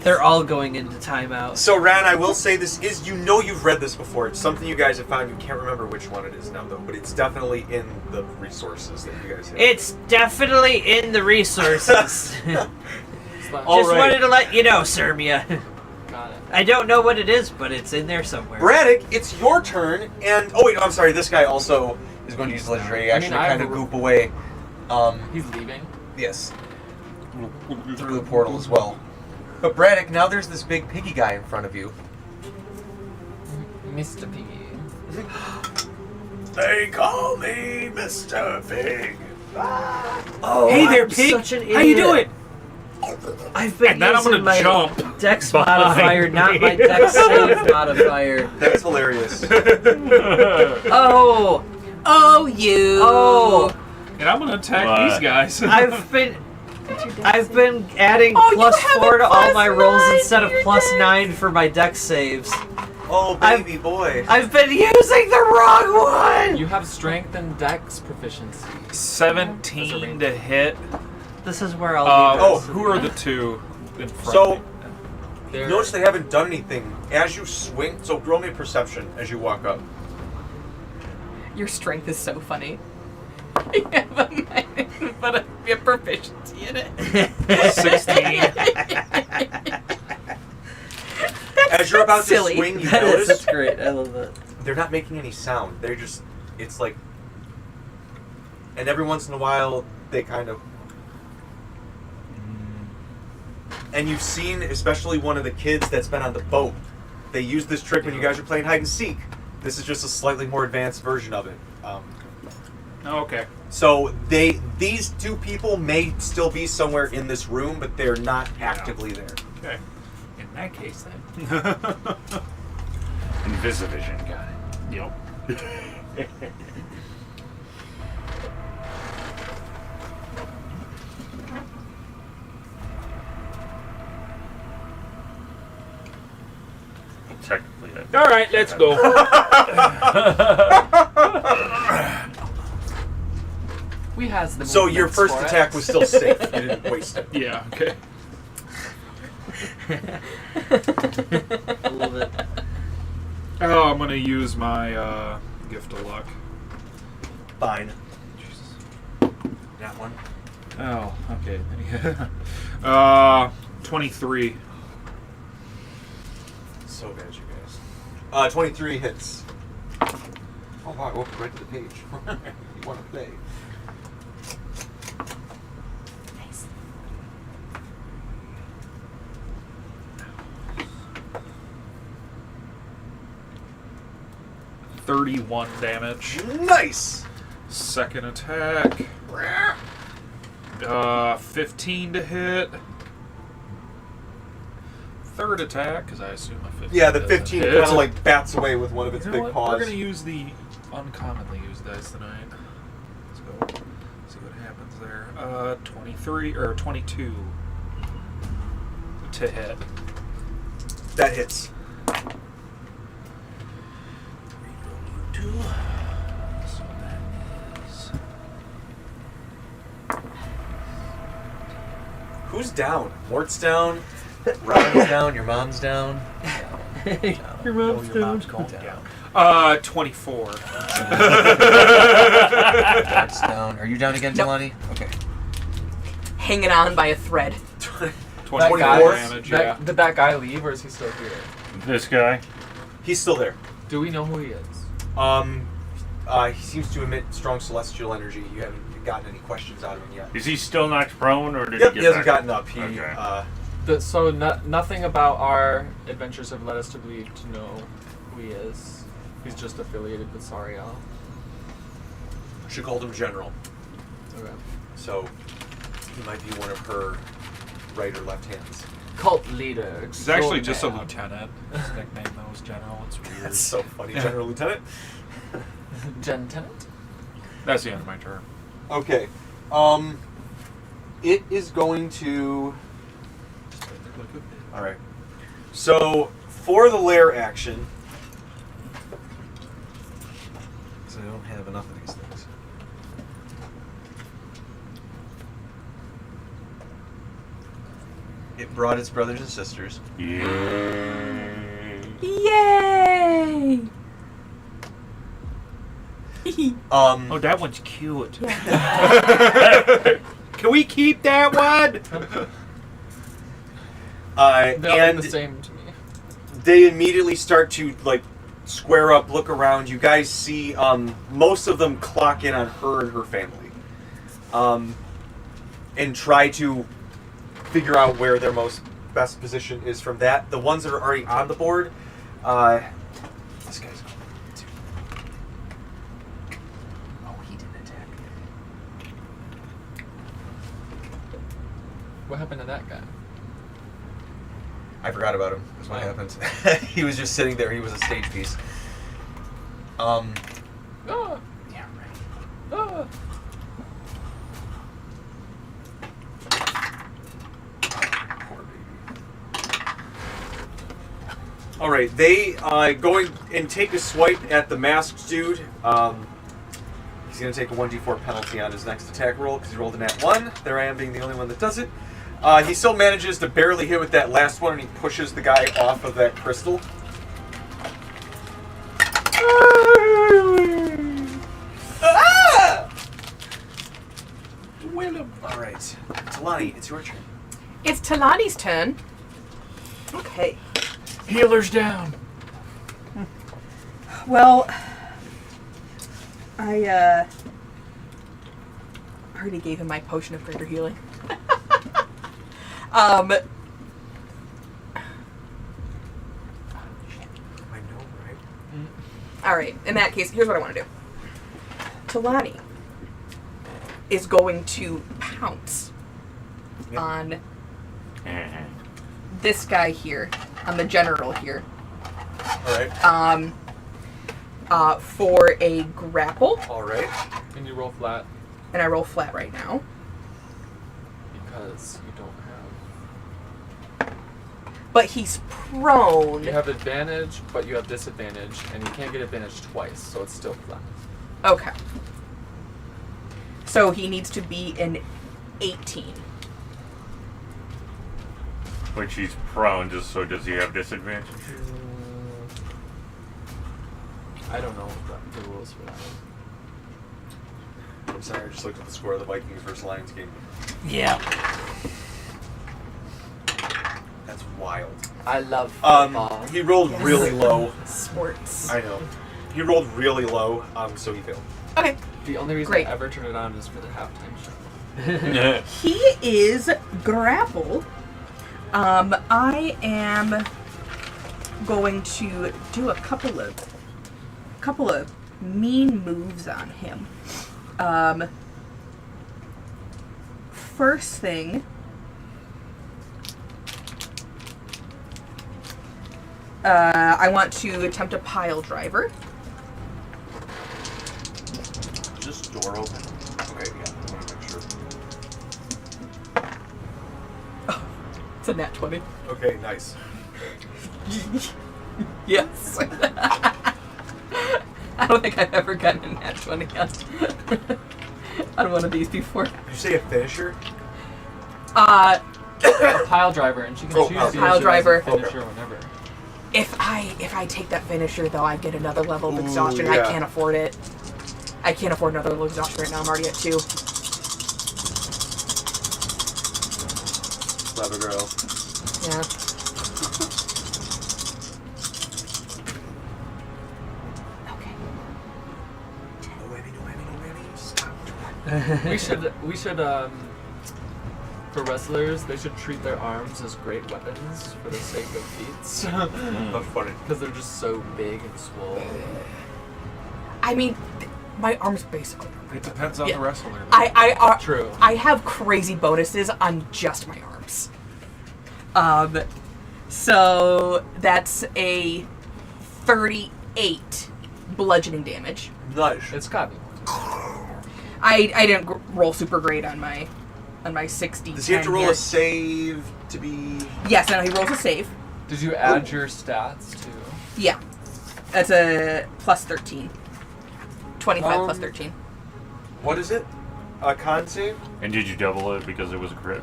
F: They're all going into timeout.
E: So, Ran, I will say this is, you know you've read this before. It's something you guys have found. You can't remember which one it is now, though. But it's definitely in the resources that you guys have.
F: It's definitely in the resources.
E: All
F: Just
E: right.
F: wanted to let you know, Sirmia.
D: Got it.
F: I don't know what it is, but it's in there somewhere.
E: Braddock, it's your turn. And, oh, wait, no, I'm sorry. This guy also is going to use legendary action to
D: I
E: kind of
D: have a-
E: goop away.
D: He's leaving.
E: Yes. Through the portal as well. But, Braddock, now there's this big piggy guy in front of you.
D: Mr. Piggy.
E: They call me Mr. Pig.
F: Oh,
G: Hey there,
F: I'm
G: pig.
F: such an
G: How you
F: idiot.
G: doing?
F: I've been
G: And then I'm
F: using
G: gonna
F: my
G: jump
F: dex
G: behind
F: modifier, not
G: me.
F: my dex save modifier.
E: That's hilarious.
F: Oh,
A: Oh, you.
F: oh!
G: And I'm gonna attack
C: What?
G: these guys.
F: I've been adding
A: Oh, you
F: +4
A: have a
F: to all my rolls
A: +9.
F: instead of +9 for my dex saves.
E: Oh, baby boy.
F: I've been using the wrong one.
D: You have strength and dex proficiency.
G: 17 to hit.
F: This is where I'll do
E: oh,
F: this.
G: Who are the two in front
E: So,
G: of me?
D: They're-
E: notice they haven't done anything. As you swing, so roll me a perception as you walk up.
A: Your strength is so funny. You have a minus, but a proficiency in it.
G: 16.
E: As you're about
A: silly.
E: to swing, you
F: That is,
E: notice
F: that's great. I love that.
E: they're not making any sound. They're just, it's like, and every once in a while, they kind of, and you've seen, especially one of the kids that's been on the boat, they used this trick when you guys were playing hide and seek. This is just a slightly more advanced version of it.
G: Oh, okay.
E: So these two people may still be somewhere in this room, but they're not actively there.
G: Okay. In that case, then.
C: Invisivision guy.
G: Yep.
C: technically it.
G: All right, let's go.
D: We has the
E: So your
D: movements
E: first
D: for
E: attack
D: it.
E: was still safe. You didn't waste it.
B: Yeah. Okay.
F: I love it.
B: Oh, I'm gonna use my gift of luck.
E: Fine.
B: Jesus.
E: That one.
B: Oh, okay. 23.
E: So bad, you guys. 23 hits.
D: Oh wow, open right to the page. You want to play?
A: Nice.
B: $31 damage.
E: Nice.
B: Second attack. 15 to hit. Third attack, because I assume a 15.
E: Yeah, the
B: doesn't
E: 15
B: hit.
E: kind of like bats away with one of its
B: You know
E: big
B: what?
E: paws.
B: We're gonna use the uncommonly used dice tonight. Let's go. See what happens there. 23 or 22 to hit.
E: That hits.
B: Two. So that is.
E: Who's down? Mort's down. Robin's down. Your mom's down.
F: Your mom's down.
E: going down.
B: 24.
E: Mort's down. Are you down again,
A: Nope.
E: Jelani? Okay.
A: Hanging on by a thread.
B: 24
D: That guy,
B: damage, yeah.
D: did that guy leave, or is he still here?
C: This guy.
E: He's still there.
D: Do we know who he is?
E: He seems to emit strong celestial energy. You haven't gotten any questions out of him yet.
C: Is he still knocked prone, or did
E: Yep,
C: he
E: he
C: get
E: hasn't
C: back?
E: gotten up. He,
C: Okay.
D: So nothing about our adventures have led us to believe to know who he is. He's just affiliated with Sariel.
E: she called him General,
D: Okay.
E: so he might be one of her right or left hands.
D: Cult leader.
B: He's actually just a
D: extraordinaire.
B: lieutenant. His nickname, though, is General. It's weird.
E: That's so funny, General Lieutenant.
D: Gen Tenant?
B: That's the end of my turn.
E: Okay. It is going to... Alright. So, for the lair action... Because I don't have enough of these things. It brought its brothers and sisters.
C: Yeah.
A: Yay!
B: Oh, that one's cute. Can we keep that one?
D: They all
E: and
D: look the same to me.
E: they immediately start to like square up, look around. You guys see most of them clock in on her and her family, and try to figure out where their best position is from that. The ones that are already on the board, this guy's going to. Oh, he didn't attack.
D: What happened to that guy?
E: I forgot about him. That's what happened. He was just sitting there. He was a stage piece.
D: Ah!
E: Yeah, right.
D: Ah!
E: Poor baby. All right, they going and take a swipe at the masked dude. He's going to take a 1d4 penalty on his next attack roll because he rolled a nat 1. There I am being the only one that does it. He still manages to barely hit with that last one, and he pushes the guy off of that crystal. All right, Talani, it's your turn.
A: It's Talani's turn. Okay.
G: Healer's down.
A: Well, I already gave him my potion of greater healing.
E: I know, right?
A: All right. In that case, here's what I want to do. Talani is going to pounce on this guy here, on the general here,
E: All right.
A: for a grapple,
E: All right.
D: And you roll flat
A: and I roll flat right now.
D: because you don't
A: but he's prone.
D: You have advantage, but you have disadvantage, and you can't get advantage twice, so it's still flat.
A: Okay. So he needs to be an 18.
C: Which he's prone, just so does he have disadvantage?
D: I don't know the rules for that.
E: I'm sorry, I just looked at the score of the Vikings versus Lions game.
F: Yeah.
E: That's wild.
D: I love football.
E: He rolled
A: Yes.
E: really low.
A: Sports.
E: I know. He rolled really low, so he failed.
A: Okay.
D: The only reason
A: Great.
D: I ever turn it on is for the halftime show.
A: He is grappled. I am going to do a couple of mean moves on him. First thing, I want to attempt a pile driver.
E: Is this door open? Okay, yeah. I want to make sure.
A: It's a nat 20.
E: Okay, nice.
A: Yes. I don't think I've ever gotten a nat 20 yet. On one of these before.
E: Did you say a finisher?
D: A pile driver, and she can
E: Oh,
D: choose
E: pile
D: to
A: driver.
D: use it as a
E: Okay.
D: finisher whenever.
A: If I take that finisher though, I get another level of
E: Ooh,
A: exhaustion.
E: yeah.
A: I can't afford it. I can't afford another level of exhaustion right now. I'm already at 2.
E: Clever girl.
A: Yeah. Okay.
E: No whammy. Stop.
D: We should for wrestlers, they should treat their arms as great weapons for the sake of feats.
E: That's funny.
D: Because they're just so big and swole.
A: I mean, my arms basically.
B: It depends on
A: Yeah.
B: the wrestler.
D: True.
A: I have crazy bonuses on just my arms. So that's a 38 bludgeoning damage.
E: Nice.
D: It's got me.
A: I didn't roll super great on my 60.
E: Does he have to roll a save to be...
A: Yes, no, he rolls a save.
D: Did you add your stats too?
A: Yeah. That's a plus 13. 25 plus 13.
E: What is it? A con save?
C: And did you double it because it was a crit?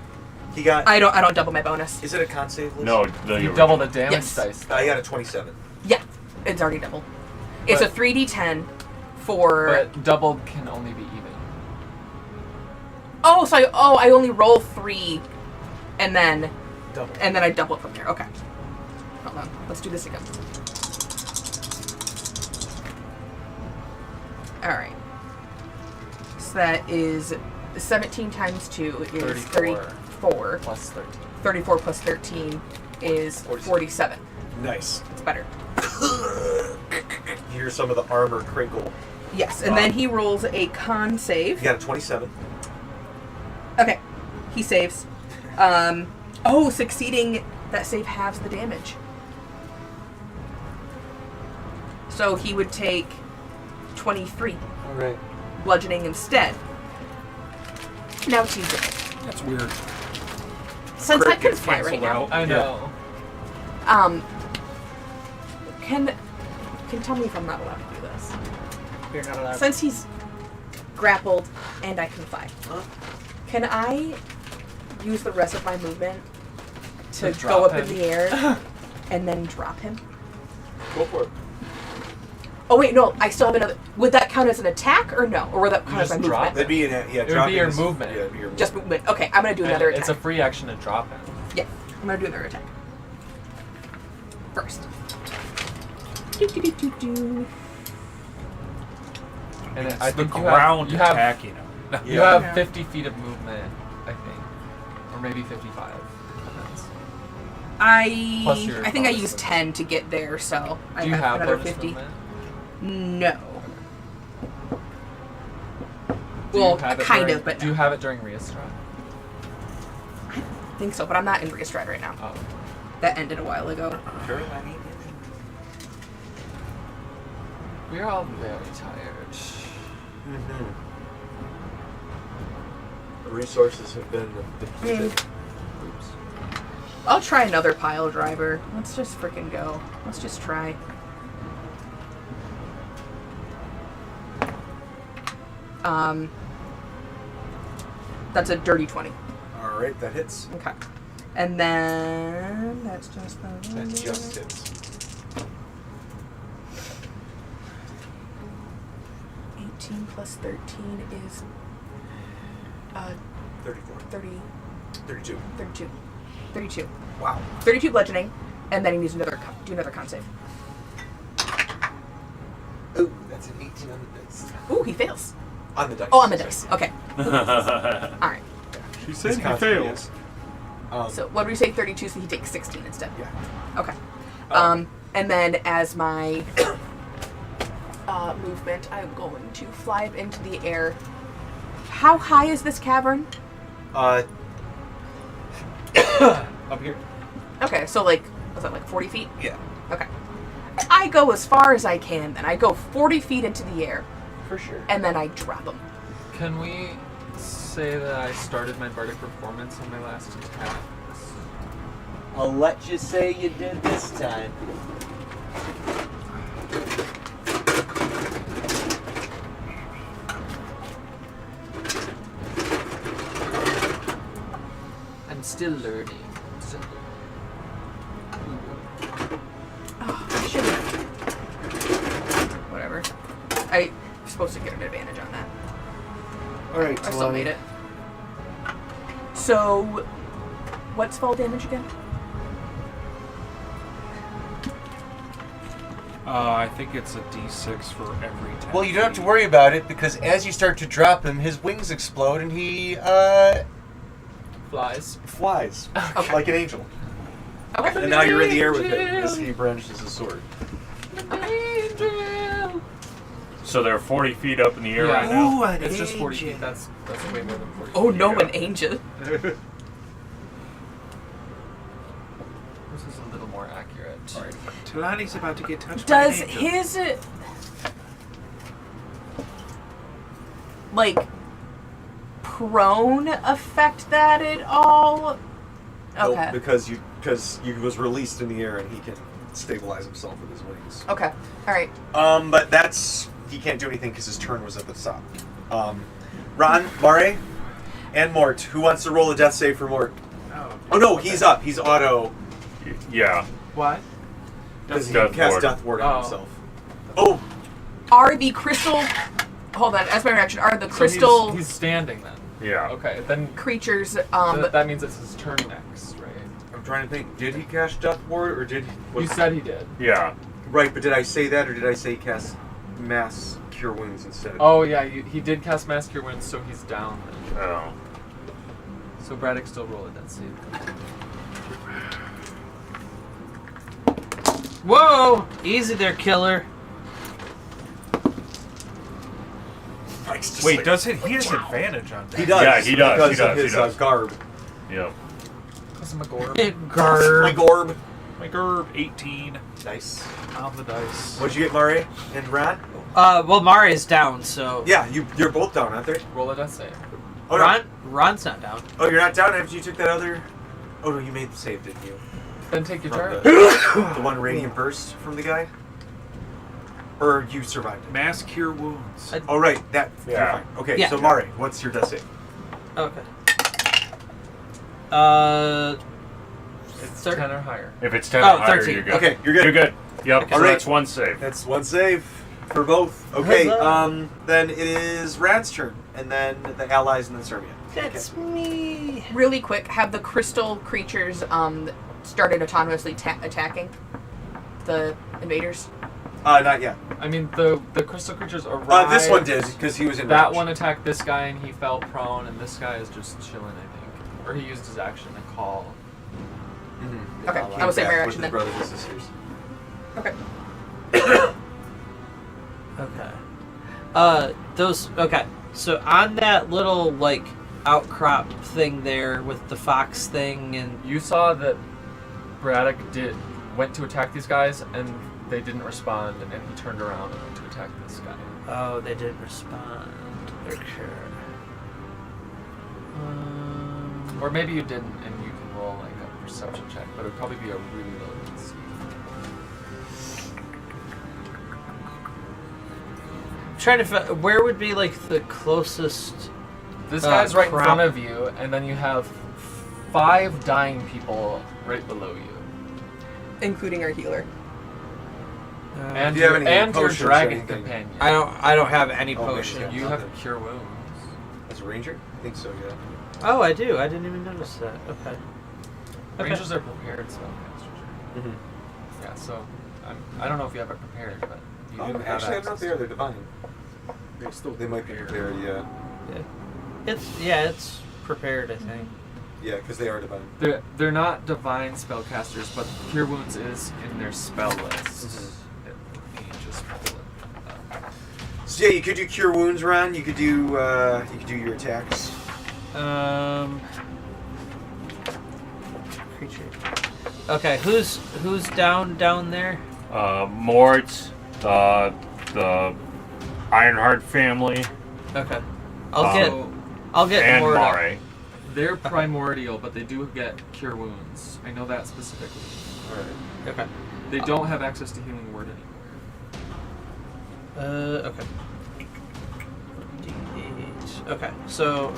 E: He got...
A: I don't double my bonus.
E: Is it a con save list?
C: No,
D: You double the damage
A: Yes.
D: dice.
E: I got a 27.
A: Yeah, it's already doubled. It's a
D: But-
A: 3d10 for...
D: But double can only be even.
A: I only roll 3 and then
E: Double.
A: I double it from there. Okay. Hold on. Let's do this again. Alright. So that is 17 times 2 is 34.
D: Plus 13.
A: 34 plus 13 is 47.
E: Nice.
A: It's better.
E: You hear some of the armor crinkle.
A: Yes, and then he rolls a con save.
E: He got a 27.
A: Okay. He saves. Succeeding that save halves the damage. So he would take 23
D: Alright.
A: bludgeoning instead. Now it's easier.
B: That's weird.
A: Since
B: Crit
A: I can
B: gets
A: fly right
B: canceled
A: now.
B: out.
D: I know.
A: Can tell me if I'm not allowed to do this.
F: You're not allowed.
A: Since he's grappled and I can fly, can I use the rest of my movement to
D: To
A: go
D: drop
A: up in
D: him.
A: the air and then drop him?
E: Go for it.
A: Oh wait, no, I still have another. Would that count as an attack or no? Or would that count as my
D: just drop
A: movement?
E: That'd be
D: It would be your movement.
E: Yeah, it'd be your
A: Just movement. Okay, I'm gonna do another attack.
D: It's a free action to drop him.
A: Yeah, I'm gonna do another attack. First. Do.
D: And
B: It's
D: I
B: the
D: think
B: ground
D: you have
B: attacking him.
D: you
E: Yeah.
D: have
A: Yeah.
D: 50 feet of movement, I think, or maybe 55. Depends. Plus your
A: I think I
D: bonus
A: used
D: movement.
A: 10 to get there, so I
D: Do you have
A: another
D: bonus
A: 50.
D: movement?
A: No.
D: Do you
A: Well,
D: have it
A: kind
D: during-
A: of, but
D: do you have it during Rheastride?
A: I think so, but I'm not in Restride right now.
D: Oh.
A: That ended a while ago.
E: Sure, I mean,
D: We're all very tired.
E: The resources have been depleted.
D: Oops.
A: I'll try another pile driver. Let's just freaking go. Let's just try. That's a dirty 20.
E: All right, that hits.
A: Okay. And then that's just the
E: That just hits.
A: 18 plus 13 is
E: 34.
A: 30,
E: 32.
A: 32. 32.
E: Wow.
A: 32 bludgeoning, and then he needs do another con save.
E: Ooh, that's an 18 on the dice.
A: Ooh, he fails.
E: On the dice.
A: Oh, on the dice. Okay. Alright.
B: She said
E: His
B: he
E: con
B: fails.
E: save, yes.
A: So what do we say? 32, so he takes 16 instead.
E: Yeah.
A: Okay. And then as my movement, I'm going to fly up into the air. How high is this cavern?
E: Up here.
A: Okay, so like, was that like 40 feet?
E: Yeah.
A: Okay. I go as far as I can, then I go 40 feet into the air,
E: For sure.
A: and then I drop him.
D: Can we say that I started my bardic performance on my last attack?
H: I'll let you say you did this time.
D: I'm still learning.
A: Oh, I should have. Whatever. I'm supposed to get an advantage on that.
E: All right.
A: I still made it. So, what's fall damage again?
B: I think it's a D6 for every 10.
E: Well, you don't have to worry about it because as you start to drop him, his wings explode and he
D: Flies.
E: flies
A: Okay.
E: like an angel.
A: Okay.
E: And now you're in the air with him as he brandishes his sword.
D: Angel.
C: So they're 40 feet up in the air
D: Yeah.
C: right now.
F: Ooh, an
D: It's just 40
F: angel.
D: feet. That's way more than 40
A: Oh
D: feet.
A: no,
C: Yeah.
A: an angel.
D: This is a little more accurate.
E: All right.
B: Talani's about to get touched
A: Does
B: by an angel.
A: his like prone affect that at all?
E: Nope,
A: Okay.
E: because he was released in the air and he can stabilize himself with his wings.
A: Okay. All right.
E: But he can't do anything because his turn was at the top. Ron, Mare, and Mort. Who wants to roll a death save for Mort? Oh no, he's up. He's auto
C: Yeah.
D: What?
E: because he
C: Death
E: cast
C: ward.
E: Death Ward on
D: Oh.
E: himself. Oh,
A: Are the crystal? Hold on. As my reaction, are the
D: So
A: crystal
D: he's standing then.
C: Yeah.
D: Okay, then
A: creatures?
D: that means it's his turn next, right?
E: I'm trying to think. Did he cast Death Ward or did he?
D: You said he did.
C: Yeah.
E: Right, but did I say that or did I say cast Mass Cure Wounds instead?
D: Oh yeah, he did cast Mass Cure Wounds, so he's down then.
C: Oh.
D: So Braddock still roll a death save.
F: Whoa! Easy there, killer.
E: Mike's just
B: Wait,
E: like-
B: does it? He has advantage on that.
E: He does.
C: Yeah, he does,
E: Because
C: he does,
E: of
C: he
E: his
C: does.
E: garb.
C: Yep.
D: Because I'm a gore.
E: My
F: Garb.
E: garb.
B: My GURB, 18
E: Nice.
B: on the dice.
E: What'd you get, Mare and Ron?
F: Well, Mari's down, so.
E: Yeah, you're both down, aren't they?
D: Roll a death save.
E: Oh, no.
F: Ron's not down.
E: Oh, you're not down after you took that other. Oh no, you made the save, didn't you?
D: Then take your
E: From
D: turn.
E: the one radiant burst from the guy? Or you survived it?
B: Mass Cure Wounds.
F: I-
E: Oh, right. That. you're
C: Yeah.
E: fine. Okay,
F: Yeah.
E: so Mare, what's your death save?
F: Okay.
D: It's
F: Thir-
D: 10 or higher.
C: If it's 10
F: Oh,
C: or higher,
F: 13.
C: you're good.
E: Okay, you're good.
C: You're good. Yep.
F: Okay.
C: So
E: Alright.
C: that's one save.
E: That's one save for both. Okay,
F: Huzzah.
E: then it is Rad's turn, and then the allies, and then Serbia.
F: That's me.
A: Really quick, have the crystal creatures started autonomously attacking the invaders?
E: Not yet.
D: I mean, the crystal creatures arrived.
E: This one did, because he was in
D: That
E: range.
D: one attacked this guy and he fell prone, and this guy is just chilling, I think. Or he used his action to call.
E: Mhm.
A: Okay,
D: Came
A: I will say my
E: Back
A: reaction
E: with
A: then.
E: his brothers and sisters.
A: Okay.
F: Okay. Okay. So on that little, like, outcrop thing there with the fox thing and.
D: You saw that Braddock went to attack these guys, and they didn't respond, and then he turned around and went to attack this guy.
F: Oh, they didn't respond. Okay.
D: Or maybe you didn't, and you can roll like a perception check, but it would probably be a really low DC.
F: Trying to where would be like the closest.
D: This guy's right in
F: crap.
D: front of you, and then you have 5 dying people right below you.
A: Including our healer.
D: And
E: do you have
D: your,
E: any
D: and your
E: potions or
D: dragon
E: anything?
D: companion.
F: I don't have any
E: Okay,
F: potions.
D: You have cure wounds.
E: As a ranger? I think so, yeah.
F: Oh, I do. I didn't even notice that. Okay.
D: Rangers are prepared spellcasters.
E: Mm-hmm.
D: Yeah, so I don't know if you have it prepared, but you do have
E: Actually, I'm not
D: access
E: there.
D: to
E: They're
D: it.
E: divine. They might be prepared, yeah.
F: It's prepared. I think.
E: Yeah, because they are divine.
D: They're not divine spellcasters, but cure wounds is in their spell list. Let me just pull it up.
E: So yeah, you could do cure wounds, Ron. You could do your attacks.
F: Creature. Okay, who's down there?
C: Mort, the Ironheart family,
F: Okay, I'll get
C: and
F: more.
C: Mare.
D: They're primordial, but they do get cure wounds. I know that specifically.
E: Alright.
F: Okay.
D: They don't have access to healing word anymore.
F: Okay. D8. Okay, so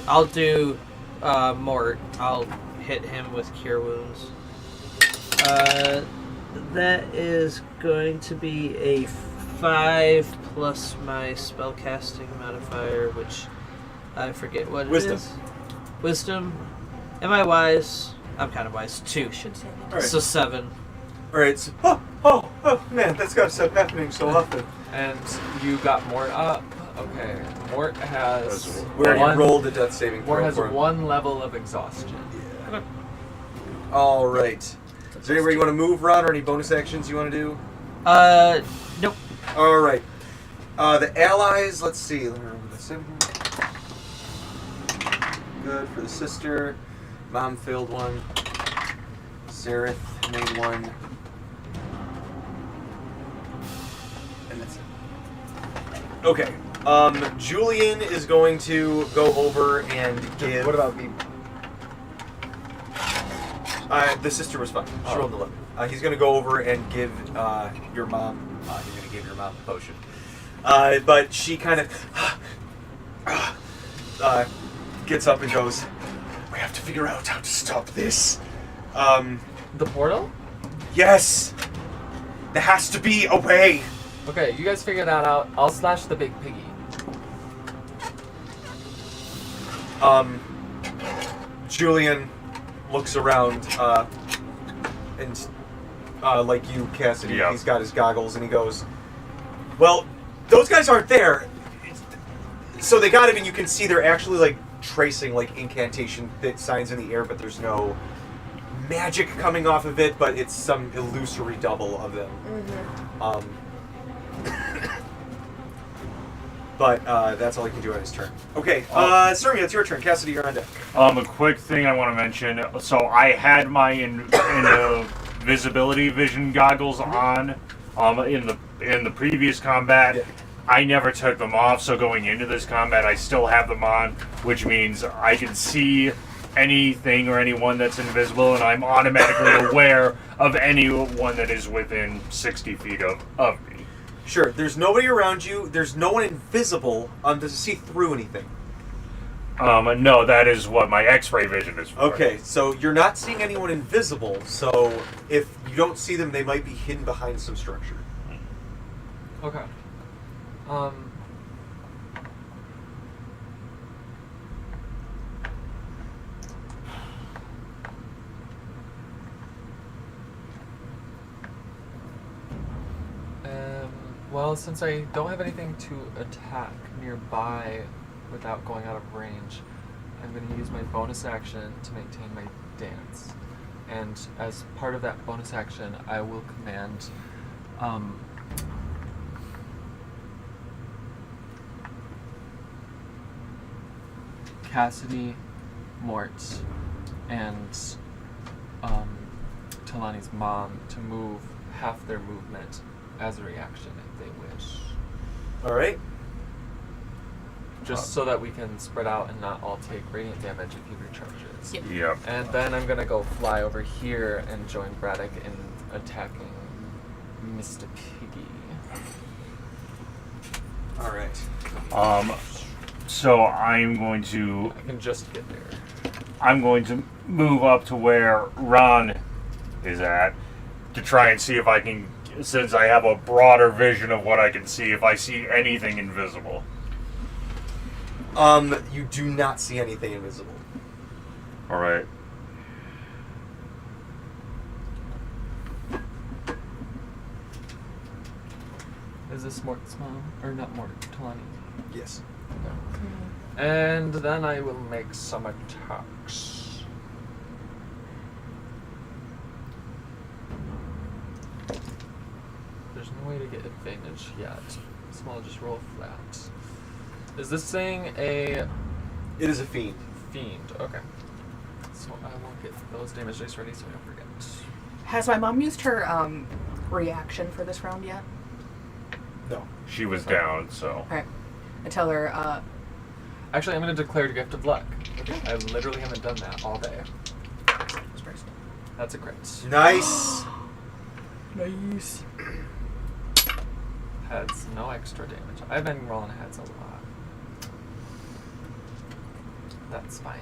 F: I'll do Mort. I'll hit him with cure wounds. That is going to be a 5 plus my spellcasting modifier, which I forget what it
E: Wisdom.
F: is. Wisdom. Am I wise? I'm kind of wise. 2.
E: Alright.
F: So 7.
E: Alright, so, oh, man, that's gotta stop happening so often.
D: And you got Mort up. Okay. Mort has
E: Where
D: one,
E: you rolled the death saving
D: Mort
E: throw
D: has
E: for him.
D: 1 level of exhaustion.
E: Yeah. Alright. Is there anywhere you want to move, Ron, or any bonus actions you want to do?
F: Nope.
E: Alright. The allies, let's see. Good for the sister. Mom failed one. Sereth made one. And that's it. Okay. Julian is going to go over and give.
H: What about me?
E: The sister was fine. She rolled 11. He's going to go over and give your mom. He's going to give your mom a potion. But she kind of gets up and goes, "We have to figure out how to stop this."
D: The portal?
E: Yes. There has to be a way.
D: Okay, you guys figure that out. I'll slash the big piggy.
E: Julian looks around, and like you, Cassidy,
C: Yeah.
E: he's got his goggles, and he goes, "Well, those guys aren't there. So they got him, and you can see they're actually like tracing like incantation signs in the air, but there's no magic coming off of it, but it's some illusory double of them." But that's all he can do on his turn. Okay, Sariel, it's your turn. Cassidy, you're on deck.
C: A quick thing I want to mention. So I had my invisibility vision goggles on in the previous combat.
E: Yeah.
C: I never took them off, so going into this combat, I still have them on, which means I can see anything or anyone that's invisible, and I'm automatically aware of anyone that is within 60 feet of me.
E: Sure, there's nobody around you. There's no one invisible. Does it see through anything?
C: No, that is what my X-ray vision is for.
E: Okay, so you're not seeing anyone invisible, so if you don't see them, they might be hidden behind some structure.
D: Okay. Well, since I don't have anything to attack nearby without going out of range, I'm going to use my bonus action to maintain my dance. And as part of that bonus action, I will command Cassidy, Mort, and Talani's mom to move half their movement as a reaction if they wish.
E: All right.
D: just so that we can spread out and not all take radiant damage if he recharges.
A: Yep.
C: Yep.
D: And then I'm gonna go fly over here and join Braddock in attacking Mr. Piggy.
E: All right.
C: So I'm going to
D: I can just get there.
C: move up to where Ron is at to try and see if I can, since I have a broader vision of what I can see, if I see anything invisible.
E: You do not see anything invisible.
C: All right.
D: Is this Mort's mom? Or not Mort, Talani?
E: Yes.
D: And then I will make some attacks. There's no way to get advantage yet, so I'll just roll flat. Is this thing a
E: It is a fiend.
D: fiend? Okay. So I will get those damage dice ready so I don't forget.
A: Has my mom used her reaction for this round yet?
E: No.
C: She was down, so.
A: Okay. I tell her,
D: Actually, I'm going to declare a gift of luck. I literally haven't done that all day. That's a crit.
E: Nice.
A: nice.
D: Heads, no extra damage. I've been rolling heads a lot. That's fine.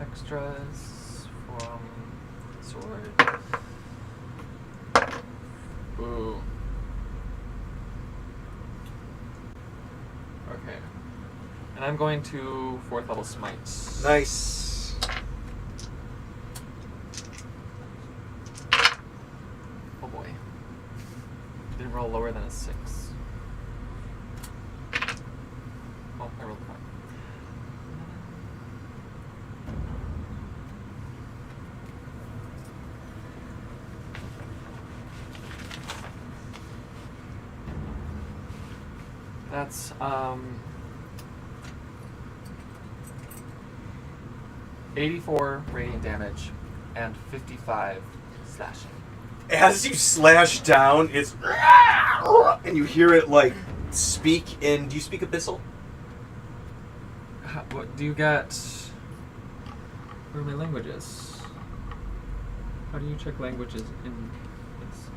D: Extras from sword. Ooh. Okay. And I'm going to 4th level smites.
E: Nice.
D: Oh boy. Didn't roll lower than a 6. Oh, I rolled 5. That's 84 radiant damage and 55 slashing.
E: As you slash down, it's and you hear it like speak in. Do you speak Abyssal?
D: What do you get? Where are my languages? How do you check languages in this?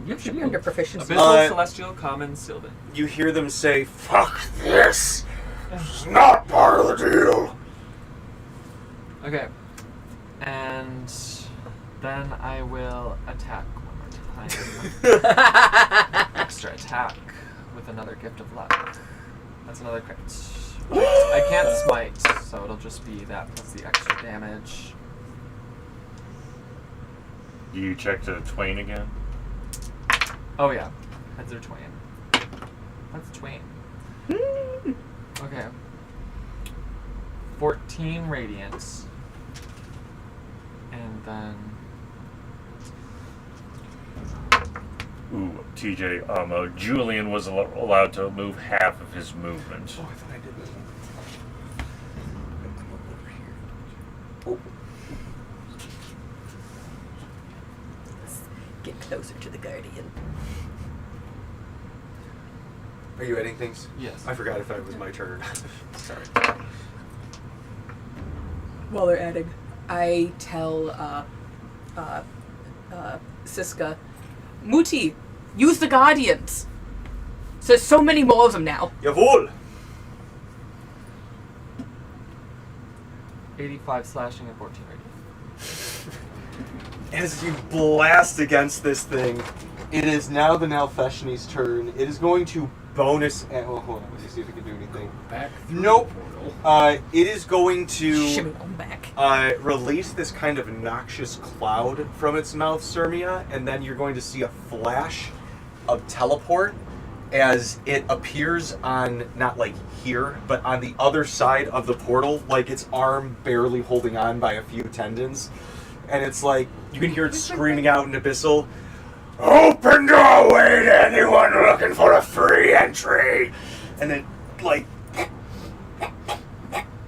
D: Yes,
A: Should
D: you
A: be under
D: do.
A: proficiency.
D: Abyssal, Celestial, Common, Sylvan.
E: You hear them say, "Fuck this! It's not part of the deal."
D: Okay. And then I will attack one more time. Extra attack with another gift of luck. That's another crit. I can't smite, so it'll just be that plus the extra damage.
C: Do you check to Twain again?
D: Oh yeah, heads are twain. That's twain. Okay. 14 radiance. And then
C: Ooh, TJ, Julian was allowed to move half of his movement.
E: Oh, I thought I did that.
A: Get closer to the Guardian.
E: Are you adding things?
D: yes.
E: I forgot if it was my turn or not. Sorry.
A: While they're adding, I tell Siska, Muti, use the Guardians. So there's so many more of them now.
E: Jawohl!
D: 85 slashing and 14 radiant.
E: As you blast against this thing, it is now the Nalfeshni's turn. It is going to bonus. Well, hold on. Let's see if it can do anything.
G: Back through
E: Nope.
G: the portal.
E: It is going to
A: Shimmy on back.
E: release this kind of noxious cloud from its mouth, Sirmia, and then you're going to see a flash of teleport as it appears on, not like here, but on the other side of the portal, like its arm barely holding on by a few tendons. And it's like, you can hear it screaming out in Abyssal, "Open doorway to anyone looking for a free entry!" And then, like,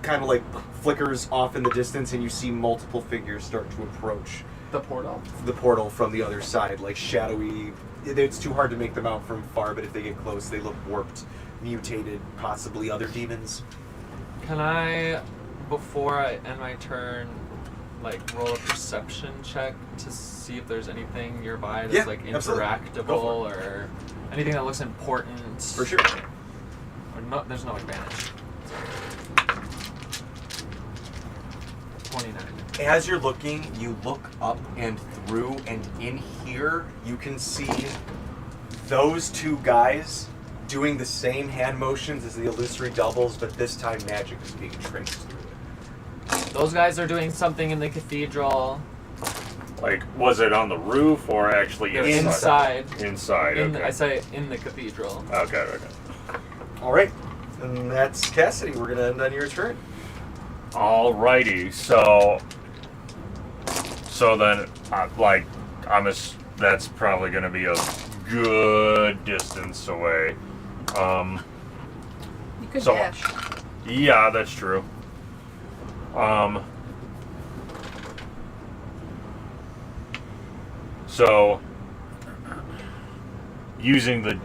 E: kind of like flickers off in the distance, and you see multiple figures start to approach
D: The portal.
E: the portal from the other side, like shadowy. It's too hard to make them out from far, but if they get close, they look warped mutated, possibly other demons.
D: Can I, before I end my turn, like roll a perception check to see if there's anything nearby that's
E: Yeah,
D: like
E: absolutely.
D: interactable
E: Go for
D: or anything that looks important?
E: For sure.
D: Or no, there's no advantage. 29.
E: As you're looking, you look up and through, and in here you can see those two guys doing the same hand motions as the illusory doubles, but this time magic is being traced through it.
D: Those guys are doing something in the cathedral.
C: Like, was it on the roof or actually
D: They're
C: inside?
D: inside.
C: Inside,
D: In
C: okay.
D: I say in the cathedral.
C: Okay.
E: All right, and that's Cassidy. We're gonna end on your turn.
C: Alrighty, so then, that's probably going to be a good distance away.
A: You could
C: So-
A: dash.
C: Yeah, that's true. So, using the,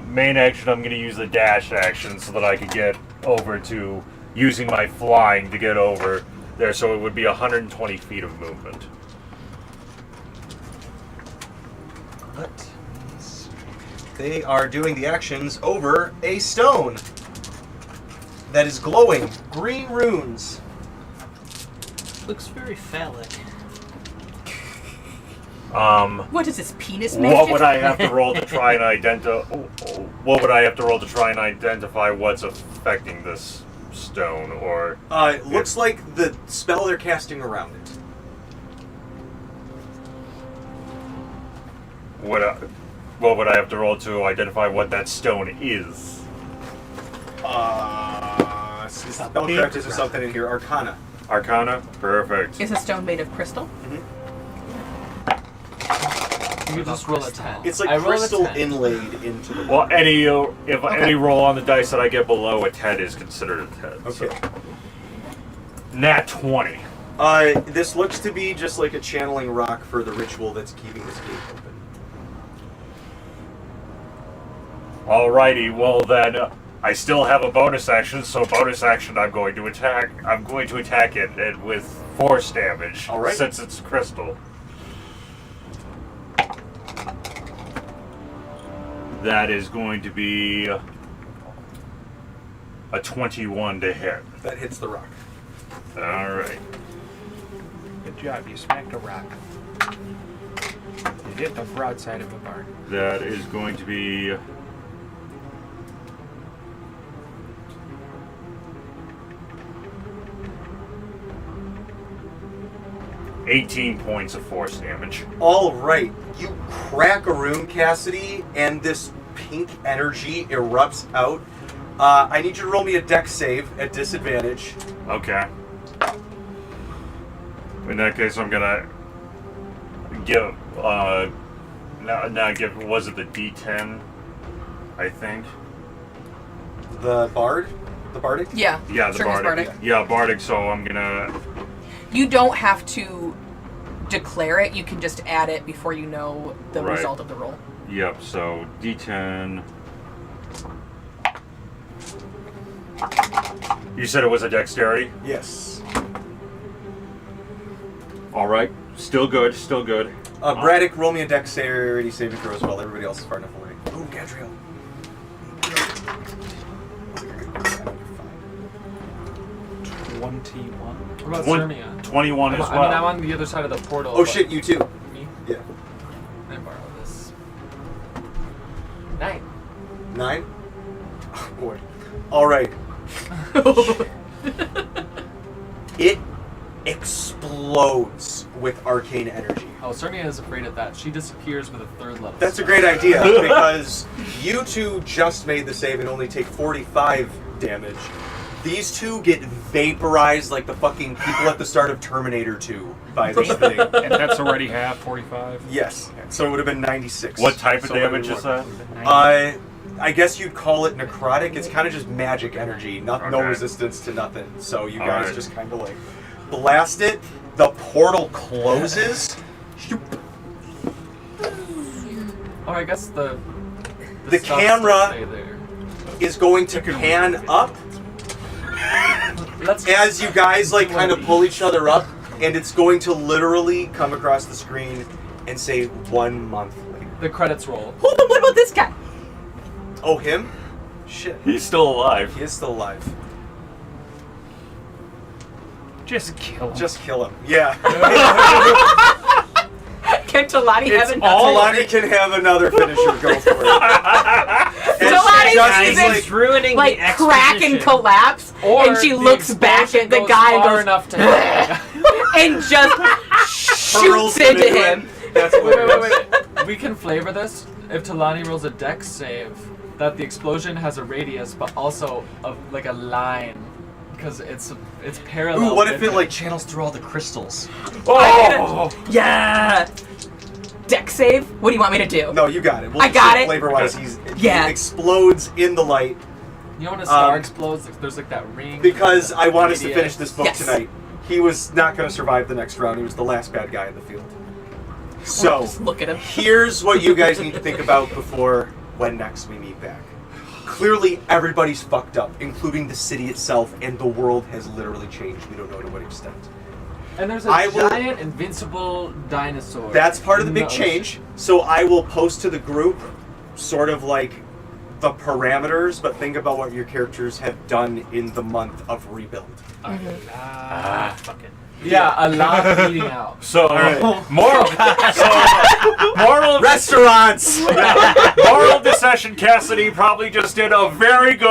C: main action, I'm going to use the dash action so that I could get over to using my flying to get over there, so it would be 120 feet of movement.
E: They are doing the actions over a stone that is glowing green runes.
F: Looks very phallic.
A: What is this, penis magic?
C: What would I have to roll to try and identify what's affecting this stone, or
E: It looks like the spell they're casting around it.
C: what would I have to roll to identify what that stone is?
E: Spellcraft is something in here. Arcana.
C: Arcana? Perfect.
A: Is a stone made of crystal?
D: You could just roll a 10.
E: It's like
D: I roll a
E: crystal
D: 10.
E: inlaid into the
C: Well, any roll on the dice that I get below a 10 is considered a 10.
E: Okay.
C: So. Nat 20.
E: This looks to be just like a channeling rock for the ritual that's keeping this gate open.
C: Alrighty, well then, I still have a bonus action, so bonus action I'm going to attack it with force damage,
E: Alright.
C: since it's crystal. That is going to be a 21 to hit.
E: That hits the rock.
C: Alright.
B: Good job, you smacked a rock. You hit the broadside of a barn.
C: That is going to be 18 points of force damage.
E: All right, you crack a rune, Cassidy, and this pink energy erupts out. I need you to roll me a dex save at disadvantage.
C: Okay. In that case, I'm gonna give was it the D10? I think.
E: The bard, the bardic.
A: Yeah.
C: Yeah, the
A: Circus
C: bardic. Yeah, bardic. So I'm gonna.
A: You don't have to declare it. You can just add it before you know the
C: Right.
A: result of the roll.
C: Yep. So D10. You said it was a dexterity.
E: Yes.
C: All right. Still good. Still good.
E: Braddock, roll me a dexterity saving throw as well. Everybody else is far enough away. Ooh, Gadriel.
B: 21.
D: What about
C: One-
D: Sirmia?
C: 21 as well.
D: I mean, I'm on the other side of the portal.
E: Oh
D: but-
E: shit, you too.
D: Me?
E: Yeah.
D: Can I borrow this? 9.
E: 9? Oh boy. Alright. It explodes with arcane energy.
D: Oh, Sirmia is afraid of that. She disappears with a 3rd level.
E: That's a great idea, because you two just made the save and only take 45 damage. These two get vaporized like the fucking people at the start of Terminator 2 by this thing.
B: And that's already half, 45.
E: Yes. So it would have been 96.
C: What type of
E: So
C: damage is
E: everyone-
C: that?
E: I guess you'd call it necrotic. It's kind of just magic energy. No
C: Okay.
E: resistance to nothing. So you
C: All
E: guys
C: right.
E: just kind of like blast it. The portal closes.
D: Oh, I guess the
E: The
D: stuff
E: camera-
D: stay there.
E: is going to pan up
D: Let's
E: as you guys like kind of pull each other up, and it's going to literally come across the screen and say 1 month later.
D: the credits roll.
A: Hold on, what about this guy?
E: Oh, him? Shit.
C: He's still alive.
E: He is still alive.
G: Just kill him.
E: Just kill him. Yeah.
A: Can Talani have another?
E: Talani can have another finisher go for it. And
A: Talani
E: she just
A: sees
E: is
A: it
F: He's ruining
A: like
F: the
A: crack and
F: exposition.
A: collapse,
D: Or
A: and she
D: the
A: looks back at the
D: explosion
A: guy
D: goes
A: and
D: far
A: goes
D: enough to hit.
A: and just
E: Hurls
A: shoots into
E: him.
A: him.
E: That's what it is.
D: Wait. We can flavor this. If Talani rolls a dex save, that the explosion has a radius, but also like a line, because it's parallel.
E: Ooh, what if
D: with
E: it like channels through all the crystals?
C: Oh!
A: Yeah. Deck save? What do you want me to do?
E: No, you got it. We'll
A: I
E: just
A: got
E: say
A: it.
E: Flavor-wise,
A: Yeah.
E: he explodes in the light
D: You know when a star explodes, like, there's like that ring.
E: because I want us to
D: Radius.
E: finish this book
A: Yes.
E: tonight. He was not going to survive the next round. He was the last bad guy in the field. So,
A: Just look at him.
E: here's what you guys need to think about before when next we meet back. Clearly, everybody's fucked up, including the city itself, and the world has literally changed. We don't know to what extent.
D: And there's a
E: I will-
D: giant invincible dinosaur.
E: That's part of the big
D: No.
E: change. So I will post to the group sort of like the parameters, but think about what your characters have done in the month of rebuild.
G: Fucking.
D: Yeah, a lot bleeding out.
C: So, moral of
E: Restaurants!
C: moral of the session, Cassidy probably just did a very good